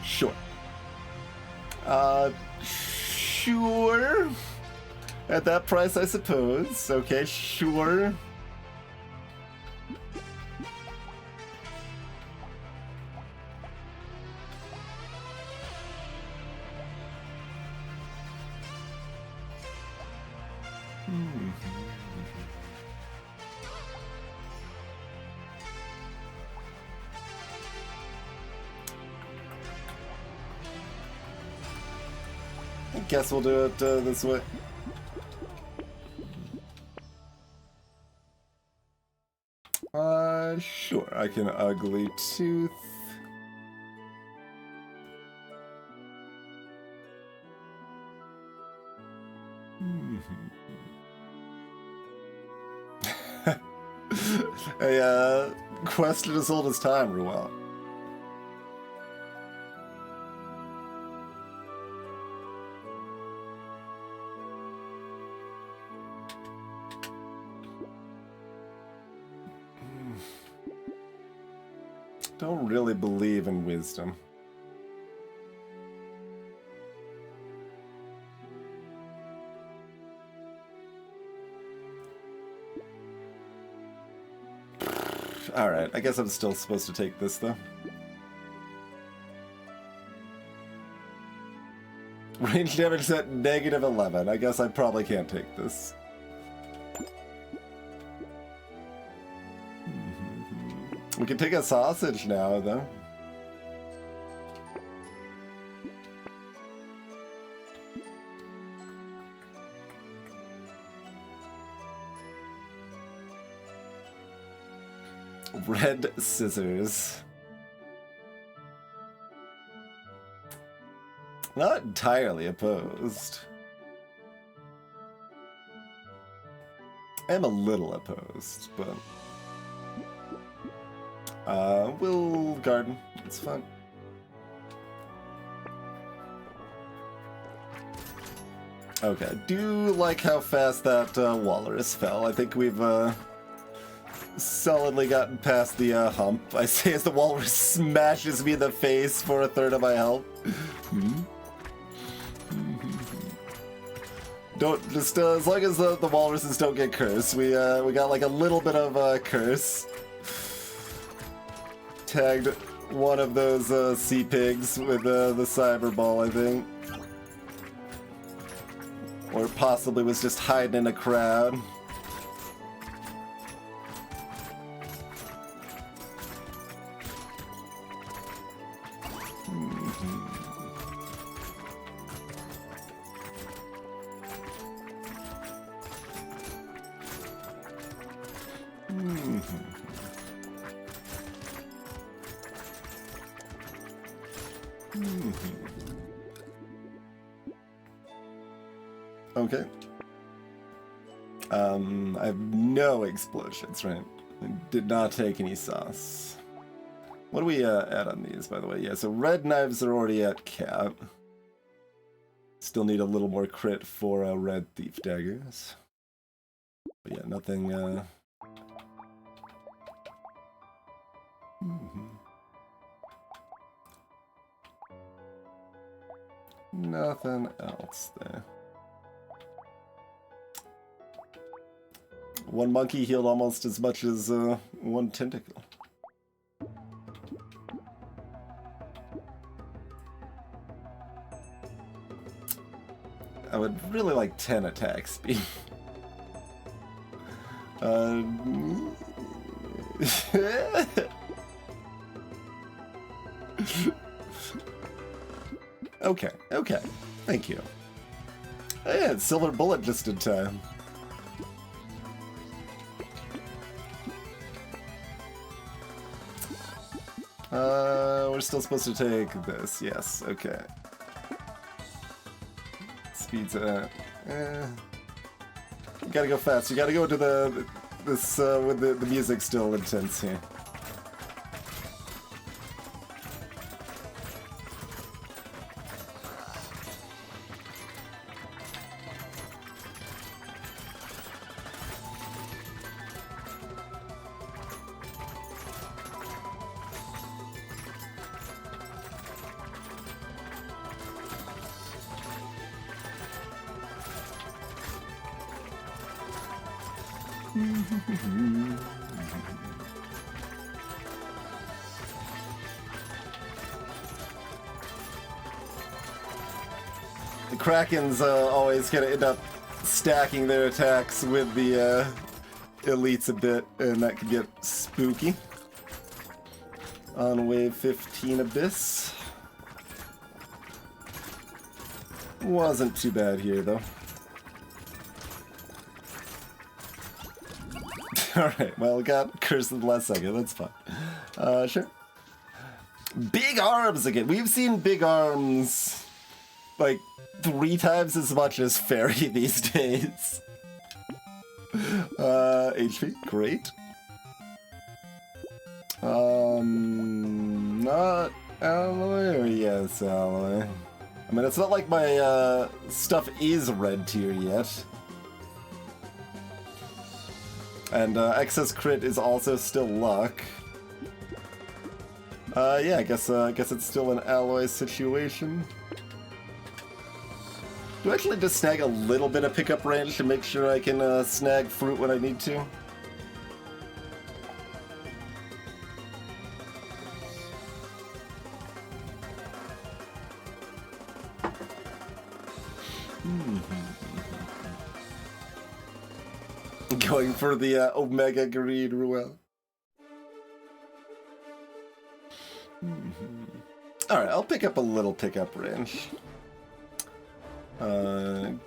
Sure. Sure. At that price, I suppose. Okay, sure. I guess we'll do it this way. Sure, I can ugly tooth. A question as old as time, Ruel. Don't really believe in wisdom. Alright, I guess I'm still supposed to take this, though. Range damage at -11. I guess I probably can't take this. We can take a sausage now, though. Red scissors. Not entirely opposed. I'm a little opposed, but... we'll garden. It's fun. Okay, I do like how fast that walrus fell. I think we've solidly gotten past the hump. I say as the walrus smashes me in the face for a third of my health. Don't just as long as the walruses don't get cursed. We got like a little bit of a curse. Tagged one of those sea pigs with the cyber ball, I think, or possibly was just hiding in a crowd. Okay. I have no explosions, right? I did not take any sauce. What do we add on these, by the way? Yeah, so red knives are already at cap. Still need a little more crit for red thief daggers. But yeah, nothing... Nothing else there. One monkey healed almost as much as one tentacle. I would really like 10 attack speed. Okay, okay. Thank you. Yeah, silver bullet just in time. We're still supposed to take this. Yes, okay. Speed's you gotta go fast. You gotta go to this with the music still intense here. The Krakens always gonna end up stacking their attacks with the elites a bit, and that could get spooky. On wave 15 Abyss. Wasn't too bad here, though. Alright, well, got cursed in the last second, that's fine. Sure. Big arms again. We've seen big arms like 3 times as much as fairy these days. HP, great. Not alloy or yes alloy? I mean, it's not like my stuff is red tier yet. And excess crit is also still luck. Yeah, I guess it's still an alloy situation. Do I actually just snag a little bit of pickup range to make sure I can snag fruit when I need to? Going for the Omega Greed Ruel. Alright, I'll pick up a little pickup range.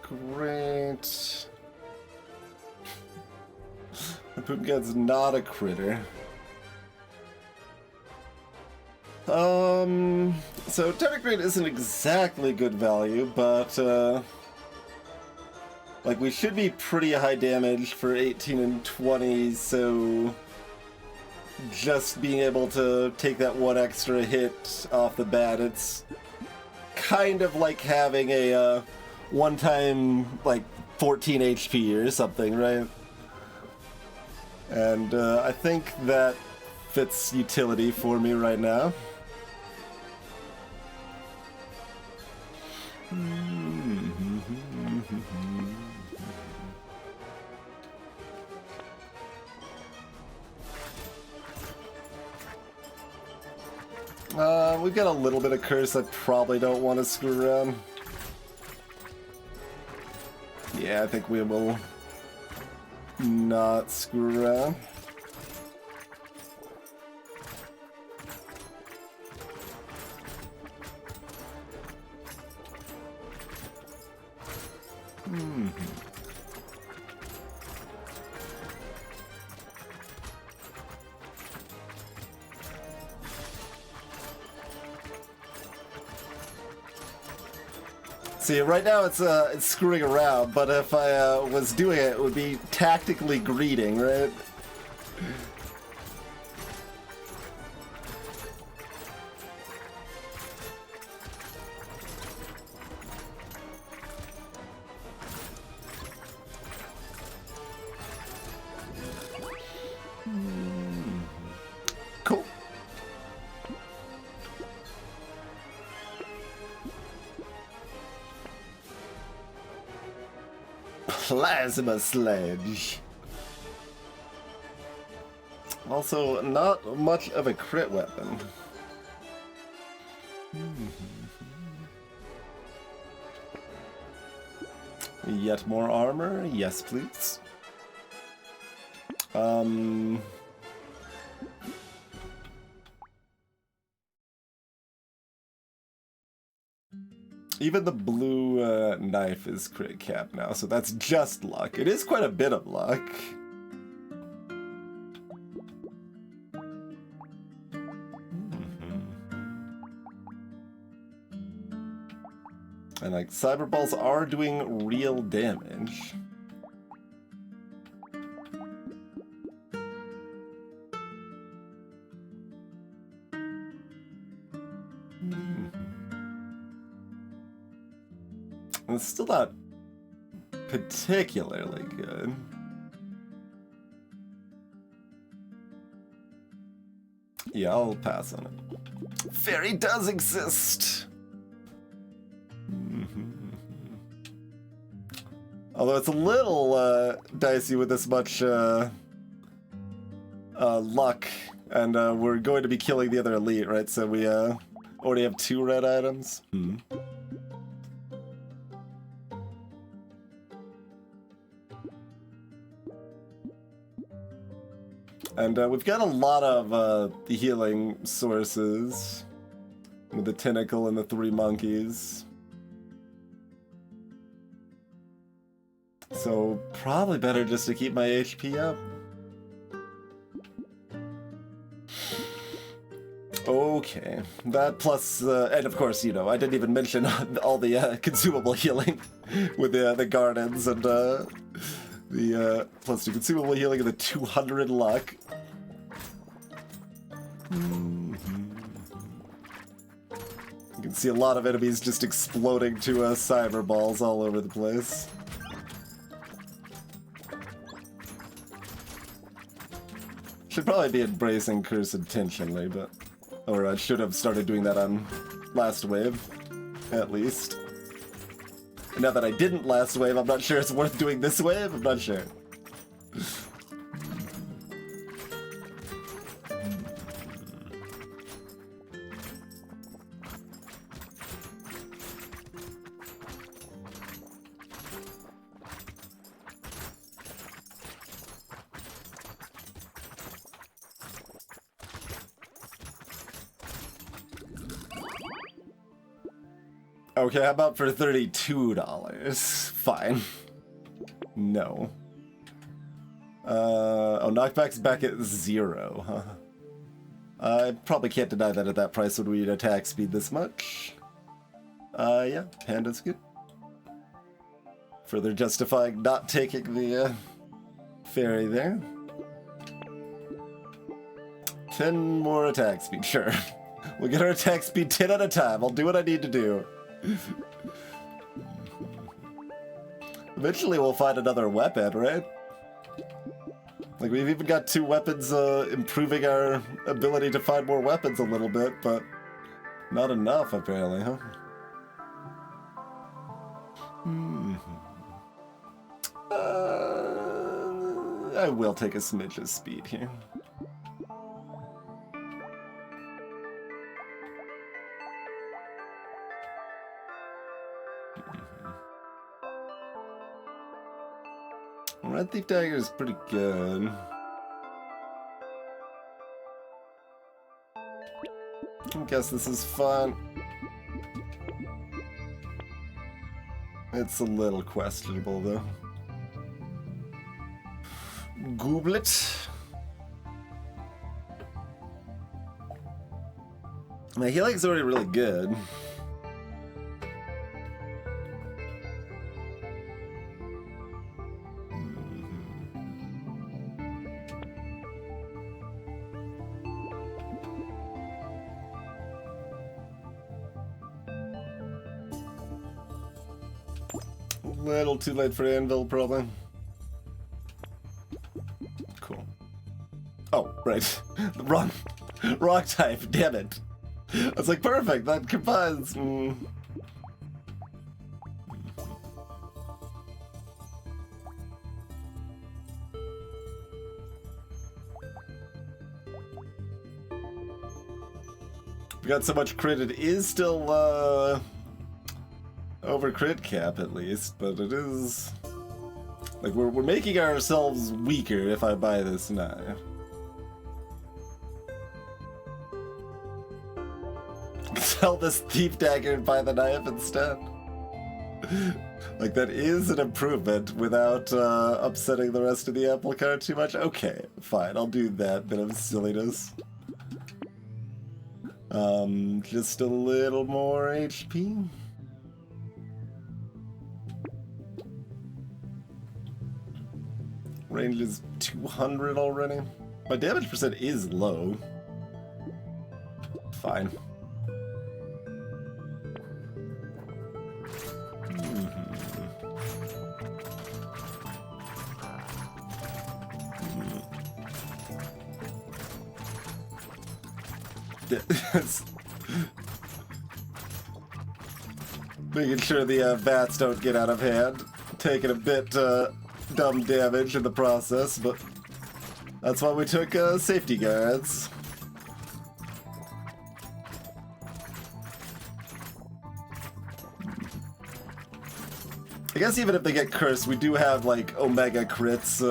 Great. The Poopgad's not a critter. So Tardigrade isn't exactly good value, but like we should be pretty high damage for 18 and 20, so just being able to take that one extra hit off the bat, it's kind of like having a one-time like 14 HP or something, right? And I think that fits utility for me right now. We've got a little bit of curse. I probably don't want to screw around. Yeah, I think we will not screw around. See, right now it's screwing around, but if I was doing it, it would be tactically greeting, right? Cool. Plasma Sledge. Also, not much of a crit weapon. Yet more armor? Yes, please. Even the blue knife is crit cap now, so that's just luck. It is quite a bit of luck. And like, cyber balls are doing real damage. It's still not particularly good. Yeah, I'll pass on it. Fairy does exist! Although it's a little dicey with this much luck, and we're going to be killing the other elite, right? So we already have 2 red items. And we've got a lot of the healing sources with the tentacle and the 3 monkeys. So probably better just to keep my HP up. Okay, that plus, and of course, you know, I didn't even mention all the consumable healing with the gardens and the plus 2 consumable healing and the 200 luck. You can see a lot of enemies just exploding to cyber balls all over the place. Should probably be embracing curse intentionally, but... Or I should have started doing that on last wave, at least. And now that I didn't last wave, I'm not sure it's worth doing this wave, I'm not sure. Okay, how about for $32? Fine. No. Oh, knockback's back at 0, huh? I probably can't deny that at that price would we need attack speed this much. Yeah, Panda's good. Further justifying not taking the fairy there. 10 more attack speed, sure. We'll get our attack speed 10 at a time. I'll do what I need to do. Eventually we'll find another weapon, right? Like, we've even got 2 weapons, improving our ability to find more weapons a little bit, but not enough, apparently, huh? I will take a smidge of speed here. Red Thief Dagger is pretty good. I guess this is fun. It's a little questionable, though. Gooblet. My healing's already really good. Little too late for Anvil, probably. Cool. Oh, right. Wrong type, damn it. I was like, perfect, that combines. We got so much crit, it is still, over crit cap at least, but it is like we're making ourselves weaker if I buy this knife. Sell this Thief Dagger and buy the knife instead. Like, that is an improvement without upsetting the rest of the apple cart too much. Okay, fine, I'll do that bit of silliness. Just a little more HP. Range is 200 already. My damage percent is low. Fine. Making sure the bats don't get out of hand. Taking a bit dumb damage in the process, but that's why we took safety guards. I guess even if they get cursed, we do have like omega crits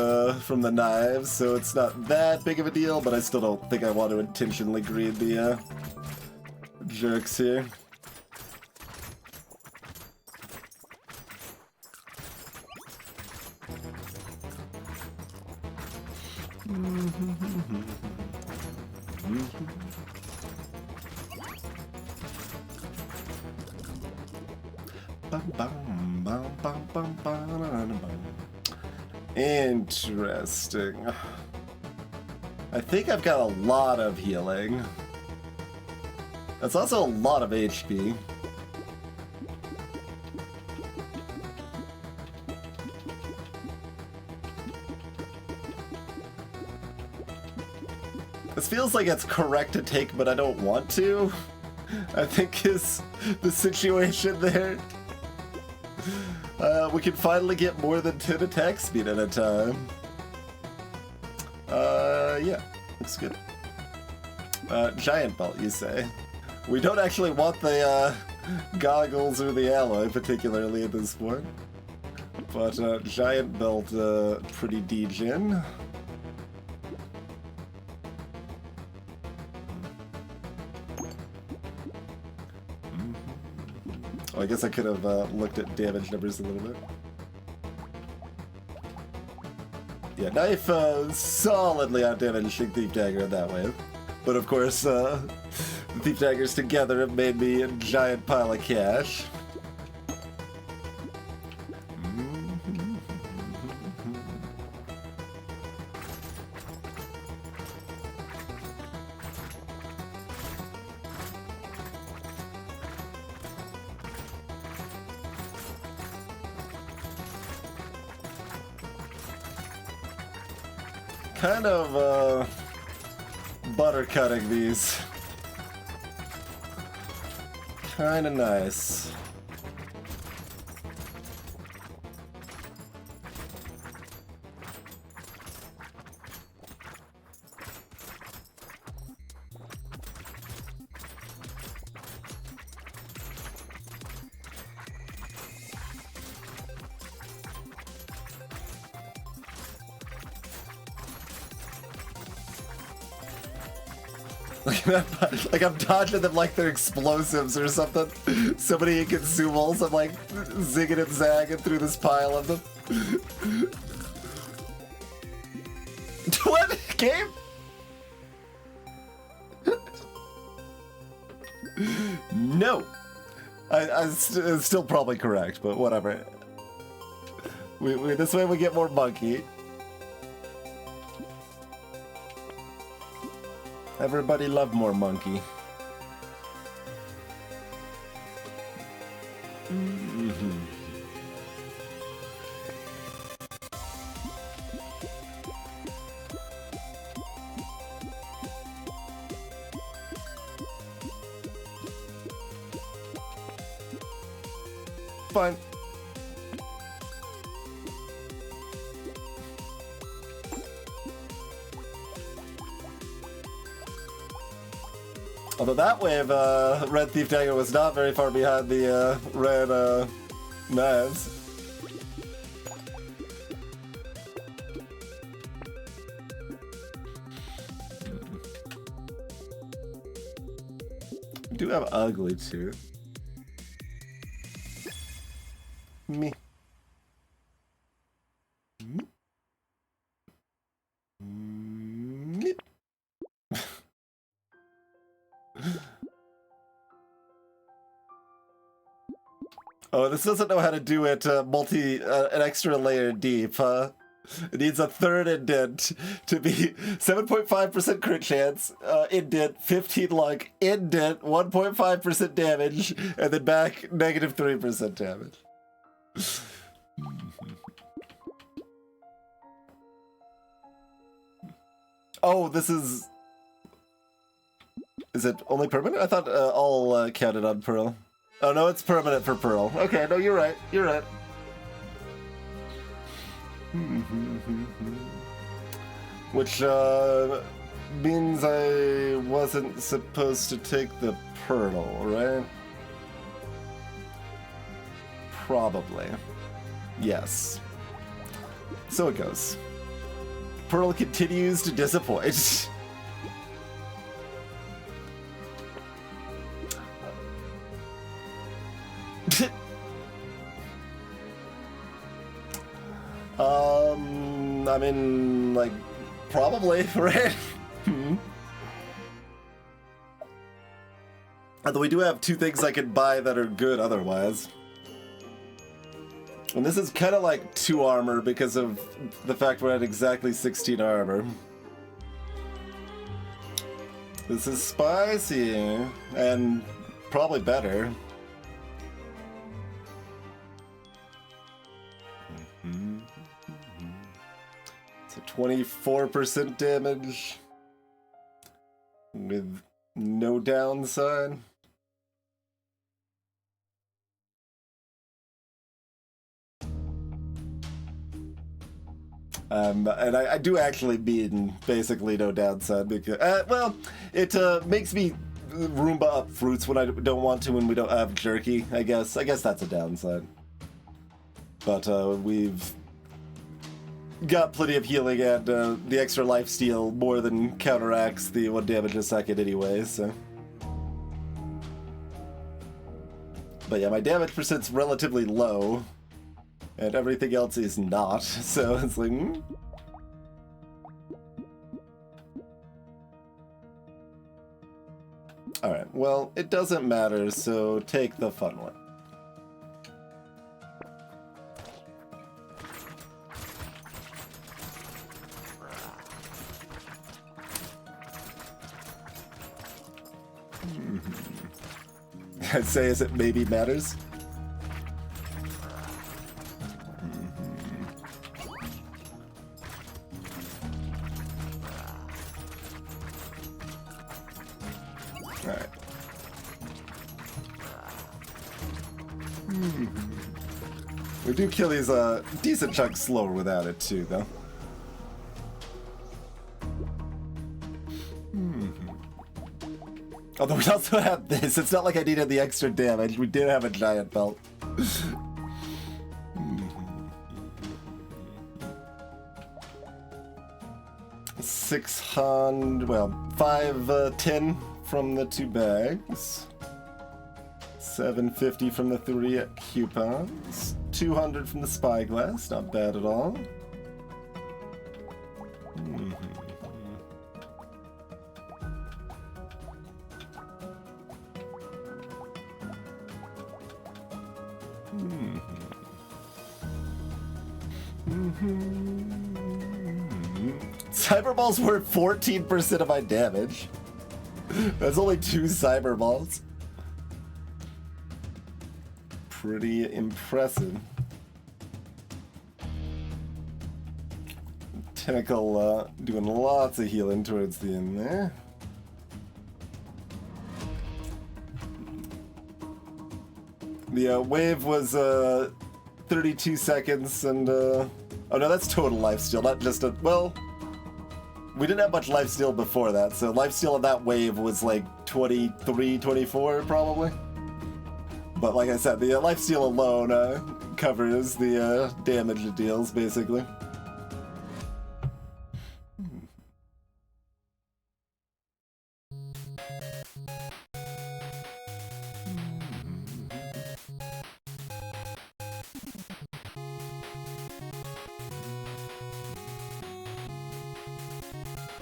from the knives, so it's not that big of a deal, but I still don't think I want to intentionally greed the jerks here. Interesting. I think I've got a lot of healing. That's also a lot of HP. This feels like it's correct to take, but I don't want to. I think is the situation there. We can finally get more than 10 attack speed at a time. Yeah, looks good. Giant belt, you say? We don't actually want the goggles or the alloy, particularly at this point. But giant belt, pretty degen. Oh, I guess I could have looked at damage numbers a little bit. Yeah, knife solidly out-damaging Thief Dagger in that way. But of course, the Thief Daggers together have made me a giant pile of cash. kind of butter cutting these. Kinda nice. Like I'm dodging them like they're explosives or something. So many consumables. I'm like zigging and zagging through this pile of them. What? Game? No. It's still probably correct, but whatever. This way we get more monkey. Everybody love more monkey. Mm-hmm. Fine. Although that wave, Red Thief Dagger was not very far behind the red knives. We do have ugly too. Me. Oh, this doesn't know how to do it an extra layer deep, huh? It needs a third indent to be 7.5% crit chance, indent, 15 luck, indent, 1.5% damage, and then back negative 3% damage. Oh, this is... Is it only permanent? I thought all counted on Pearl. Oh no, it's permanent for Pearl. Okay, no, you're right. You're right. Which means I wasn't supposed to take the Pearl, right? Probably. Yes. So it goes. Pearl continues to disappoint. I mean, like, probably, right? Although we do have two things I can buy that are good otherwise. And this is kind of like 2 armor because of the fact we're at exactly 16 armor. This is spicy, and probably better. So 24% damage with no downside. And I do actually mean basically no downside because, well, it makes me Roomba up fruits when I don't want to when we don't have jerky, I guess. I guess that's a downside. But we've got plenty of healing, and the extra lifesteal more than counteracts the 1 damage a second anyway, so. But yeah, my damage percent's relatively low. And everything else is not, so it's like, Alright, well, it doesn't matter, so take the fun one. I'd say as it maybe matters. Alright. We do kill these decent chunks slower without it too, though. Although we also have this, it's not like I needed the extra damage. We did have a giant belt. 600, well, 510 from the 2 bags. 750 from the 3 coupons. 200 from the spyglass, not bad at all. Cyberballs were 14% of my damage. That's only 2 cyberballs. Pretty impressive. Tentacle doing lots of healing towards the end there. The wave was 32 seconds and oh no, that's total lifesteal, not just a, well, we didn't have much lifesteal before that, so lifesteal of that wave was like 23, 24 probably. But like I said, the lifesteal alone covers the damage it deals, basically.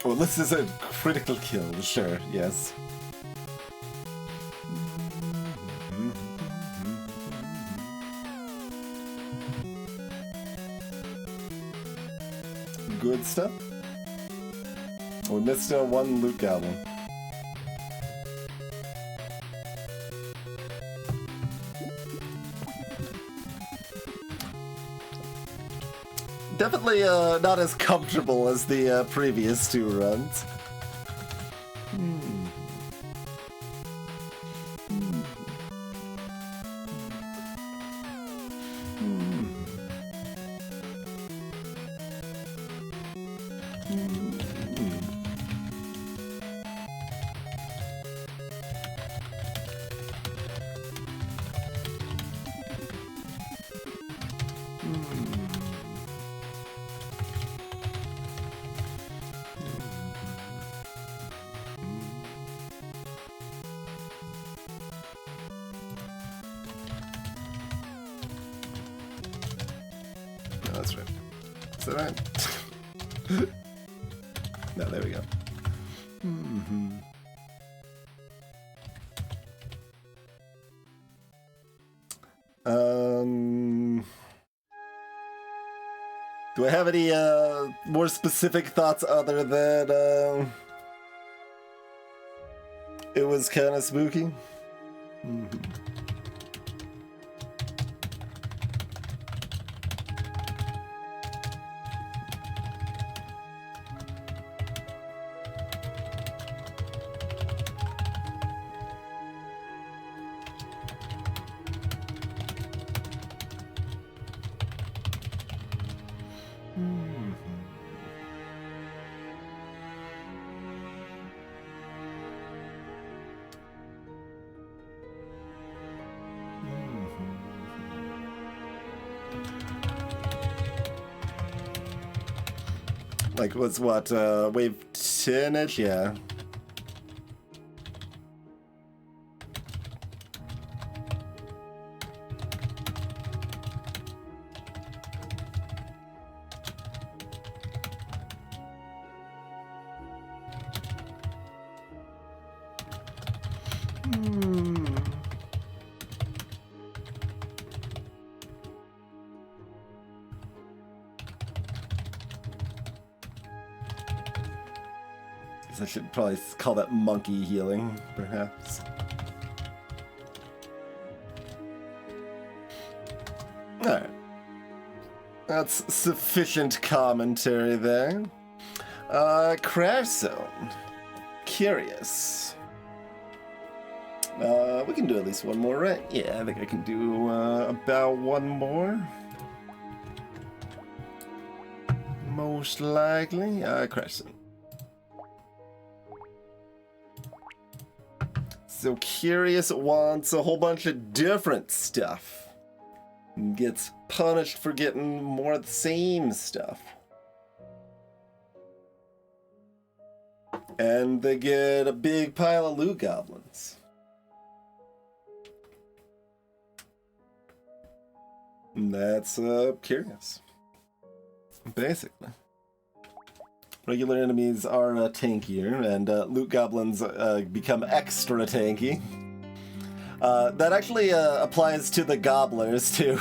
Well, this is a critical kill, sure, yes. Good stuff. We missed 1 loot goblin. Definitely not as comfortable as the previous 2 runs. That's right. Is that right? No, there we go. Do I have any more specific thoughts other than it was kind of spooky? Like, was what, wave 10-ish? Yeah. I should probably call that monkey healing, perhaps. Alright. That's sufficient commentary there. Crash Zone. Curious. We can do at least one more, right? Yeah, I think I can do about one more. Most likely. Crescent. So Curious wants a whole bunch of different stuff. And gets punished for getting more of the same stuff. And they get a big pile of loot goblins. And that's Curious. Basically. Regular enemies are tankier, and loot goblins become extra tanky. That actually applies to the gobblers, too.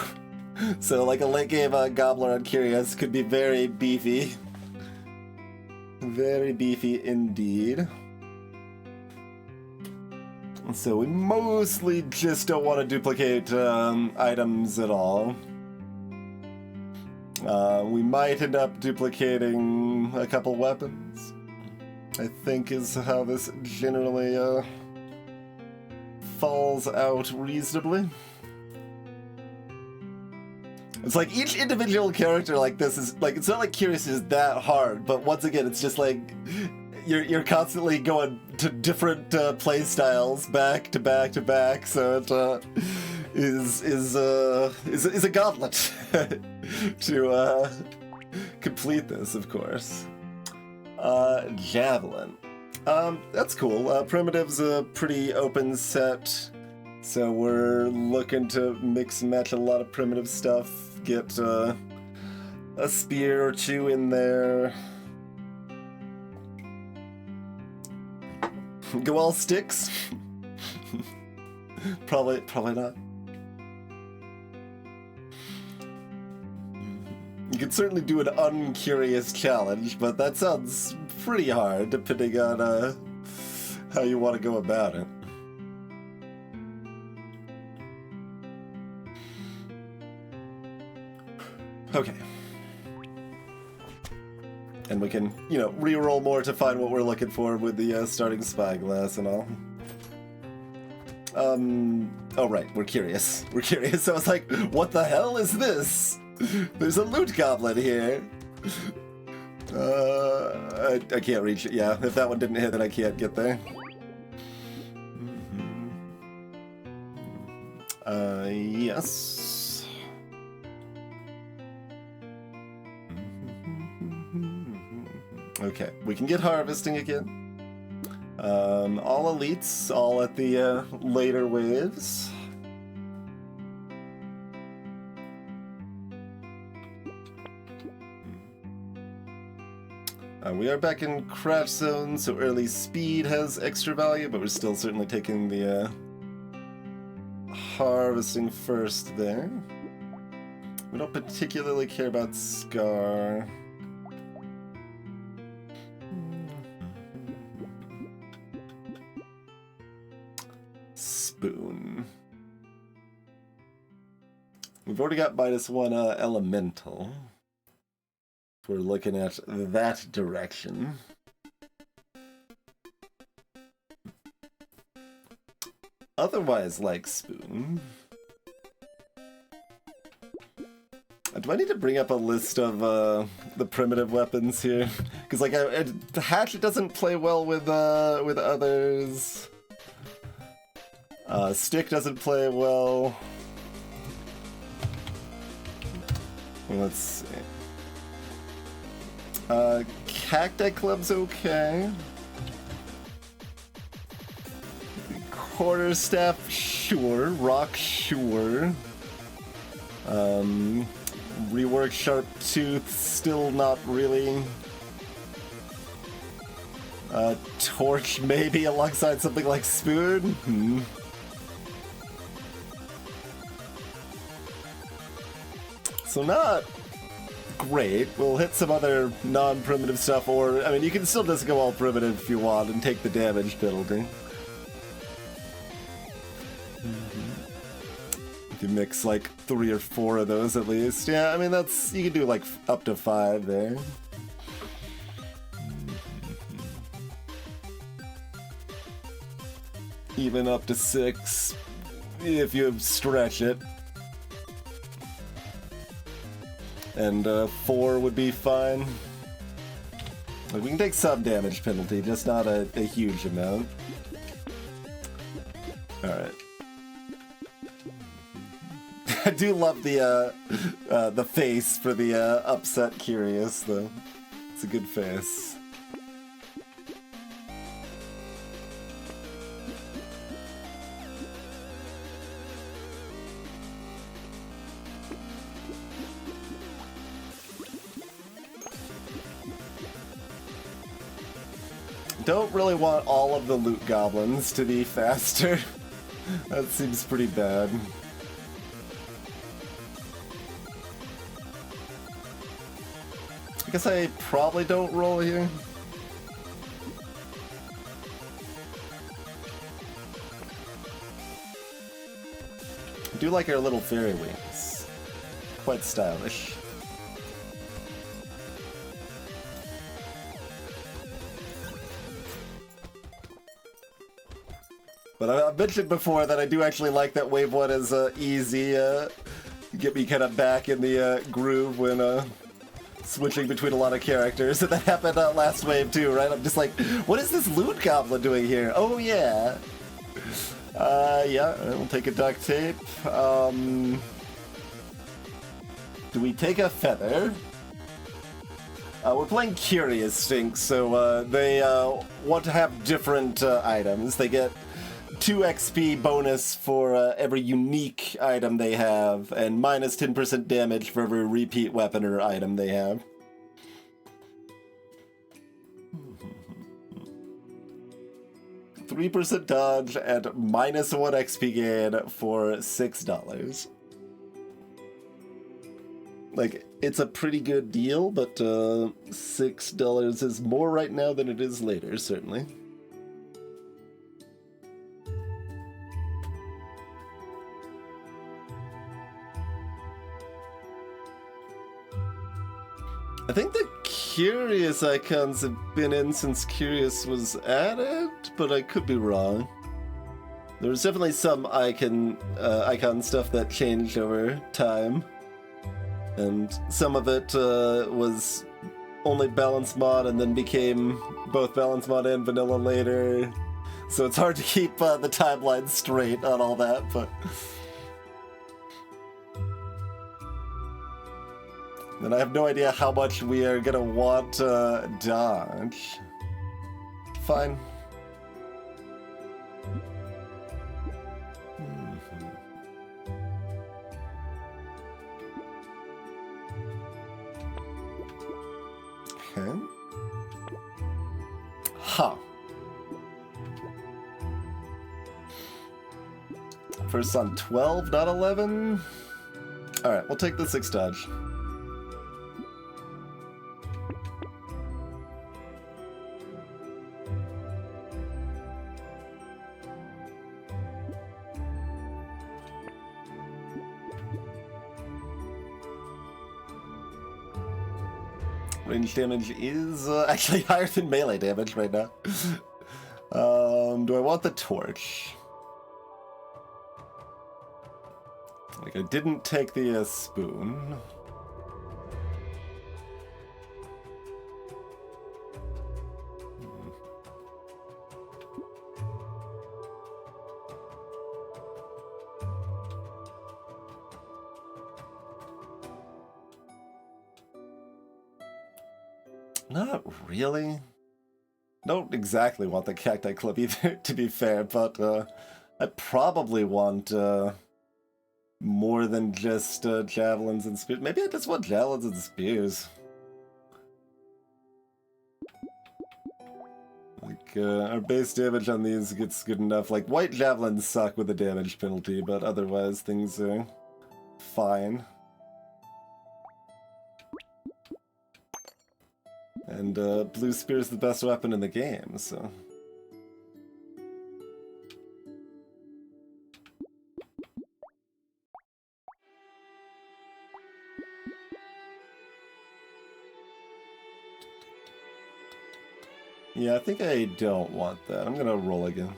So, like, a late game gobbler on Curious could be very beefy. Very beefy indeed. So we mostly just don't want to duplicate items at all. We might end up duplicating a couple weapons, I think is how this generally falls out reasonably. It's like each individual character like this is like, it's not like Curious is that hard, but once again, it's just like you're constantly going to different play styles back to back to back, so it is a gauntlet to complete this, of course. Javelin. That's cool. Primitive's a pretty open set, so we're looking to mix and match a lot of primitive stuff. Get a spear or two in there. Go all sticks? Probably not. You could certainly do an uncurious challenge, but that sounds pretty hard depending on how you want to go about it. Okay. And we can, you know, re-roll more to find what we're looking for with the starting spyglass and all. Oh right, we're curious. We're curious. I was like, what the hell is this? There's a loot goblin here. I can't reach it. Yeah, if that one didn't hit, then I can't get there. Yes. Okay, we can get harvesting again. All elites, all at the later waves. We are back in crash zone, so early speed has extra value, but we're still certainly taking the harvesting first there. We don't particularly care about Scar. Spoon. We've already got -1 elemental. If we're looking at that direction. Otherwise, like Spoon. Do I need to bring up a list of the primitive weapons here? Because like the hatchet doesn't play well with others. Stick doesn't play well. Let's see. Cacti Club's okay. Quarterstaff, sure. Rock, sure. Rework Sharp Tooth, still not really. Torch, maybe, alongside something like Spoon? So not great. We'll hit some other non-primitive stuff, or, I mean, you can still just go all primitive if you want and take the damage penalty. If you mix like 3 or 4 of those at least. Yeah, I mean, that's, you can do like up to 5 there. even up to 6 if you stretch it. And 4 would be fine. Like, we can take some damage penalty, just not a huge amount. Alright. I do love the face for the upset curious, though. It's a good face. Don't really want all of the loot goblins to be faster. That seems pretty bad. I guess I probably don't roll here. I do like our little fairy wings. Quite stylish. But I've mentioned before that I do actually like that wave 1 is easy. Get me kind of back in the groove when switching between a lot of characters. And that happened last wave too, right? I'm just like, what is this loot goblin doing here? Oh yeah. Yeah, we'll take a duct tape. Do we take a feather? We're playing Curious Stink, so they want to have different items. They get 2 XP bonus for every unique item they have, and minus 10% damage for every repeat weapon or item they have. %3 dodge and minus 1 XP gain for $6. Like, it's a pretty good deal, but $6 is more right now than it is later, certainly. I think the Curious icons have been in since Curious was added, but I could be wrong. There was definitely some icon stuff that changed over time. And some of it was only balance mod and then became both balance mod and vanilla later. So it's hard to keep the timeline straight on all that, but... And I have no idea how much we are gonna want dodge. Fine. Okay. Huh. First on 12, not 11? Alright, we'll take the 6 dodge. Range damage is actually higher than melee damage right now. Do I want the torch? Like, I didn't take the spoon. Not really. Don't exactly want the Cacti Club either, to be fair, but I probably want more than just javelins and spears. Maybe I just want javelins and spears. Like, our base damage on these gets good enough. Like, white javelins suck with the damage penalty, but otherwise things are fine. And blue spear is the best weapon in the game, so... Yeah, I think I don't want that. I'm gonna roll again.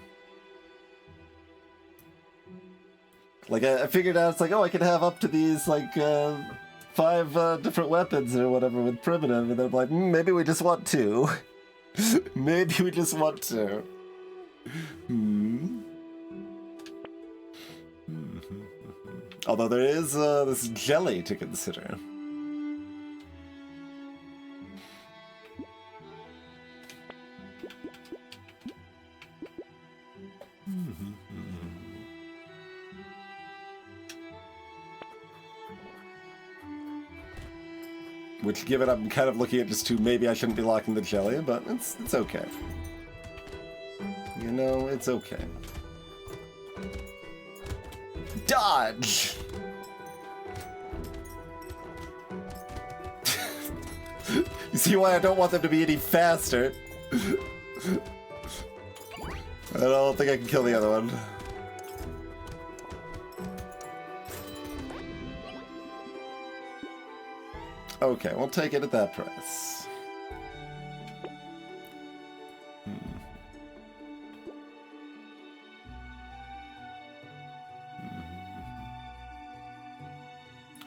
Like, I figured out, it's like, oh, I could have up to these, like, 5 different weapons or whatever with primitive, and then I'm like, maybe we just want 2. Maybe we just want 2. Although there is this jelly to consider. Which, given I'm kind of looking at just 2, maybe I shouldn't be locking the jelly, but it's okay. You know, it's okay. Dodge! You see why I don't want them to be any faster? I don't think I can kill the other one. Okay, we'll take it at that price.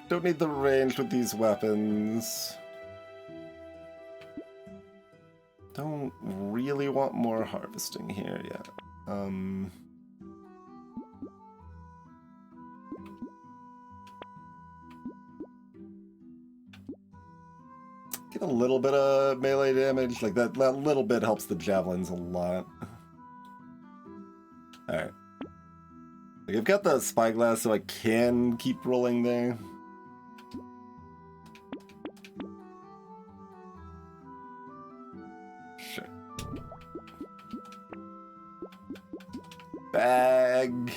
Don't need the range with these weapons. Don't really want more harvesting here yet. Get a little bit of melee damage, like that little bit helps the javelins a lot. Alright. Like, I've got the spyglass so I can keep rolling there. Sure. Bag.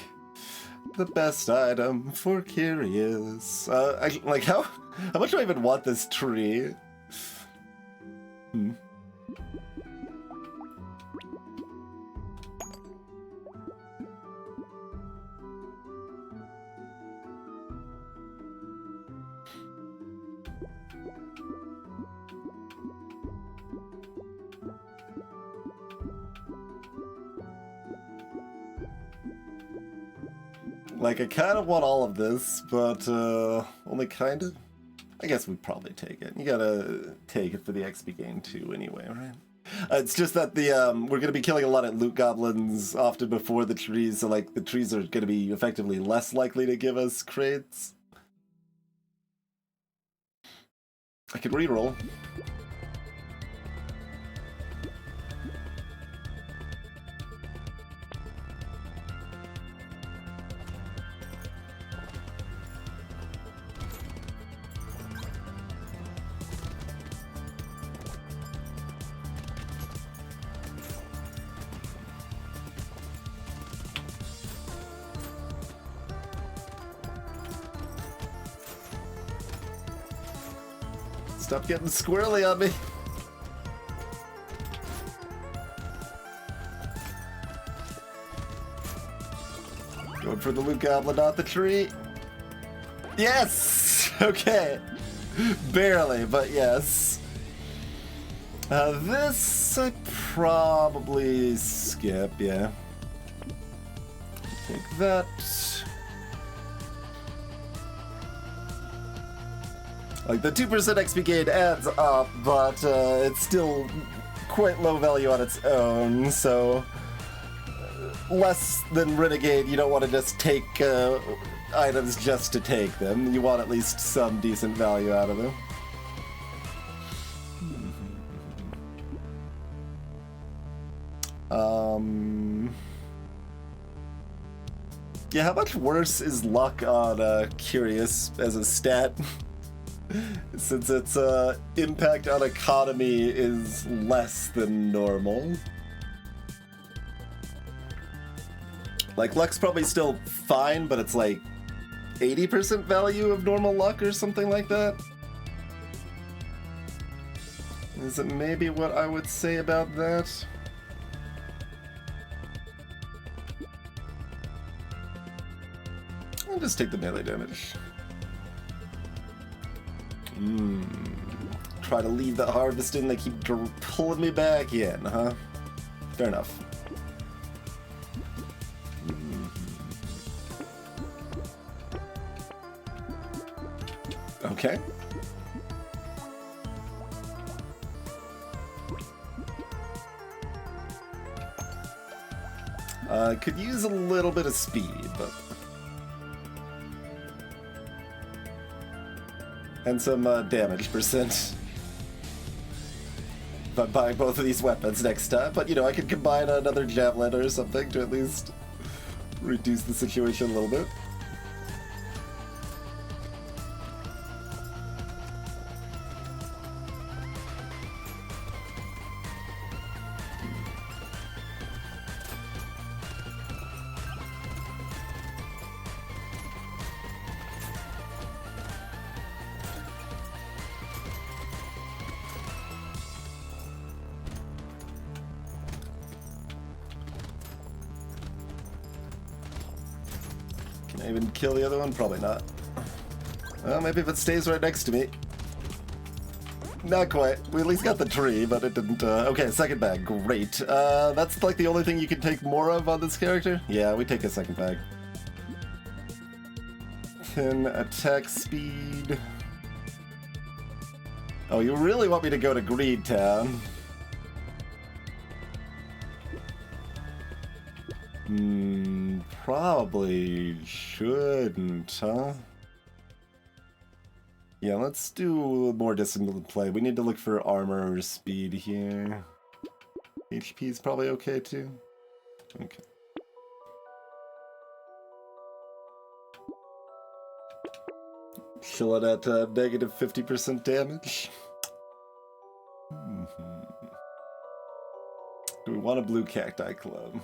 The best item for curious. Like, how much do I even want this tree? Like, I kind of want all of this, but only kind of. I guess we'd probably take it. You gotta take it for the XP gain too anyway, right? It's just that the we're gonna be killing a lot of loot goblins often before the trees, so like the trees are gonna be effectively less likely to give us crates. I could reroll. Stop getting squirrely on me. Going for the loot goblin, not the tree. Yes! Okay. Barely, but yes. This I probably skip, yeah. Take that. Like, the 2% XP gain adds up, but it's still quite low value on its own, so less than Renegade, you don't want to just take items just to take them. You want at least some decent value out of them. Yeah, how much worse is luck on Curious as a stat? Since its impact on economy is less than normal. Like, luck's probably still fine, but it's like 80% value of normal luck or something like that. Is it maybe what I would say about that? I'll just take the melee damage. Try to leave that harvesting, they keep pulling me back in, huh? Fair enough. Okay. Could use a little bit of speed, but... And some damage percent. If I'm buying both of these weapons next time, but you know, I could combine another javelin or something to at least reduce the situation a little bit. Can I even kill the other one? Probably not. Well, maybe if it stays right next to me. Not quite. We at least got the tree, but it didn't... Okay, second bag. Great. That's like the only thing you can take more of on this character? Yeah, we take a second bag. 10 attack speed. Oh, you really want me to go to Greed Town? Probably shouldn't, huh? Yeah, let's do more disciplined play. We need to look for armor or speed here. HP is probably okay too. Okay. Chill it at negative 50% damage. Do we want a blue cacti club?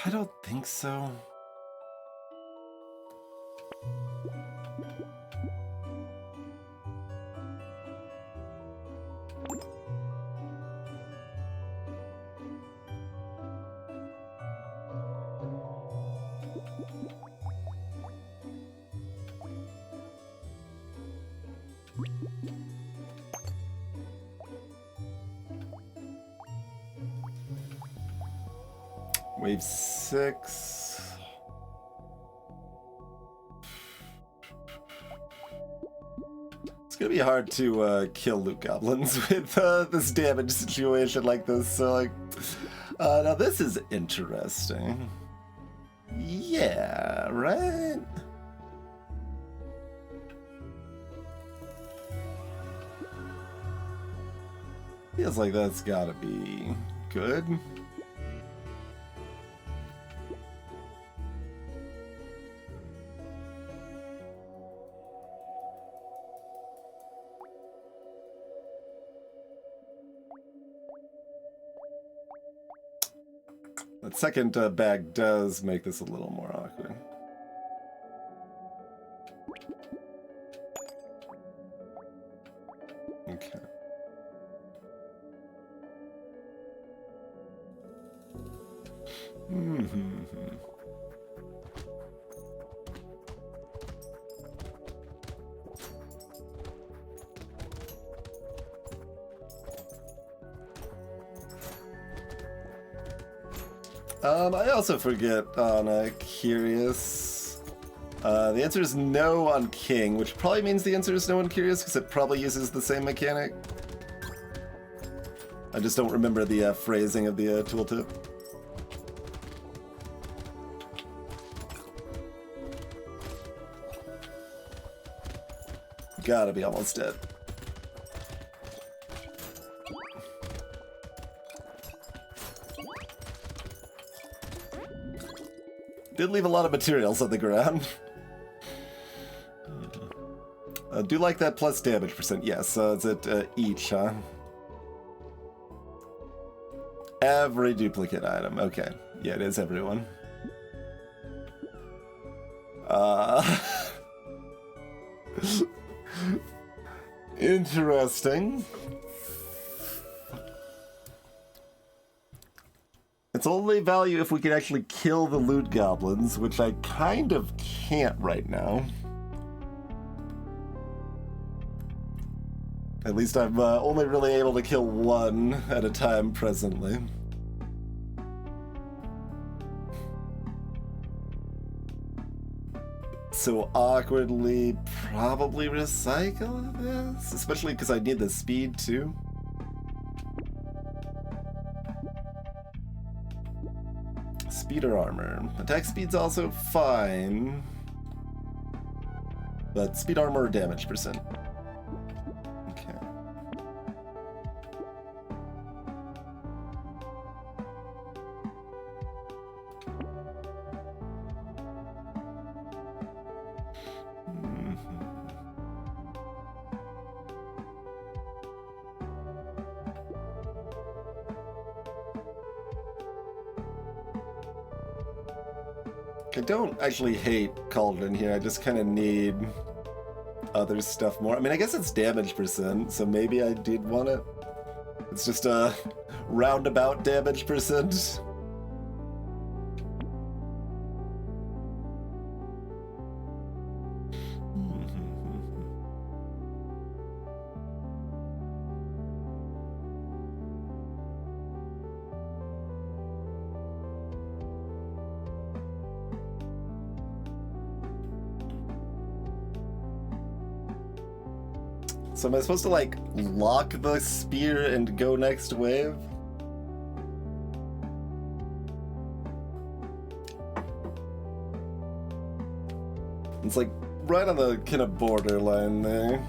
I don't think so. Wave 6. It's gonna be hard to kill loot goblins with this damage situation like this. So, like, now this is interesting. Yeah, right? Feels like that's gotta be good. That second bag does make this a little more awkward. Okay. I also forget on Curious. The answer is no on King, which probably means the answer is no on Curious because it probably uses the same mechanic. I just don't remember the phrasing of the tooltip. Gotta be almost dead. Did leave a lot of materials on the ground. Do like that plus damage percent. Yes, it's at each, huh? Every duplicate item. Okay. Yeah, it is everyone. Interesting. It's only value if we can actually kill the loot goblins, which I kind of can't right now. At least I'm only really able to kill one at a time presently. so awkwardly probably recycle this, especially because I need the speed too. Speed or armor. Attack speed's also fine, but speed, armor, or damage percent. Okay. I don't actually hate Cauldron here, I just kind of need other stuff more. I mean, I guess it's damage percent, so maybe I did want it. It's just a roundabout damage percent. So am I supposed to, like, lock the spear and go next wave? It's like right on the kind of borderline there.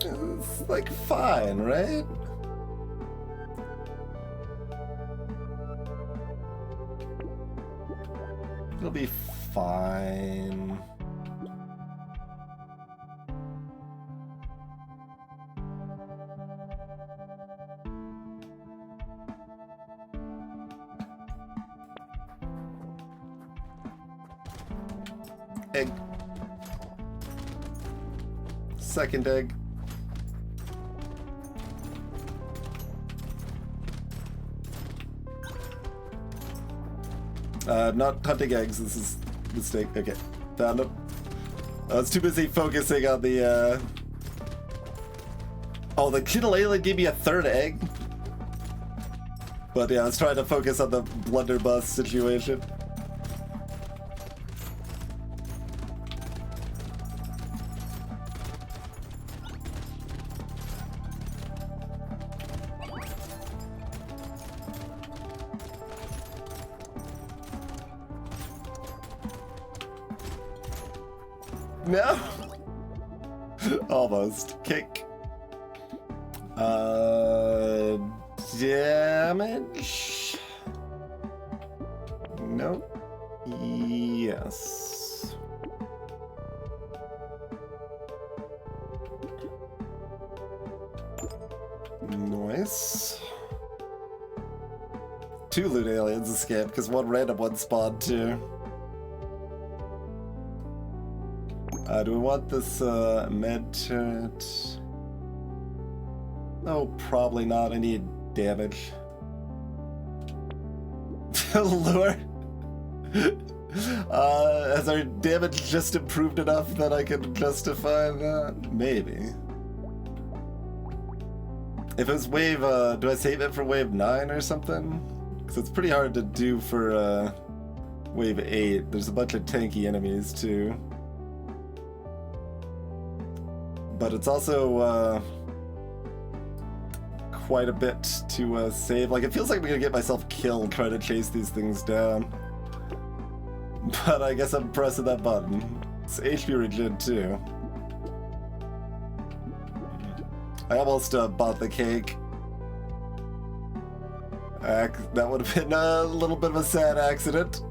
It's like fine, right? It'll be fine. Egg. Second egg. Not hunting eggs, this is a mistake. Okay, found them. I was too busy focusing on the, Oh, the Kittle Alien gave me a third egg? But yeah, I was trying to focus on the blunderbuss situation. No! Almost. Kick. Damage? Nope. Yes. Nice. 2 loot aliens escaped because one random one spawned too. Do we want this med turret? Oh, probably not. I need damage. Lure? Has our damage just improved enough that I can justify that? Maybe. If it was wave, do I save it for wave 9 or something? Because it's pretty hard to do for wave 8. There's a bunch of tanky enemies too. But it's also quite a bit to save. Like, it feels like I'm gonna get myself killed trying to chase these things down. But I guess I'm pressing that button. It's HP regen too. I almost bought the cake. That would have been a little bit of a sad accident.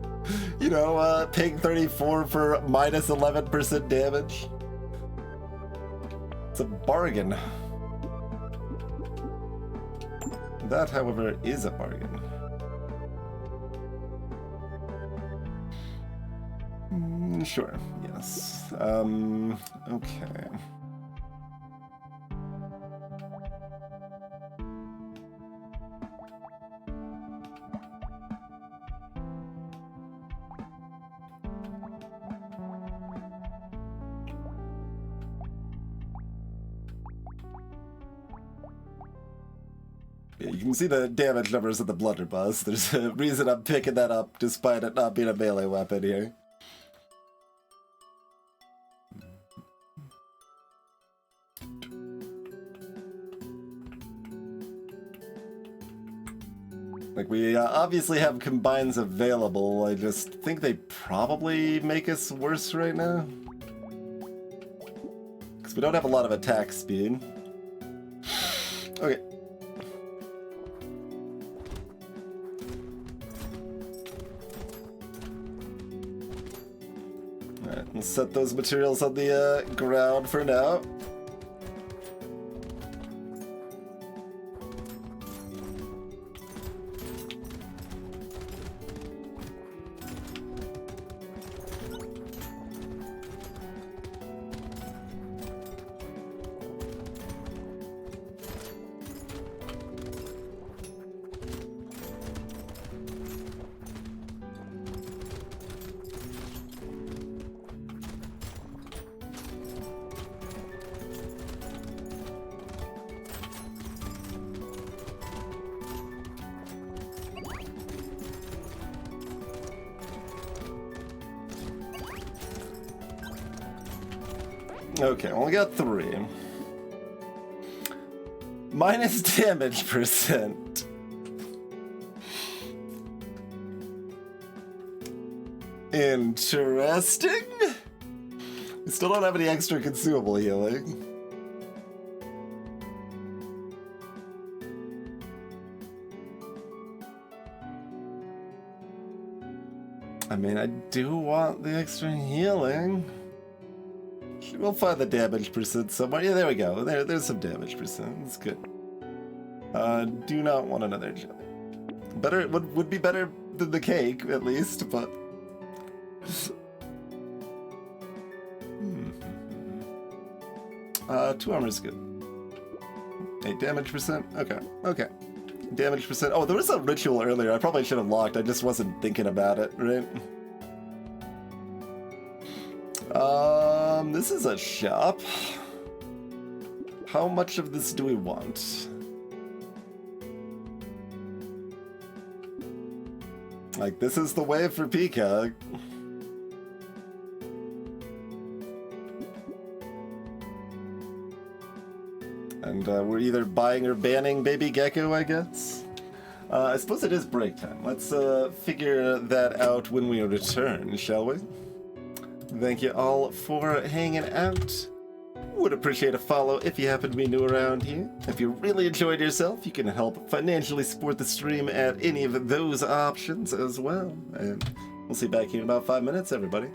You know, paying 34 for minus 11% damage. It's a bargain. That, however, is a bargain. Sure, yes. Okay. Yeah, you can see the damage numbers of the blunderbuss. There's a reason I'm picking that up, despite it not being a melee weapon here. Like, we obviously have combines available, I just think they probably make us worse right now. Because we don't have a lot of attack speed. Okay. Alright, we'll set those materials on the ground for now. Okay, only got 3. Minus damage percent. Interesting. We still don't have any extra consumable healing. I mean, I do want the extra healing. We'll find the damage percent somewhere. Yeah, there we go. There's some damage percent. That's good. Do not want another jelly. Better would be better than the cake, at least, but... Two armor is good. 8 damage percent? Okay, okay. Damage percent. Oh, there was a ritual earlier. I probably should have locked. I just wasn't thinking about it, right? This is a shop. How much of this do we want? Like, this is the way for Peacock. And we're either buying or banning Baby Gecko, I guess? I suppose it is break time. Let's figure that out when we return, shall we? Thank you all for hanging out. Would appreciate a follow if you happen to be new around here. If you really enjoyed yourself, you can help financially support the stream at any of those options as well. And we'll see you back here in about 5 minutes, everybody.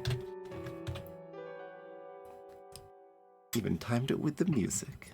Even timed it with the music.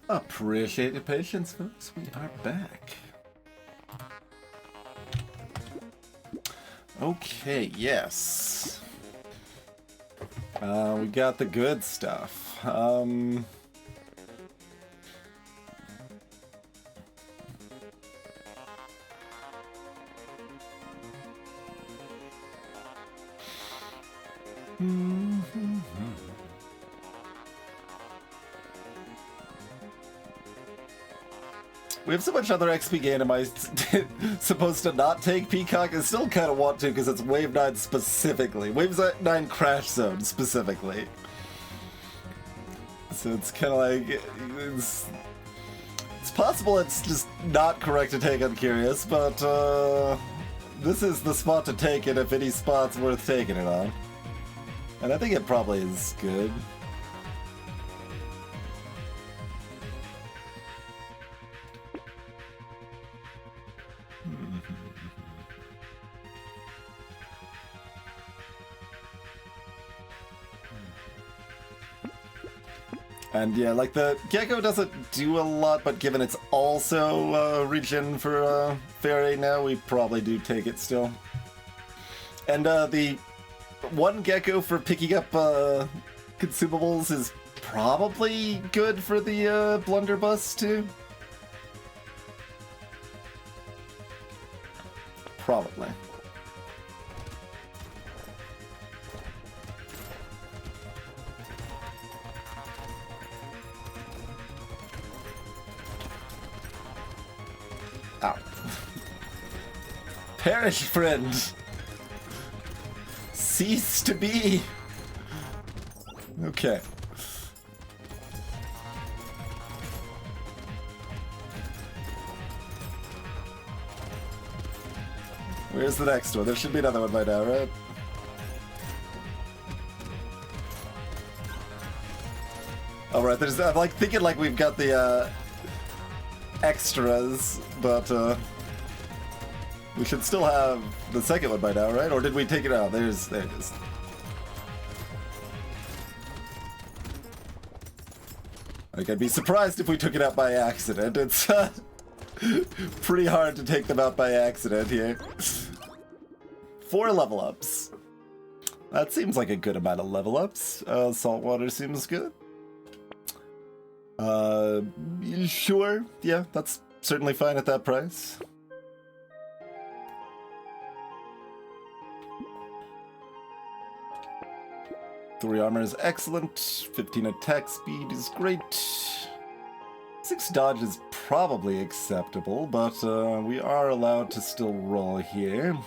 Appreciate your patience, folks. We are back. Okay, yes. We got the good stuff. We have so much other XP gain. Am I supposed to not take Peacock? I still kind of want to because it's Wave 9 specifically. Wave 9 Crash Zone specifically. So it's kind of like... It's possible it's just not correct to take on Curious, but this is the spot to take it if any spot's worth taking it on. And I think it probably is good. And yeah, like the Gecko doesn't do a lot, but given it's also regen for Fairy now, we probably do take it still. And the one Gecko for picking up consumables is probably good for the Blunderbuss too. Probably. Ow. Perish, friend! Cease to be! Okay. Where's the next one? There should be another one by now, right? Alright, there's... I'm like thinking like we've got the extras, but we should still have the second one by now, right? Or did we take it out? There it is. Like, I'd be surprised if we took it out by accident. It's pretty hard to take them out by accident here. 4 level ups. That seems like a good amount of level ups. Saltwater seems good. Sure. Yeah, that's certainly fine at that price. Three armor is excellent. 15 attack speed is great. 6 dodge is probably acceptable, but we are allowed to still roll here.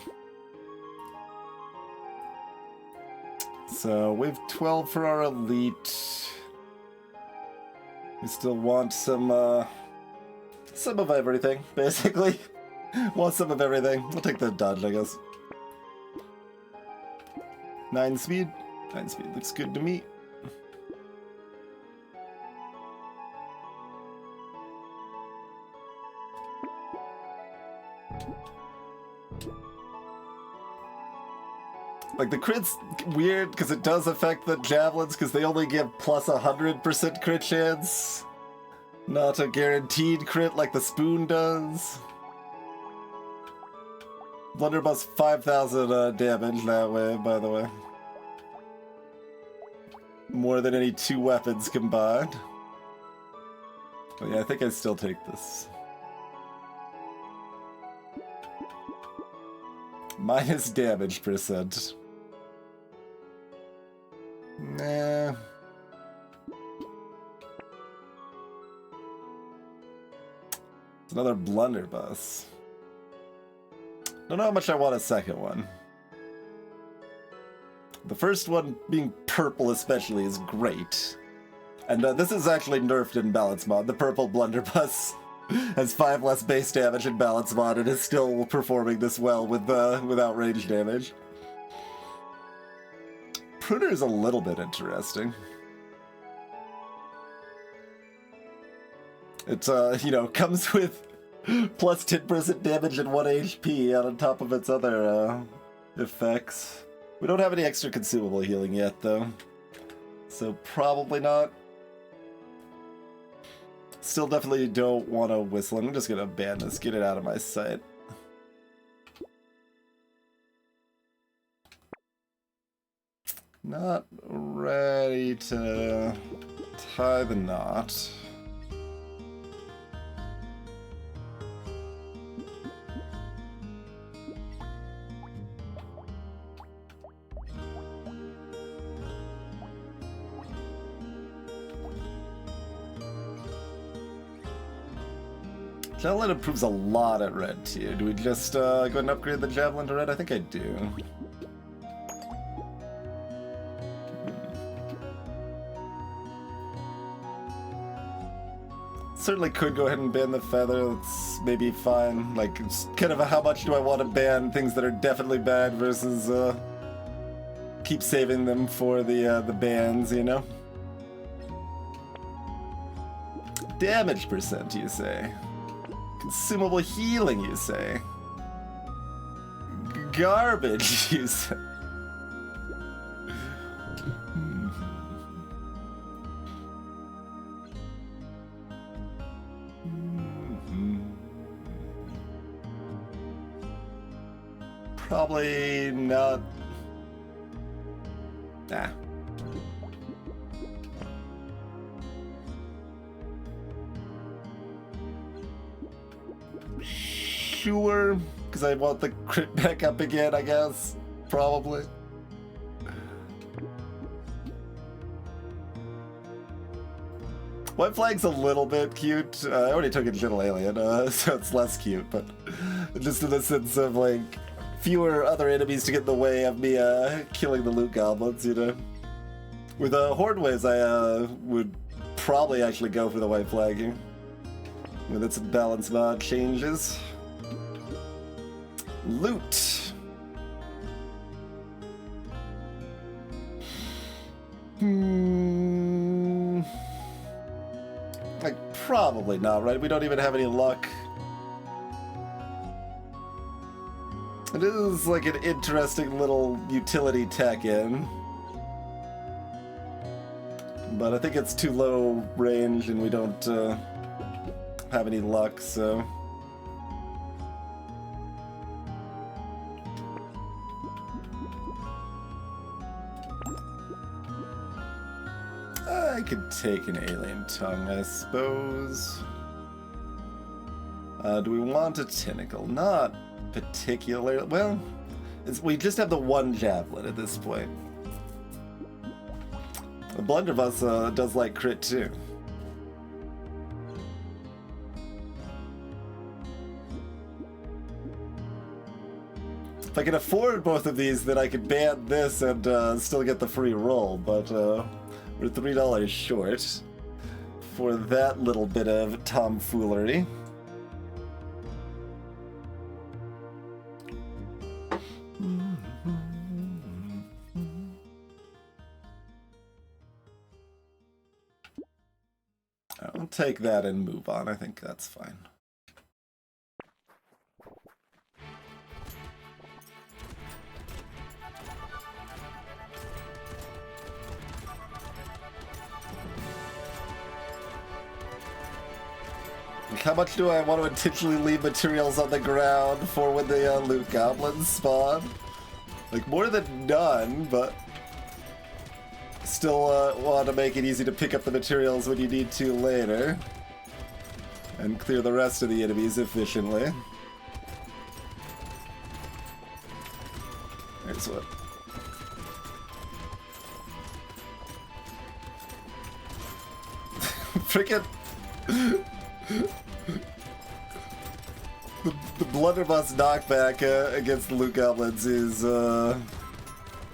So we have 12 for our elite. We still want some of everything, basically. Want some of everything. We'll take the dodge, I guess. 9 speed. 9 speed looks good to me. Like, the crit's weird because it does affect the javelins because they only give plus 100% crit chance. Not a guaranteed crit like the spoon does. Blunderbuss 5,000 damage that way, by the way. More than any 2 weapons combined. But yeah, I think I still take this. Minus damage percent. Nah. It's another blunderbuss. Don't know how much I want a second one. The first one, being purple especially, is great. And this is actually nerfed in balance mod. The purple blunderbuss has 5 less base damage in balance mod and is still performing this well without range damage. Pruner is a little bit interesting. It, you know, comes with plus 10% damage and 1 HP on top of its other effects. We don't have any extra consumable healing yet, though. So probably not. Still definitely don't want to whistle. I'm just going to ban this, get it out of my sight. Not ready to tie the knot. Javelin improves a lot at red tier. Do we just go ahead and upgrade the javelin to red? I think I do. Certainly could go ahead and ban the feather. That's maybe fine. Like, it's kind of a how much do I want to ban things that are definitely bad versus keep saving them for the bans, you know? Damage percent, you say? Consumable healing, you say? Garbage, you say? Probably not. Nah. Sure, because I want the crit back up again, I guess. Probably. White Flag's a little bit cute. I already took a Gentle Alien, so it's less cute, but just in the sense of, like, fewer other enemies to get in the way of me killing the loot goblins, you know? With Horde Waves, I would probably actually go for the White Flag here. With its balance mod changes. Loot. Like, probably not, right? We don't even have any luck. It is like an interesting little utility tech in. But I think it's too low range and we don't have any luck, so... I could take an alien tongue, I suppose. Do we want a tentacle? Not particularly. Well, we just have the one javelin at this point. The blunderbuss does like crit too. If I can afford both of these, then I could ban this and still get the free roll, but we're $3 short for that little bit of tomfoolery. I'll take that and move on. I think that's fine. Like, how much do I want to intentionally leave materials on the ground for when the loot goblins spawn? Like, more than none, but still want to make it easy to pick up the materials when you need to later. And clear the rest of the enemies efficiently. Here's what. Frickin' the blunderbuss knockback against the loot goblins is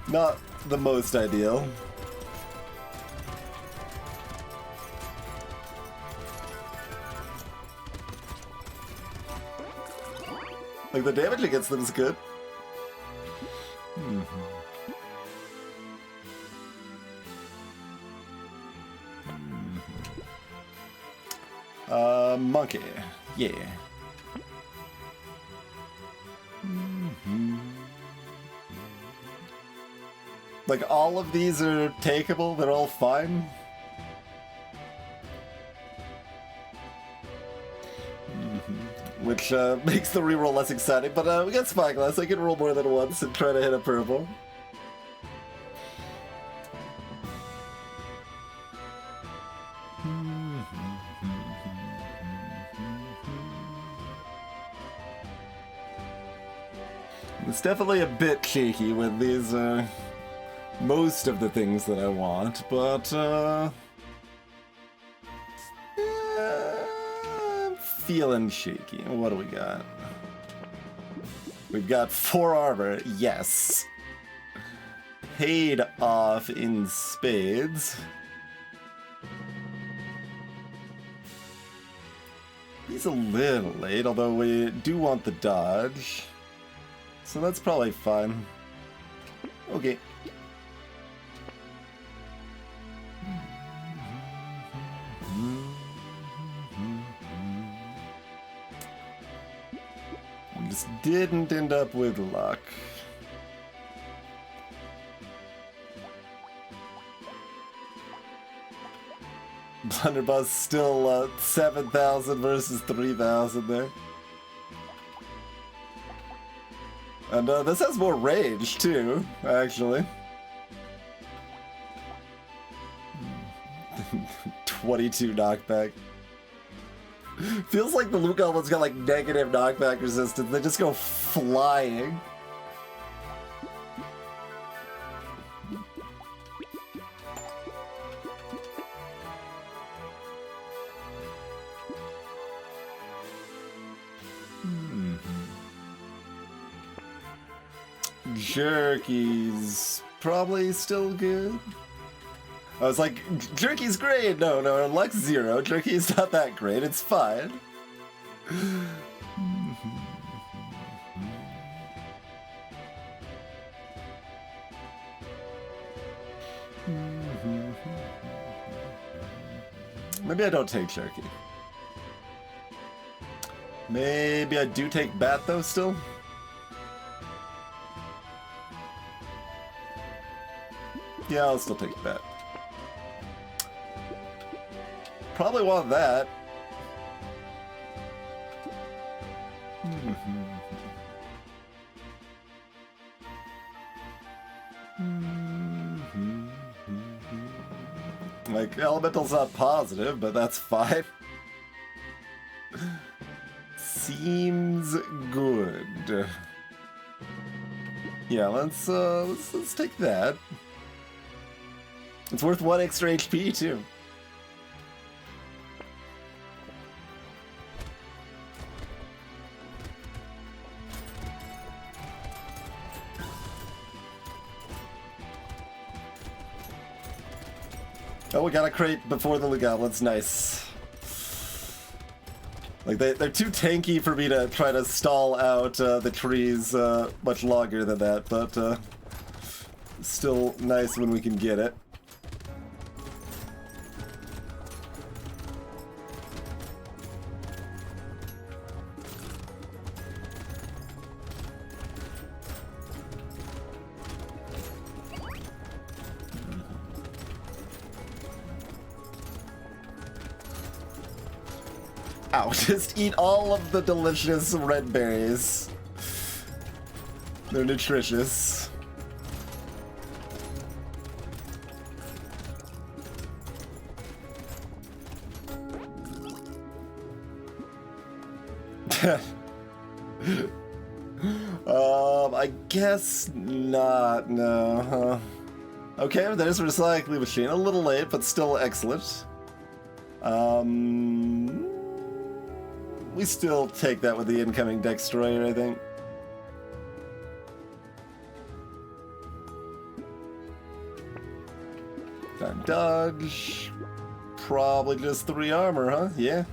not the most ideal. Like, the damage against them is good. Monkey. Yeah. Like, all of these are takeable, they're all fine. Which makes the reroll less exciting, but we got Spyglass. I can roll more than once and try to hit a purple. It's definitely a bit cheeky when these are most of the things that I want, but I'm feeling shaky. What do we got? We've got 4 armor, yes. Paid off in spades. He's a little late, although we do want the dodge. So that's probably fine. Okay. We just didn't end up with luck. Blunderbuss still 7,000 versus 3,000 there. And this has more range, too, actually. 22 knockback. Feels like the loot goblins got, like, negative knockback resistance. They just go flying. Jerky's probably still good. I was like, Jerky's great! No, Lux 0. Jerky's not that great, it's fine. Maybe I don't take Jerky. Maybe I do take Bat, though, still? Yeah, I'll still take Bat. Probably want that. Like, Elemental's not positive, but that's fine. Seems good. Yeah, let's take that. It's worth 1 extra HP, too. Oh, we got a crate before the goblins. Nice. Like, they're too tanky for me to try to stall out the trees much longer than that, but still nice when we can get it. Ow, just eat all of the delicious red berries. They're nutritious. I guess not, no, huh? Okay, there's a recycling machine. A little late, but still excellent. We still take that with the incoming Destroyer, I think. Time dodge. Probably just 3 armor, huh? Yeah.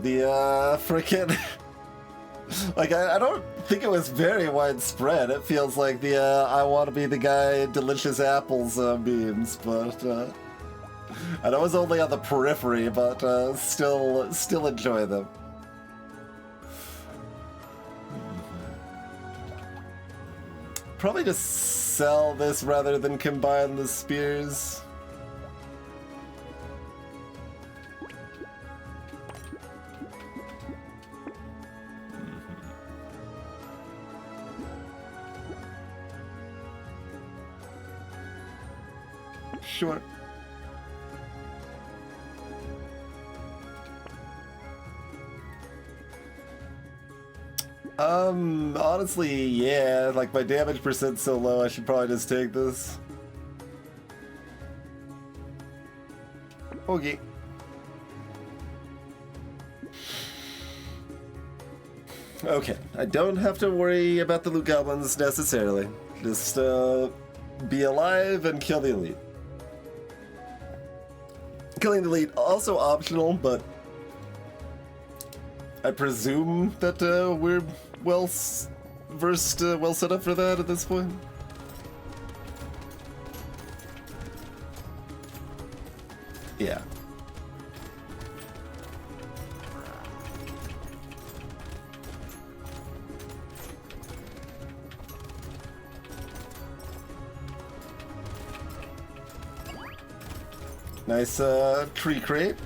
The frickin' like I don't think it was very widespread. It feels like the I want to be the guy delicious apples memes, but I know it's only on the periphery, but still enjoy them. Probably just sell this rather than combine the spears. Sure. Honestly, yeah, like my damage percent's so low, I should probably just take this. Okay. Okay, I don't have to worry about the loot goblins necessarily. Just, be alive and kill the elite. Killing the elite also optional, but I presume that we're well versed, well set up for that at this point. Yeah. Nice tree crate.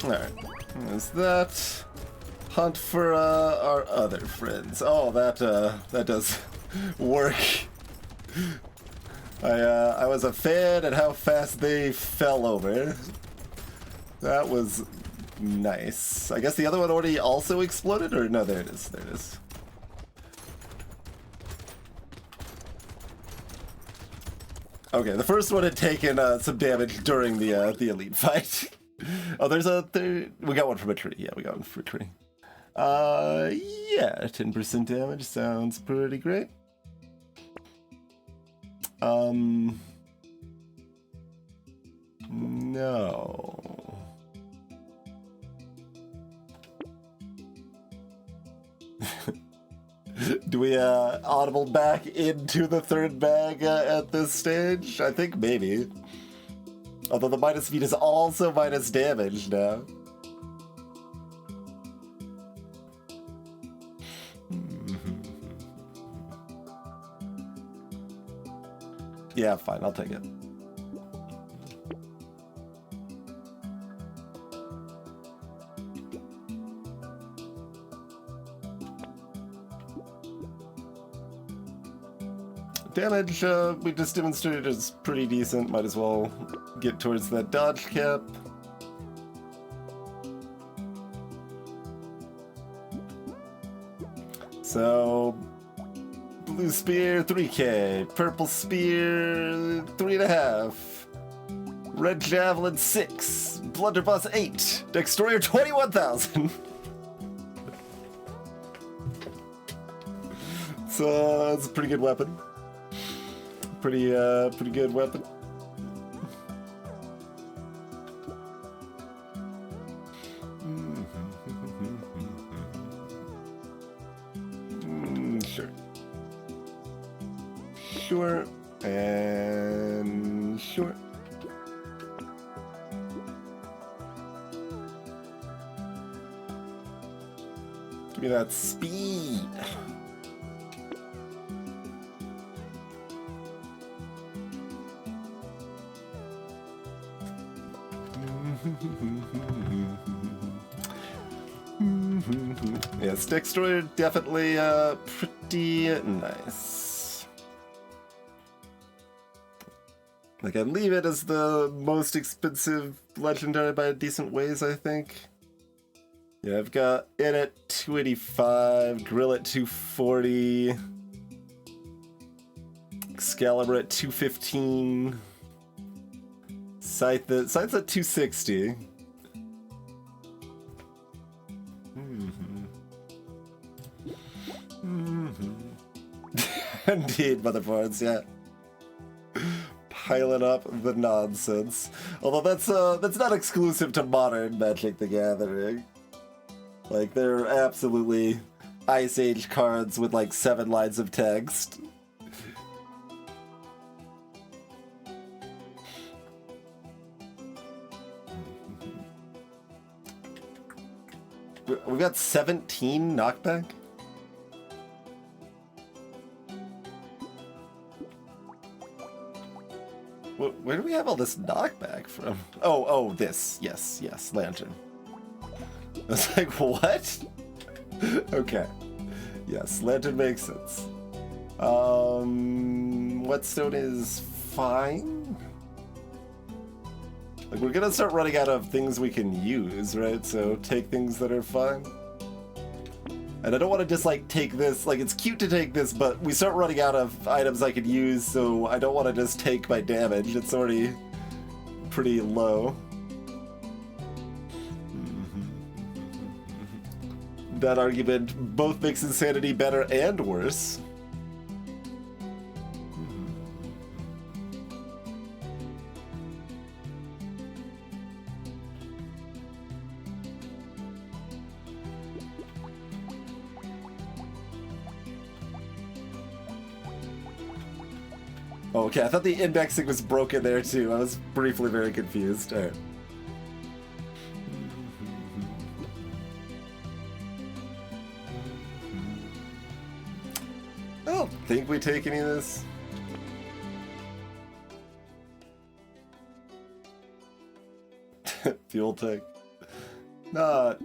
Alright, there's that. Hunt for our other friends. Oh, that does work. I was a fan at how fast they fell over. That was nice. I guess the other one already also exploded, or no? There it is. There it is. Okay, the first one had taken some damage during the elite fight. Oh, there's a third. We got one from a tree. Yeah, we got one from a tree. Yeah, 10% damage sounds pretty great. No. Do we audible back into the third bag at this stage? I think maybe. Although the minus speed is also minus damage now. Yeah, fine, I'll take it. Damage, we just demonstrated is pretty decent. Might as well get towards that dodge cap. So, blue spear, 3k. Purple spear, 3.5. Red javelin, 6. Blunderbuss, 8. Destroyer, 21,000. So, that's a pretty good weapon. Pretty good weapon. Sure. Sure. And sure. Give me that speed. Yeah, Stick Destroyer definitely pretty nice. Like, I'd leave it as the most expensive legendary by a decent ways, I think. Yeah, I've got it at 285, Grill at 240, Excalibur at 215, Scythe's at 260. Indeed, motherboards, yeah. Piling up the nonsense. Although that's not exclusive to modern Magic the Gathering. Like, they're absolutely Ice Age cards with like 7 lines of text. We've got 17 knockback? Where do we have all this knockback from? Oh, this. Yes, Lantern. I was like, what? Okay. Yes, Lantern makes sense. Whetstone is fine. Like, we're gonna start running out of things we can use, right? So take things that are fine. And I don't want to just, like, take this. Like, it's cute to take this, but we start running out of items I could use, so I don't want to just take my damage. It's already pretty low. That argument both makes Insanity better and worse. Oh, okay, I thought the indexing was broken there too. I was briefly very confused. All right. I don't think we take any of this. Fuel tech. Not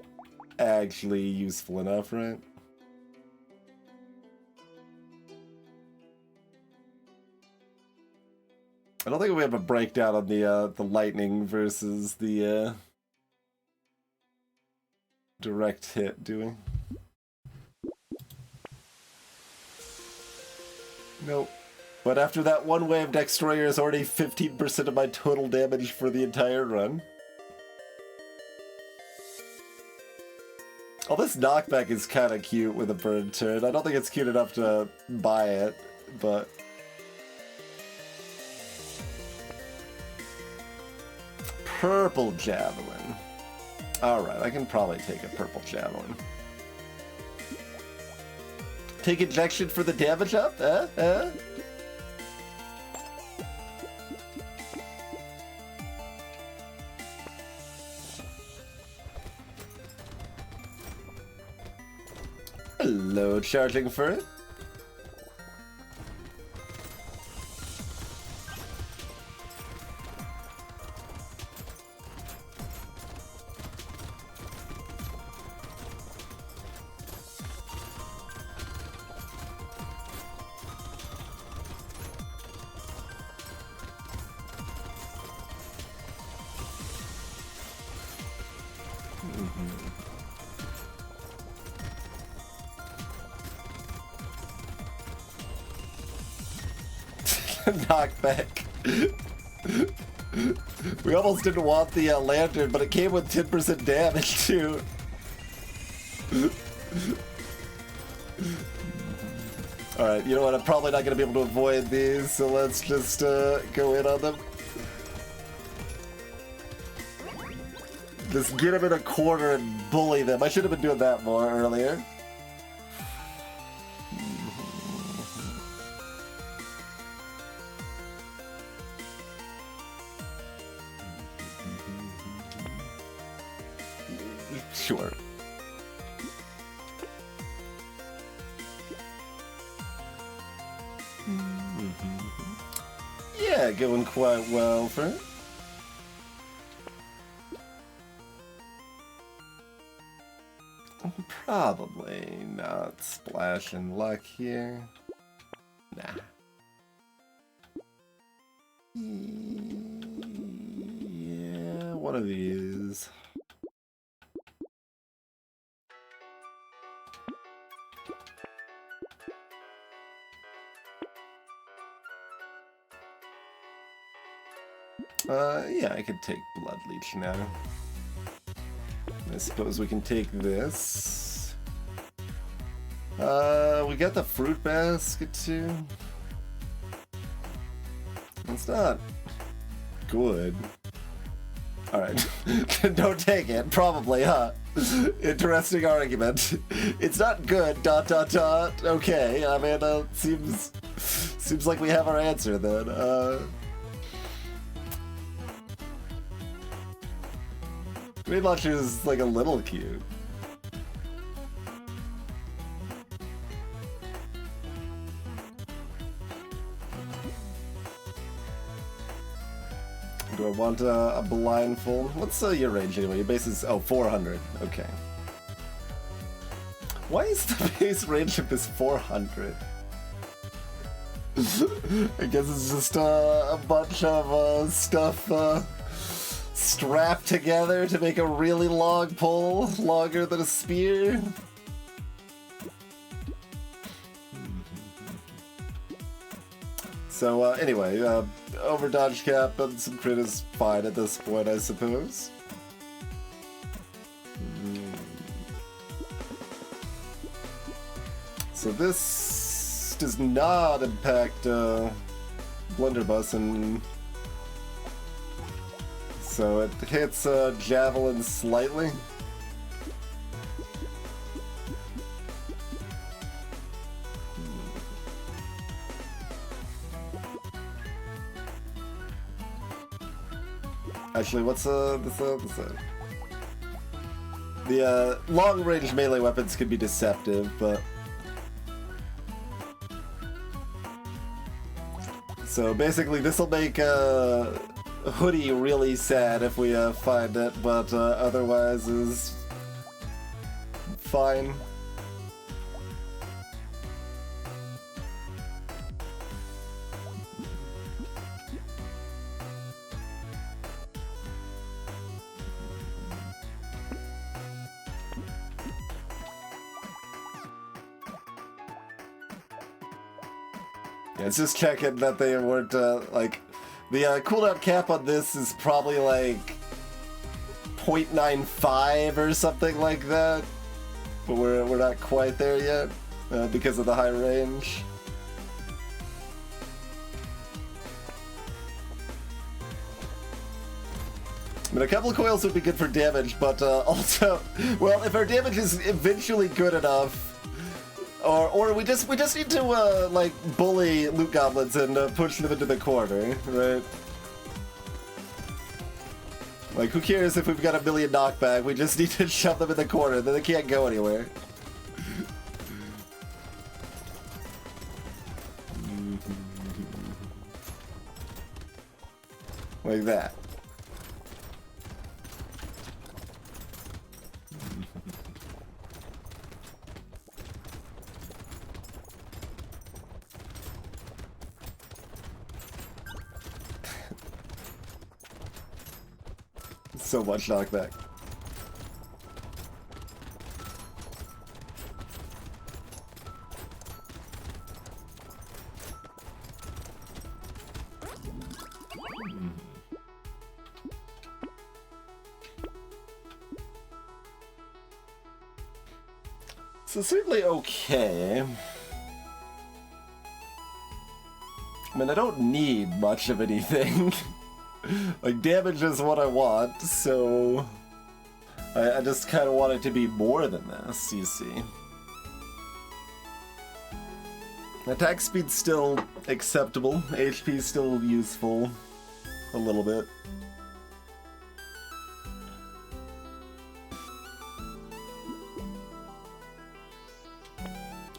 actually useful enough, right? I don't think we have a breakdown on the lightning versus the direct hit, do we? Nope. But after that one wave, Destroyer is already 15% of my total damage for the entire run. Oh, this knockback is kind of cute with a burn turn. I don't think it's cute enough to buy it, but... Purple Javelin. Alright, I can probably take a Purple Javelin. Take injection for the damage up? Hello, charging for it. Knockback. We almost didn't want the lantern, but it came with 10% damage too. Alright, you know what? I'm probably not going to be able to avoid these, so let's just go in on them. Just get them in a corner and bully them. I should have been doing that more earlier. Sure. Yeah, going quite well for it. Probably not splashing luck here. Nah. Yeah, one of these. Yeah, I could take Blood Leech now. I suppose we can take this. We got the Fruit Basket too. It's not good. Alright. Don't take it, probably, huh? Interesting argument. It's not good, ... Okay, I mean, seems like we have our answer then. Grenade Launcher is like a little cute. Do I want a blindfold? What's your range anyway? Your base is 400. Okay. Why is the base range of this 400? I guess it's just a bunch of stuff strapped together to make a really long pole, longer than a spear. So anyway, over dodge cap and some crit is fine at this point, I suppose. So this does not impact Blunderbuss, and so it hits Javelin slightly. Actually, what's this? The long-range melee weapons could be deceptive, but so basically this will make Hoodie really sad if we find it, but otherwise is fine. Yeah, it's just checking that they weren't like. The cooldown cap on this is probably like 0.95 or something like that, but we're not quite there yet because of the high range. I mean, a couple of coils would be good for damage, but also, well, if our damage is eventually good enough, or we just need to like bully loot goblins and push them into the corner, right? Like, who cares if we've got a million knockback? We just need to shove them in the corner, then they can't go anywhere. Like that. So much knockback. So certainly okay. I mean, I don't need much of anything. Like, damage is what I want, so I just kind of want it to be more than this, you see. Attack speed's still acceptable, HP's still useful a little bit.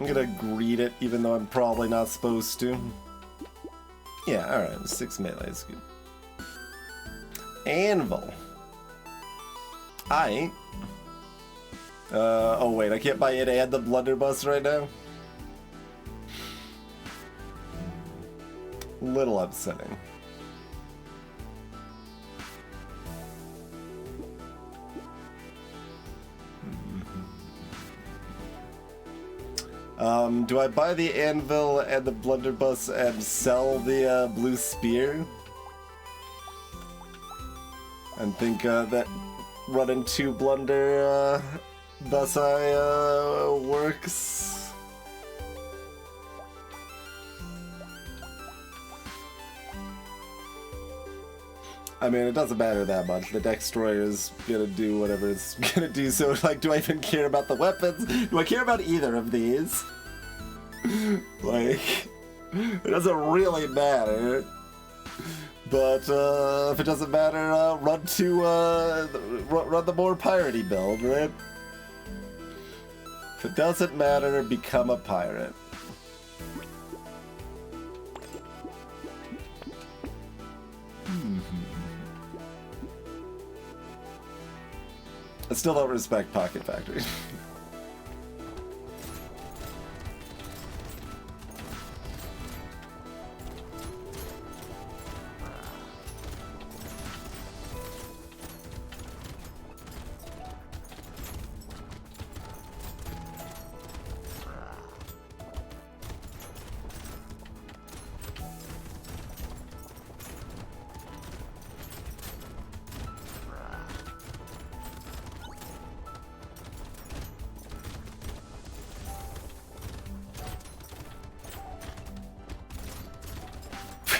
gonna greet it, even though I'm probably not supposed to. Yeah, alright, 6 melee is good. Anvil. Oh wait, I can't buy it and the blunderbuss right now? Little upsetting. Do I buy the anvil and the blunderbuss and sell the blue spear? And think that running 2 blunder bussi works? I mean, it doesn't matter that much. The Destroyer is gonna do whatever it's gonna do, so like, do I even care about the weapons? Do I care about either of these? Like, it doesn't really matter. But if it doesn't matter, run the more piratey build, right? If it doesn't matter, become a pirate. I still don't respect Pocket Factory.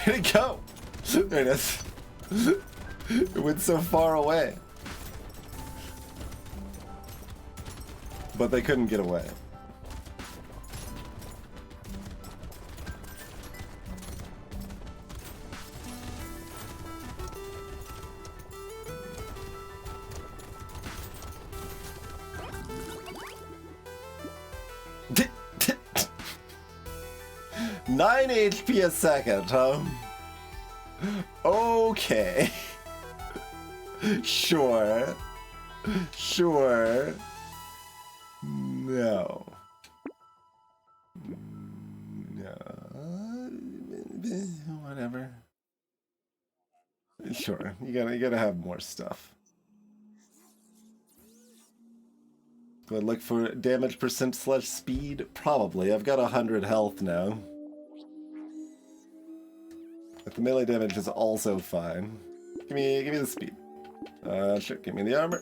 Where'd it go? There it is. It went so far away. But they couldn't get away. Nine HP a second, huh? Okay. Sure. Sure. No. No. Whatever. Sure. You gotta have more stuff. Do I look for damage percent / speed? Probably. I've got 100 health now. But the melee damage is also fine. Give me the speed. Sure, give me the armor.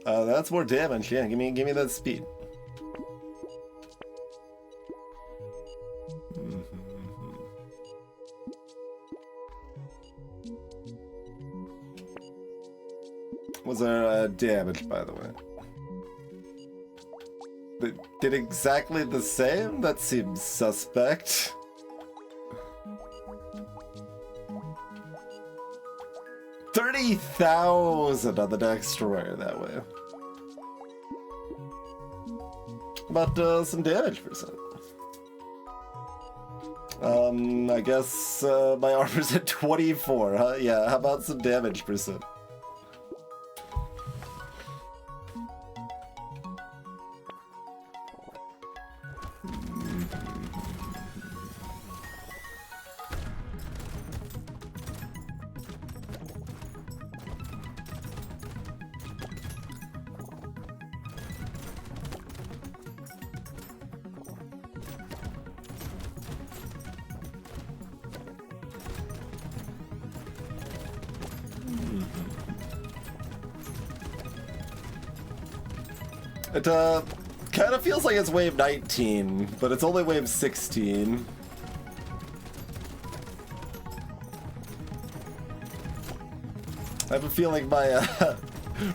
That's more damage, yeah, give me that speed. Was our damage, by the way? Did exactly the same? That seems suspect. $30,000 on the Destroyer that way. About some damage percent. I guess my armor's at 24, huh? Yeah, how about some damage percent? It kind of feels like it's wave 19, but it's only wave 16. I have a feeling my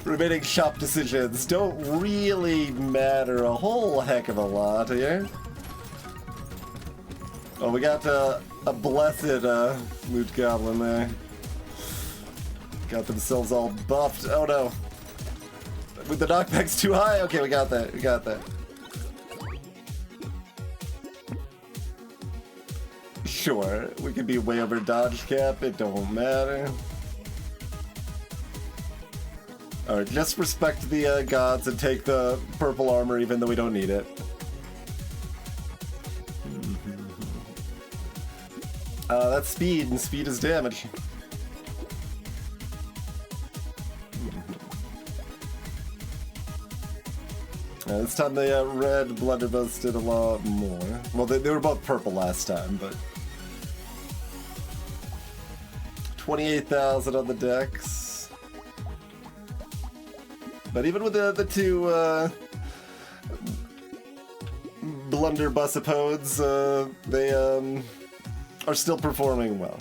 remaining shop decisions don't really matter a whole heck of a lot here. Oh, we got a blessed loot goblin there. Got themselves all buffed. Oh no. With the knockback's too high? Okay, we got that. We got that. Sure, we could be way over dodge cap. It don't matter. Alright, just respect the gods and take the purple armor even though we don't need it. That's speed, and speed is damage. This time the red blunderbuss did a lot more. Well, they were both purple last time, but... 28,000 on the decks. But even with the two blunderbussapodes, they are still performing well.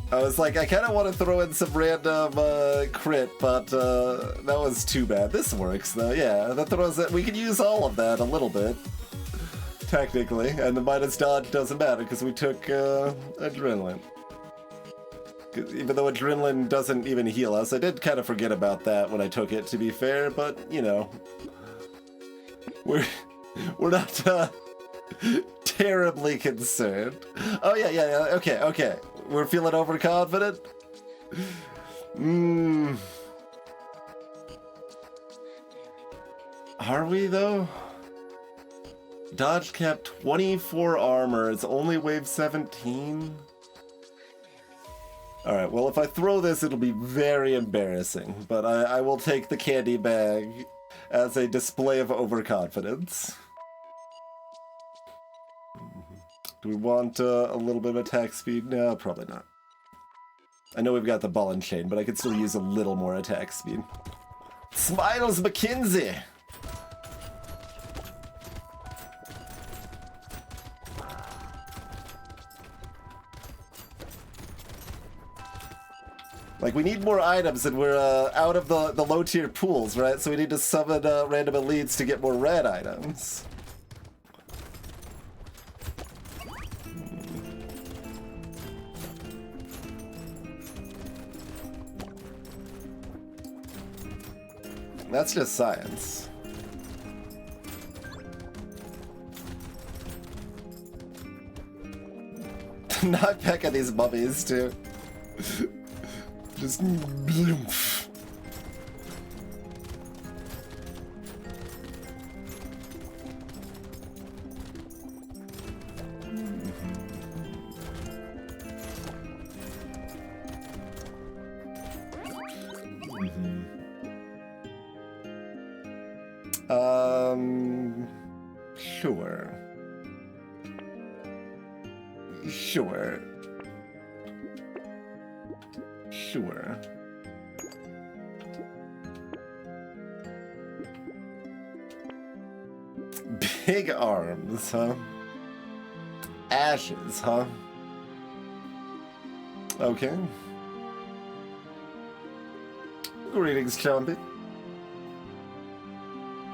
I was like, I kind of want to throw in some random crit, but that was too bad. This works, though, yeah. That throws it. We can use all of that a little bit, technically, and the minus dodge doesn't matter because we took adrenaline. Even though adrenaline doesn't even heal us, I did kind of forget about that when I took it, to be fair. But you know, we're not terribly concerned. Oh yeah. Okay. We're feeling overconfident? Are we, though? Dodge cap 24 armor. It's only wave 17? Alright, well, if I throw this, it'll be very embarrassing. But I will take the candy bag as a display of overconfidence. Do we want a little bit of attack speed? No, probably not. I know we've got the ball and chain, but I could still use a little more attack speed. Smiles McKinsey! Like, we need more items, and we're out of the low-tier pools, right? So we need to summon random elites to get more red items. That's just science. Knockback at these mummies, too. Just... Sure. Sure. Big arms, huh? Ashes, huh? Okay. Greetings, Chompy.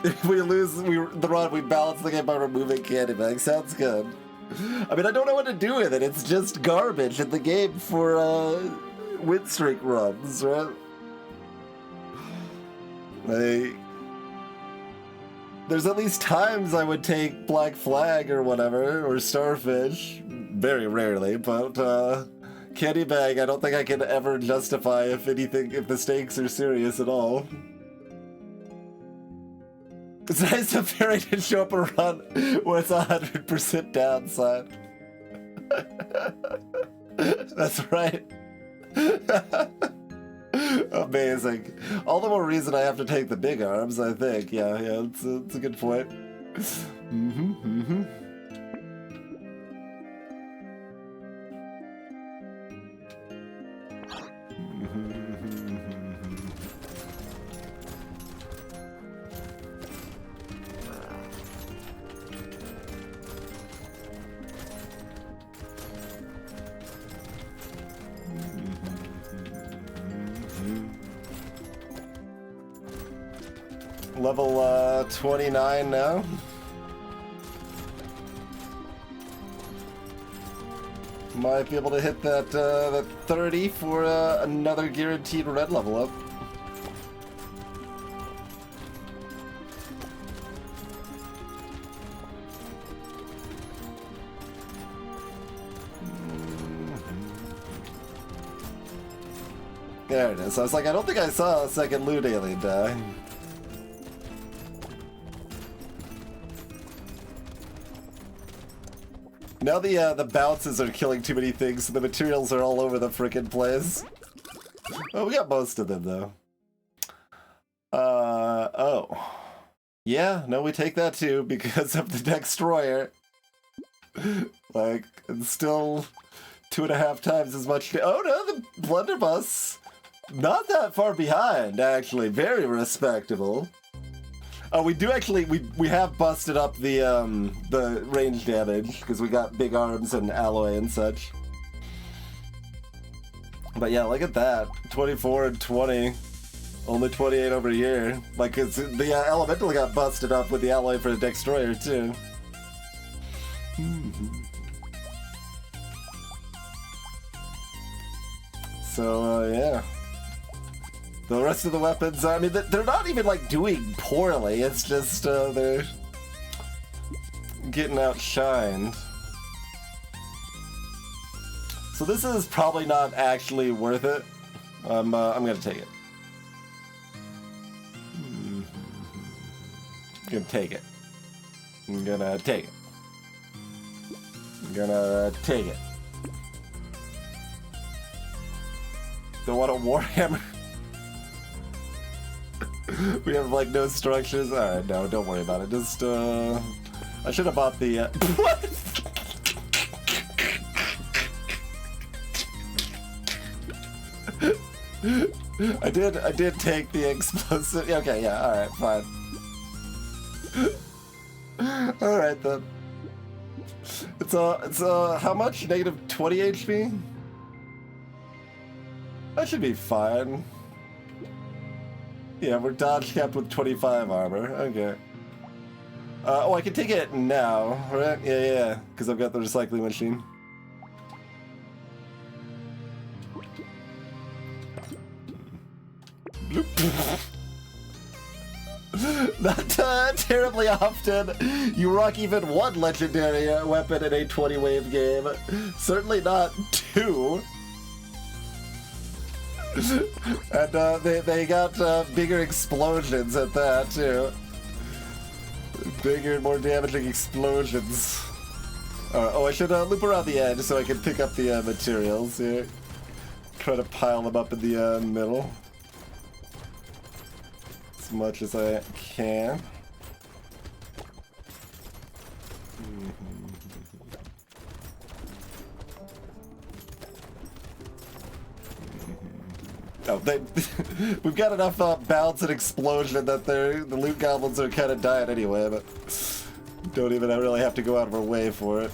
If we lose the run, we balance the game by removing candy bags. Sounds good. I mean, I don't know what to do with it. It's just garbage in the game for win streak runs, right? There's at least times I would take Black Flag or whatever, or Starfish. Very rarely, but candy bag, I don't think I can ever justify if the stakes are serious at all. It's nice of Fairy to show up a run where it's 100% downside. That's right. Amazing. All the more reason I have to take the big arms, I think. Yeah, it's a good point. Level 29 now. Might be able to hit that, that 30 for another guaranteed red level up. There it is. I was like, I don't think I saw a second loot alien die. Now the bounces are killing too many things, so the materials are all over the frickin' place. Oh, we got most of them, though. Oh. Yeah, no, we take that too, because of the Destroyer. Like, it's still 2.5 times as much. Oh no, the Blunderbuss! Not that far behind, actually. Very respectable. Oh, we do actually, we have busted up the range damage, because we got big arms and alloy and such. But yeah, look at that. 24 and 20. Only 28 over here. Like, it's, the Elemental got busted up with the alloy for the Destroyer, too. So, yeah. The rest of the weapons, I mean, they're not even, like, doing poorly. It's just, they're getting outshined. So this is probably not actually worth it. I'm gonna take it. I'm gonna take it. I'm gonna take it. I'm gonna take it. Don't want a Warhammer. We have, like, no structures. Alright, no, don't worry about it. Just, I should have bought the, What? I did take the explosive. Okay, yeah, alright, fine. Alright then. It's how much? Negative 20 HP? That should be fine. Yeah, we're dodge capped with 25 armor. Okay. Oh, I can take it now, right? Yeah, because I've got the recycling machine. Not terribly often you rock even one legendary weapon in a 20 wave game. Certainly not two. And they got bigger explosions at that too. Bigger and more damaging explosions. Oh, I should loop around the edge so I can pick up the materials here. Try to pile them up in the middle. As much as I can. Oh, we've got enough bounce and explosion that the loot goblins are kind of dying anyway, but don't even really have to go out of our way for it.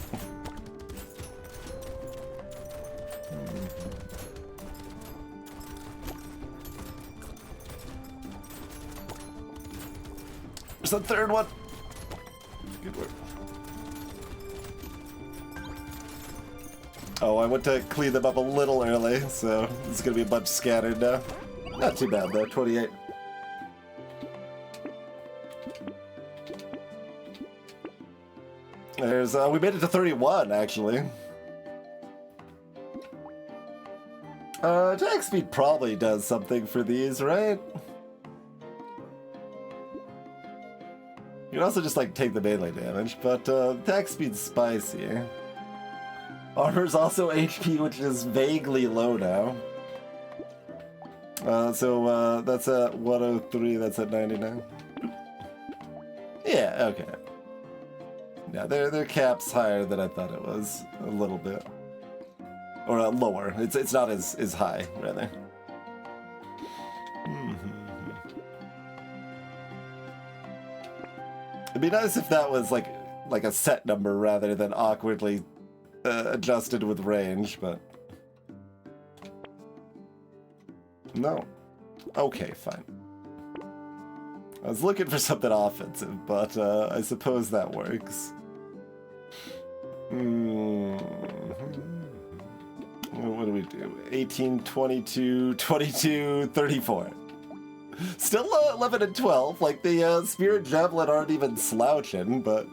There's the third one. Good work. Oh, I went to clean them up a little early, so it's gonna be a bunch scattered now. Not too bad though, 28. There's, we made it to 31 actually. Attack speed probably does something for these, right? You can also just like take the melee damage, but attack speed's spicier. Armor's also HP, which is vaguely low now. So that's at 103, that's at 99. Yeah, okay. Yeah, their cap's higher than I thought it was, a little bit. Or lower, it's not as high, rather. It'd be nice if that was like a set number rather than awkwardly adjusted with range, but no. Okay, fine. I was looking for something offensive, but I suppose that works. what do we do? 18, 22, 22, 34. Still 11 and 12. Like, the Spirit Javelin aren't even slouching, but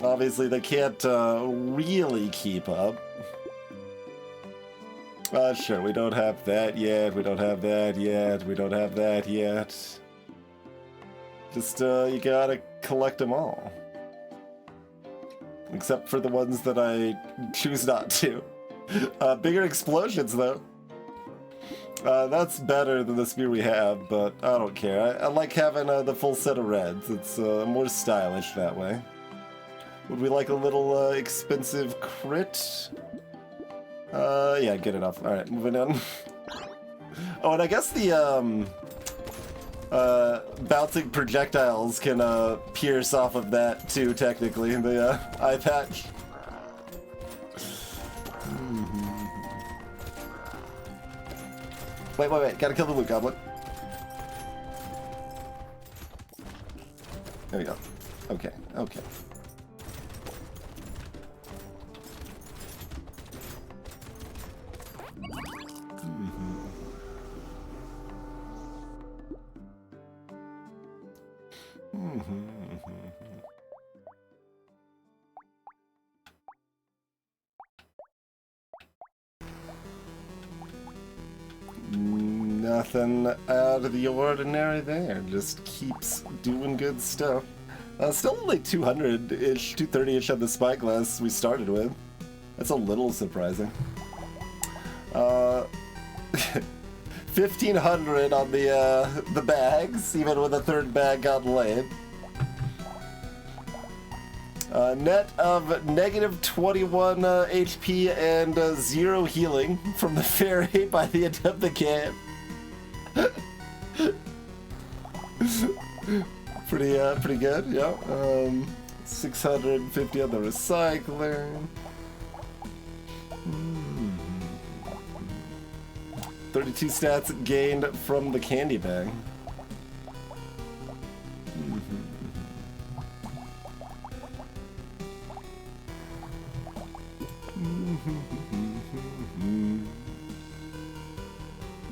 obviously they can't really keep up. Sure, we don't have that yet, we don't have that yet, we don't have that yet. Just, you gotta collect them all. Except for the ones that I choose not to. Bigger explosions, though. That's better than the spear we have, but I don't care. I like having the full set of reds. It's more stylish that way. Would we like a little expensive crit? Yeah, good enough. Alright, moving on. Oh, and I guess the bouncing projectiles can pierce off of that too, technically, the eye patch. Wait, gotta kill the loot goblin. There we go. Okay. Nothing out of the ordinary there. Just keeps doing good stuff. Still only 200-ish, 230-ish on the spyglass we started with. That's a little surprising. 1,500 on the bags, even when the third bag got laid. Net of negative 21 HP and 0 healing from the fairy by the end of the game. Pretty good, yeah. 650 on the recycler. 32 stats gained from the candy bag.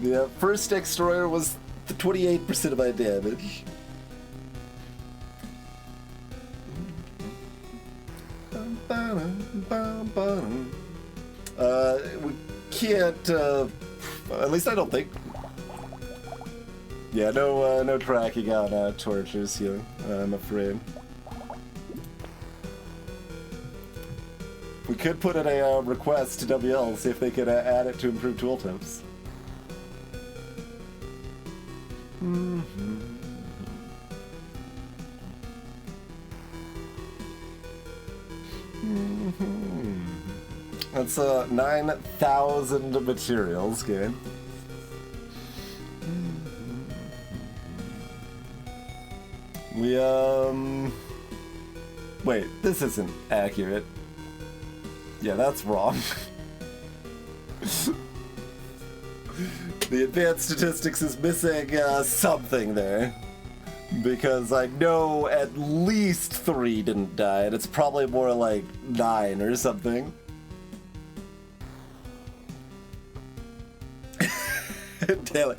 The first destroyer was the 28% of my damage. We can't, at least I don't think. Yeah, no tracking on tortures healing, I'm afraid. We could put in a request to WL, see if they could add it to improve tooltips. That's 9,000 materials gain. We wait, this isn't accurate. Yeah, that's wrong. The advanced statistics is missing something there. Because I know at least 3 didn't die, and it's probably more like 9 or something. Delic.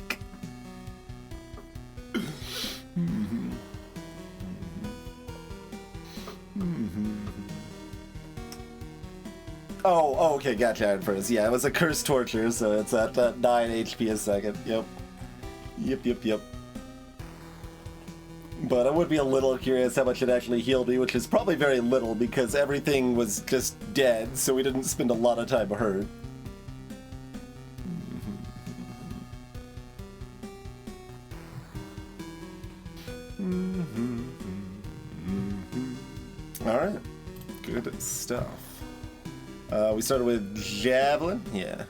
Oh, okay, gotcha, Iron Furnace. Yeah, it was a cursed torture, so it's at 9 HP a second. Yep. But I would be a little curious how much it actually healed me, which is probably very little because everything was just dead, so we didn't spend a lot of time hurt. Alright, good stuff. We started with Javelin, yeah.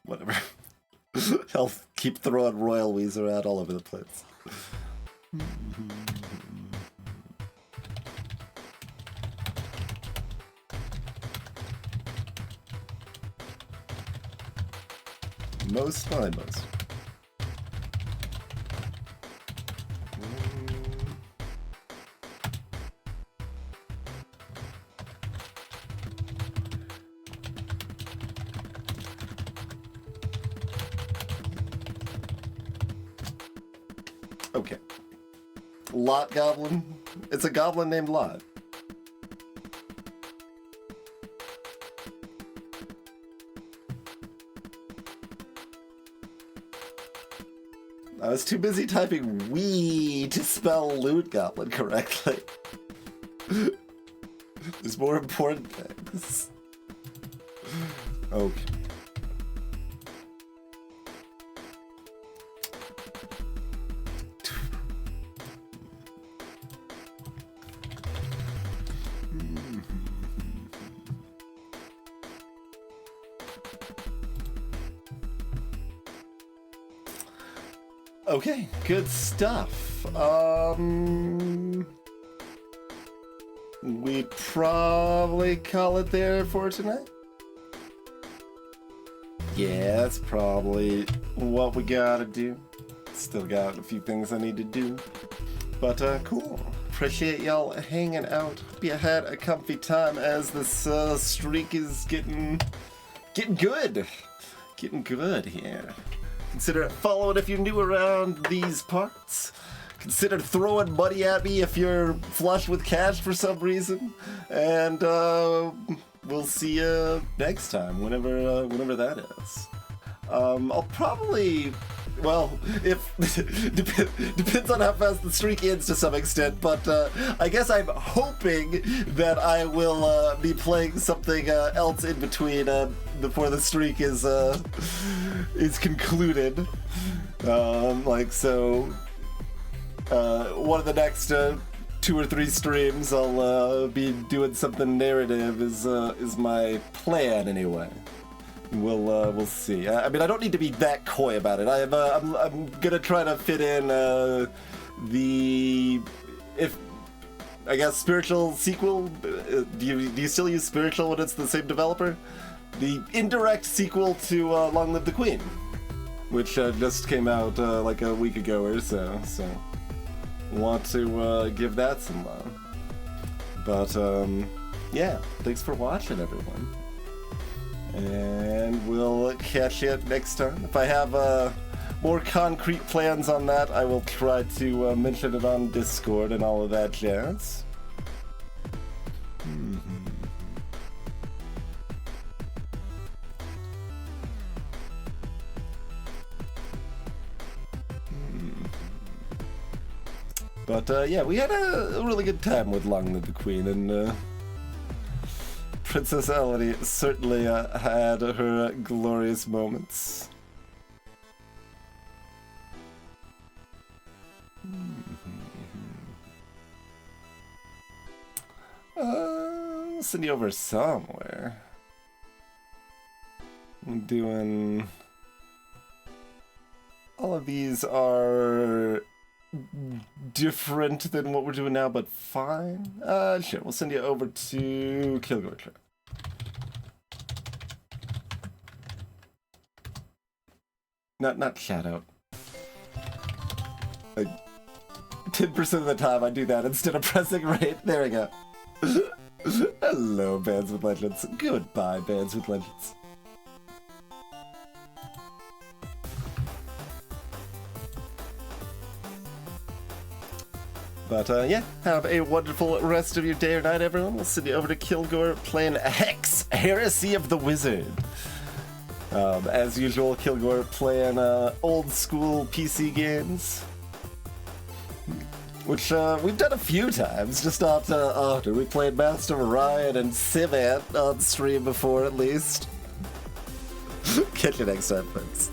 Whatever. I'll keep throwing royal wees around all over the place. Most fine, most. Okay. Lot Goblin? It's a goblin named Lot. I was too busy typing "wee" to spell loot goblin correctly. There's more important things. Okay. Okay, good stuff. We'd probably call it there for tonight. Yeah, that's probably what we gotta do. Still got a few things I need to do. But, cool. Appreciate y'all hanging out. Hope you had a comfy time as this, streak is getting good. Getting good here. Consider following if you're new around these parts. Consider throwing money at me if you're flush with cash for some reason. And we'll see you next time, whenever that is. I'll probably, well, if depends on how fast the streak ends to some extent, but I guess I'm hoping that I will be playing something else in between before the streak is concluded. Like so, one of the next 2 or 3 streams, I'll be doing something narrative. Is my plan anyway. We'll see. I mean, I don't need to be that coy about it. I'm gonna try to fit in I guess spiritual sequel. Do you still use spiritual when it's the same developer? The indirect sequel to Long Live the Queen, which just came out like a week ago or so. So want to give that some love. But yeah, thanks for watching, everyone. And we'll catch you next time. If I have more concrete plans on that, I will try to mention it on Discord and all of that jazz. But yeah, we had a really good time with Long Live the Queen, and Princess Elodie certainly had her glorious moments. I'll send you over somewhere. I'm doing... All of these are different than what we're doing now, but fine. Sure, we'll send you over to Kilgore Trap. Not shout out. 10% of the time I do that instead of pressing right. There we go. Hello, Bands with Legends. Goodbye, Bands with Legends. But yeah, have a wonderful rest of your day or night, everyone. We'll send you over to Kilgore playing Hex, Heresy of the Wizard. As usual, Kilgore playing old school PC games, which we've done a few times, just not often. We played Master of Orion and Civ Ant on stream before, at least. Catch you next time, folks.